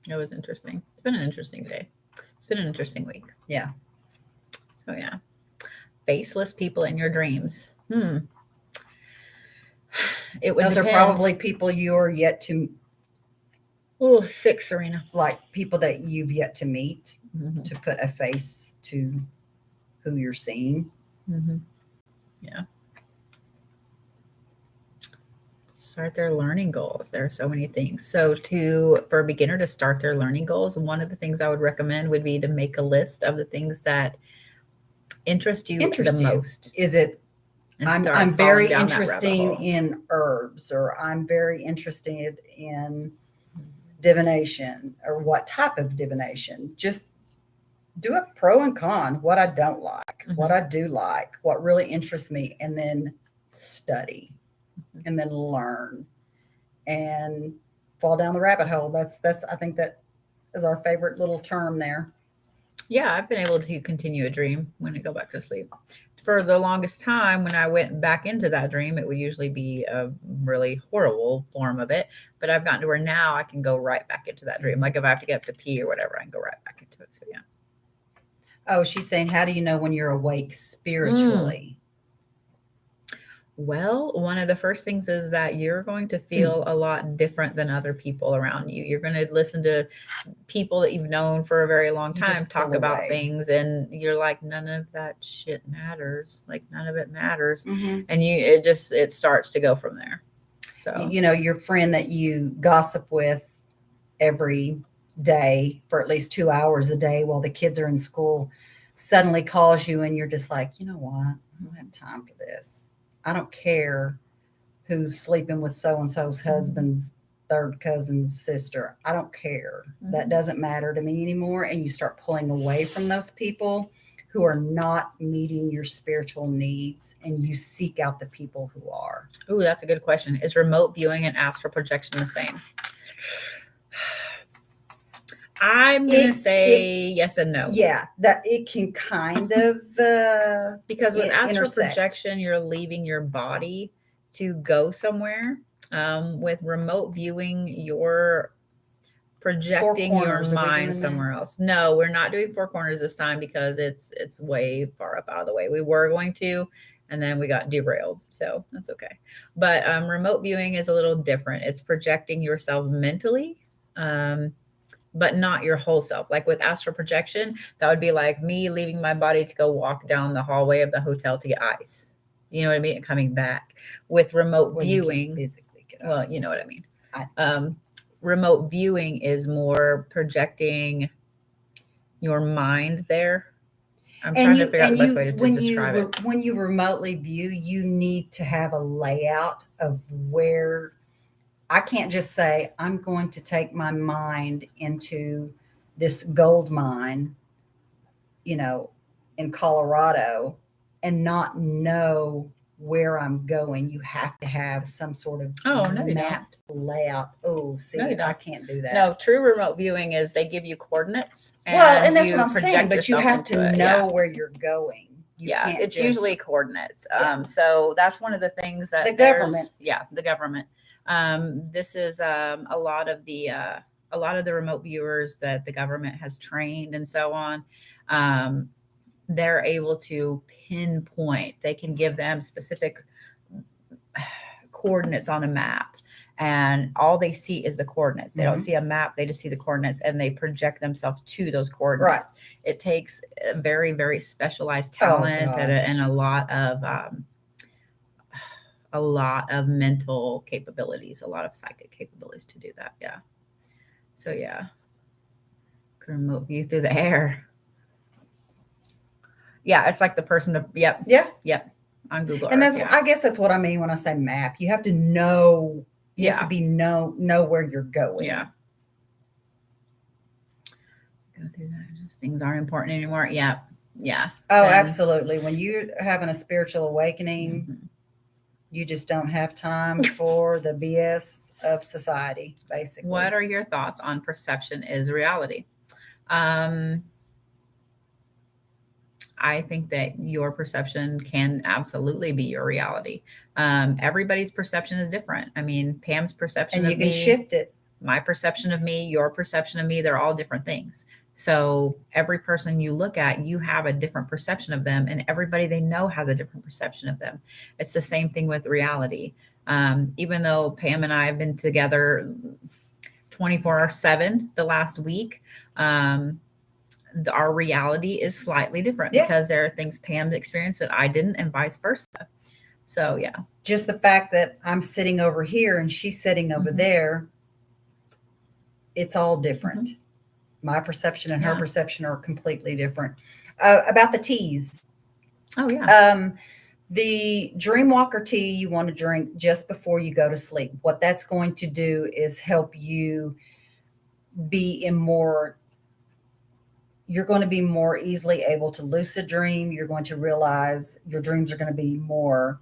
it was interesting. It's been an interesting day. It's been an interesting week. Yeah. So yeah. Faceless people in your dreams. It would Those depend. are probably people you're yet to. Oh, 6, Serena. Like people that you've yet to meet, to put a face to who you're seeing. Yeah. Start their learning goals. There are so many things. So for a beginner to start their learning goals, one of the things I would recommend would be to make a list of the things that interest you the most. Is it, I'm very interested in herbs, or I'm very interested in divination, or what type of divination. Just do a pro and con, what I don't like, what I do like, what really interests me, and then study and then learn and fall down the rabbit hole. That's I think that is our favorite little term there. Yeah, I've been able to continue a dream when I go back to sleep. For the longest time, when I went back into that dream, it would usually be a really horrible form of it. But I've gotten to where now I can go right back into that dream. Like if I have to get up to pee or whatever, I can go right back into it. So yeah. Oh, she's saying, how do you know when you're awake spiritually? Well, one of the first things is that you're going to feel a lot different than other people around you. You're going to listen to people that you've known for a very long time talk about things, and you're like, none of that shit matters. Like none of it matters. And it starts to go from there. So, you know, your friend that you gossip with every day for at least 2 hours a day while the kids are in school suddenly calls you, and you're just like, you know what? I don't have time for this. I don't care who's sleeping with so-and-so's husband's third cousin's sister. I don't care. That doesn't matter to me anymore. And you start pulling away from those people who are not meeting your spiritual needs, and you seek out the people who are. Oh, that's a good question. Is remote viewing and astral projection the same? I'm going to say yes and no. Yeah, that it can kind of because with astral projection, you're leaving your body to go somewhere. With remote viewing, you're projecting your mind somewhere else. No, we're not doing 4 corners this time because it's way far up out of the way. We were going to, and then we got derailed, so that's okay. But remote viewing is a little different. It's projecting yourself mentally. But not your whole self. Like with astral projection, that would be like me leaving my body to go walk down the hallway of the hotel to get ice. You know what I mean? And coming back. With remote viewing, physically get ice. Well, you know what I mean. Remote viewing is more projecting your mind there. I'm trying to figure out the best way to describe it. When you remotely view, you need to have a layout of where. I can't just say, I'm going to take my mind into this gold mine, you know, in Colorado, and not know where I'm going. You have to have some sort of mapped layout. Oh, see, I can't do that. No, true remote viewing is they give you coordinates. And that's what I'm saying, but you have to know where you're going. It's usually coordinates. So that's one of the things that the government. The government. This is a lot of the remote viewers that the government has trained and so on. They're able to pinpoint. They can give them specific coordinates on a map, and all they see is the coordinates. They don't see a map. They just see the coordinates, and they project themselves to those coordinates. Right. It takes a very, very specialized talent and a lot of mental capabilities, a lot of psychic capabilities to do that. Yeah. So yeah. Remote view through the air. Yeah. It's like the person Yep. On Google and Earth, I guess that's what I mean when I say map. You have to know, you have to know where you're going. Yeah. Go through that. Just things aren't important anymore. Yeah. Yeah. Oh, absolutely. When you're having a spiritual awakening, you just don't have time for the BS of society, basically. What are your thoughts on perception is reality? I think that your perception can absolutely be your reality. Everybody's perception is different. I mean, Pam's perception of me. And you can shift it. My perception of me, your perception of me, they're all different things. So every person you look at, you have a different perception of them, and everybody they know has a different perception of them. It's the same thing with reality. Even though Pam and I have been together 24/7 the last week, our reality is slightly different because there are things Pam experienced that I didn't, and vice versa. So yeah, just the fact that I'm sitting over here and she's sitting over there, it's all different. My perception and her perception are completely different. About the teas. Oh yeah. The Dreamwalker tea you want to drink just before you go to sleep. What that's going to do is help you be in more, you're going to be more easily able to lucid dream. You're going to realize your dreams are going to be more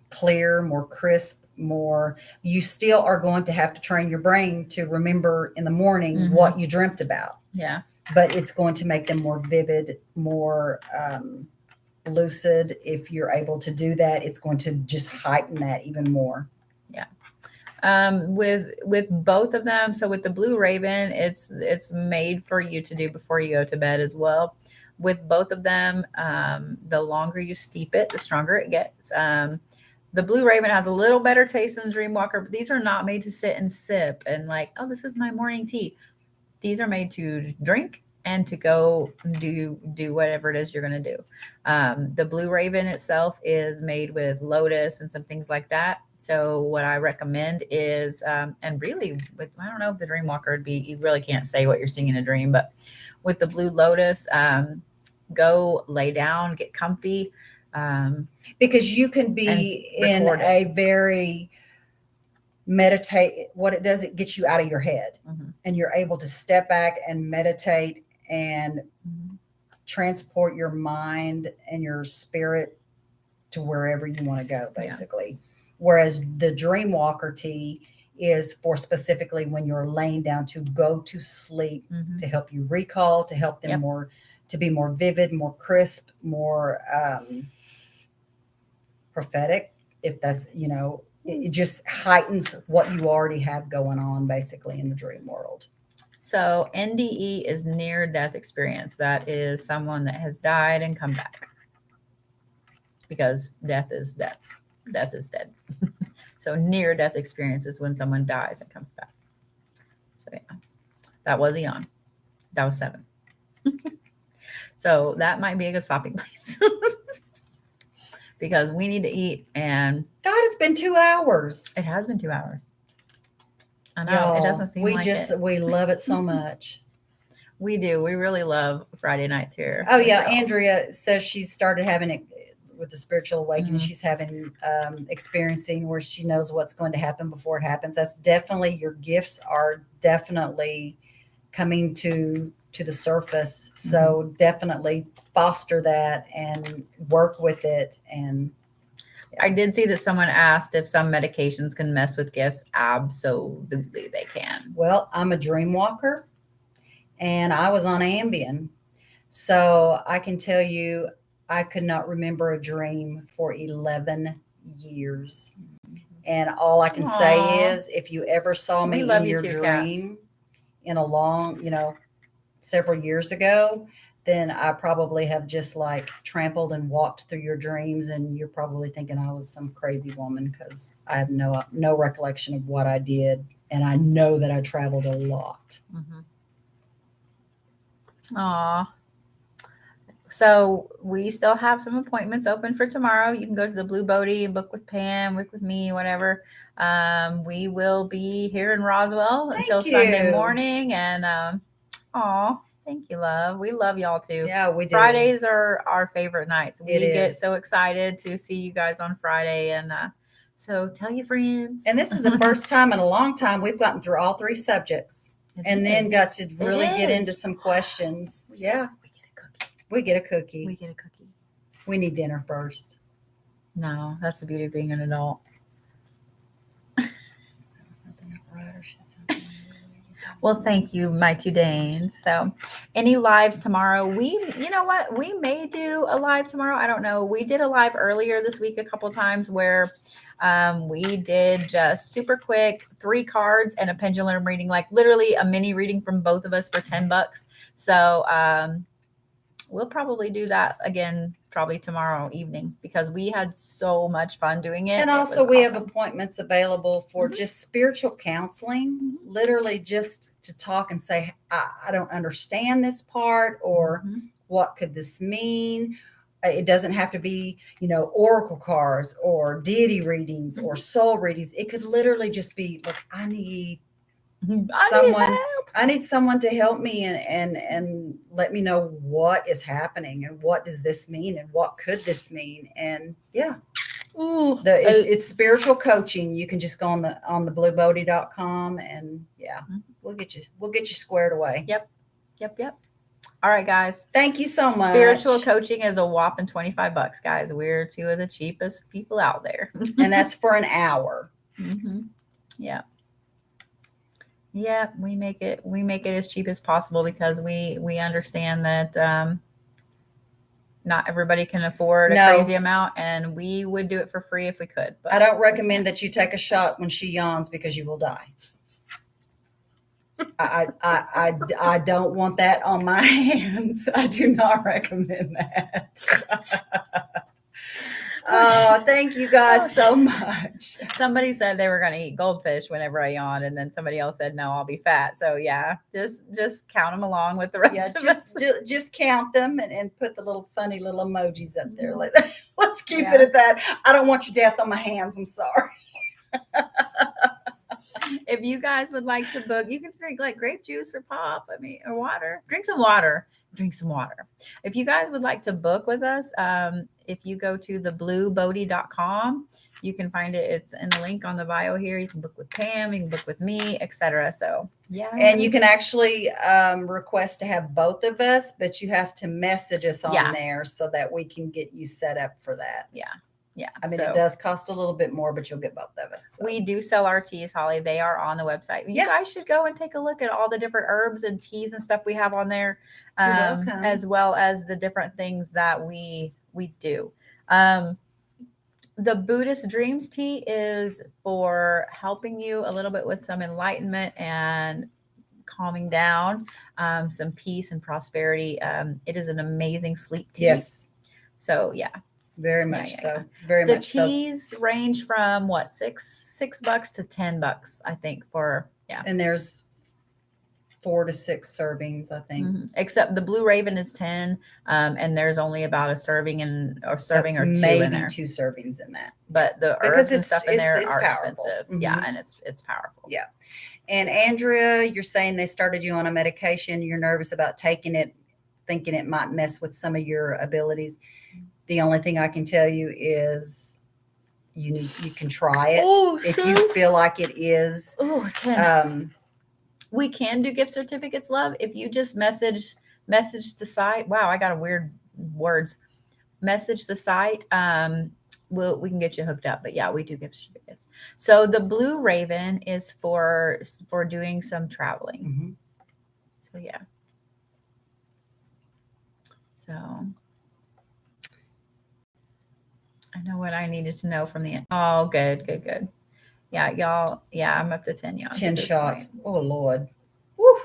clear, more crisp, more, you still are going to have to train your brain to remember in the morning what you dreamt about. Yeah. But it's going to make them more vivid, more lucid. If you're able to do that, it's going to just heighten that even more. Yeah. With both of them, so with the Blue Raven, it's made for you to do before you go to bed as well. With both of them, the longer you steep it, the stronger it gets. The Blue Raven has a little better taste than the Dreamwalker, but these are not made to sit and sip and like, oh, this is my morning tea. These are made to drink and to go do whatever it is you're going to do. The Blue Raven itself is made with lotus and some things like that. So what I recommend is, and really, I don't know if the Dreamwalker would be, you really can't say what you're seeing in a dream, but with the Blue Lotus, go lay down, get comfy. Because you can be in a very meditate. What it does, it gets you out of your head and you're able to step back and meditate and transport your mind and your spirit to wherever you want to go, basically. Whereas the Dreamwalker tea is for specifically when you're laying down to go to sleep, to help you recall, to help them more, to be more vivid, more crisp, more prophetic, if that's, you know, it just heightens what you already have going on basically in the dream world. So NDE is near death experience. That is someone that has died and come back, because death is death. Death is dead. So near death experience is when someone dies and comes back. So yeah, that was Eon. That was 7. So that might be a good stopping place. Because we need to eat, and God, it's been 2 hours. It has been 2 hours. I know. It doesn't seem like it. We love it so much. We do. We really love Friday nights here. Oh yeah. Andrea says she's started having it with the spiritual awakening. She's having experiencing where she knows what's going to happen before it happens. That's definitely, your gifts are definitely coming to the surface. So definitely foster that and work with it. And I did see that someone asked if some medications can mess with gifts. Absolutely they can. Well, I'm a dream walker and I was on Ambien. So I can tell you, I could not remember a dream for 11 years. And all I can say is, if you ever saw me in your dream in a long, several years ago, then I probably have just like trampled and walked through your dreams. And you're probably thinking I was some crazy woman, because I have no recollection of what I did. And I know that I traveled a lot. Aw. So we still have some appointments open for tomorrow. You can go to the Blue Bodhi, book with Pam, book with me, whatever. We will be here in Roswell until Sunday morning. And thank you, love. We love y'all too. Yeah, we do. Fridays are our favorite nights. We get so excited to see you guys on Friday. And so tell your friends. And this is the first time in a long time we've gotten through all 3 subjects then got to really get into some questions. Yeah. We get a cookie. We get a cookie. We need dinner first. No, that's the beauty of being an adult. Well, thank you, my 2 Danes. So any lives tomorrow? You know what? We may do a live tomorrow. I don't know. We did a live earlier this week a couple times where we did just super quick 3 cards and a pendulum reading, like literally a mini reading from both of us for $10. So we'll probably do that again, probably tomorrow evening, because we had so much fun doing it. And also we have appointments available for just spiritual counseling, literally just to talk and say, I don't understand this part, or what could this mean? It doesn't have to be, oracle cards or deity readings or soul readings. It could literally just be, look, I need someone to help me and let me know what is happening and what does this mean and what could this mean. And it's spiritual coaching. You can just go on the bluebodhi.com and we'll get you squared away. Yep. All right, guys. Thank you so much. Spiritual coaching is a whopping $25, guys. We're two of the cheapest people out there. And that's for an hour. Yeah. Yeah, we make it as cheap as possible because we understand that not everybody can afford a crazy amount, and we would do it for free if we could. But I don't recommend that you take a shot when she yawns because you will die. I don't want that on my hands. I do not recommend that. Oh, thank you guys so much. Somebody said they were going to eat goldfish whenever I yawn, and then somebody else said, no, I'll be fat. So yeah, just count them along with the rest of us. Just count them and put the little funny little emojis up there. Let's keep it at that. I don't want your death on my hands. I'm sorry. If you guys would like to book, you can drink like grape juice or pop, or water. Drink some water. If you guys would like to book with us, if you go to thebluebodhi.com, you can find it. It's in the link on the bio here. You can book with Pam, you can book with me, etc. So yeah. And you can actually request to have both of us, but you have to message us on there so that we can get you set up for that. Yeah. It does cost a little bit more, but you'll get both of us. So. We do sell our teas, Holly. They are on the website. You guys should go and take a look at all the different herbs and teas and stuff we have on there, as well as the different things that we do. The Buddhist Dreams tea is for helping you a little bit with some enlightenment and calming down, some peace and prosperity. It is an amazing sleep tea. Yes. So yeah. Very much so. Very much so. The teas range from what, $6 to $10, I think, for And there's 4 to 6 servings, I think. Except the Blue Raven is 10, and there's only about a serving or two in there. Maybe 2 servings in that. But the herbs and stuff in there are powerful. Expensive. Yeah, and it's powerful. Yeah. And Andrea, you're saying they started you on a medication. You're nervous about taking it, thinking it might mess with some of your abilities. The only thing I can tell you is you can try it if you feel like it is. We can do gift certificates, love. If you just message the site. Wow, I got a weird words. Message the site. We can get you hooked up. But yeah, we do gift certificates. So the Blue Raven is for doing some traveling. So yeah. So I know what I needed to know from the end. Oh, good. Yeah, y'all. Yeah, I'm up to 10 y'all. 10 shots. Point. Oh, Lord. Woo.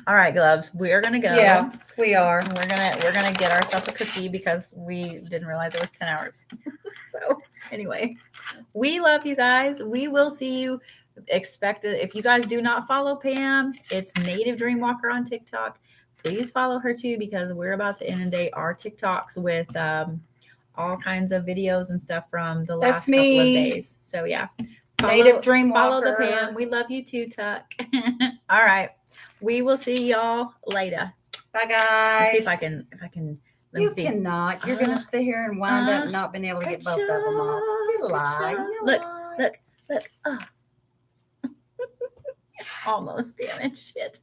All right, gloves. We are gonna go. Yeah, we are. We're gonna get ourselves a cookie because we didn't realize it was 10 hours. So anyway, we love you guys. We will see you. If you guys do not follow Pam, it's Native Dreamwalker on TikTok. Please follow her too, because we're about to inundate our TikToks with all kinds of videos and stuff from the last couple of days. So yeah. Native Dreamwalker. Follow the Pam. We love you too, Tuck. All right. We will see y'all later. Bye guys. Let's see if I can You cannot. You're gonna sit here and wind up not being able to get both of them off. You lie. Look. Oh. Almost, damn it. Shit.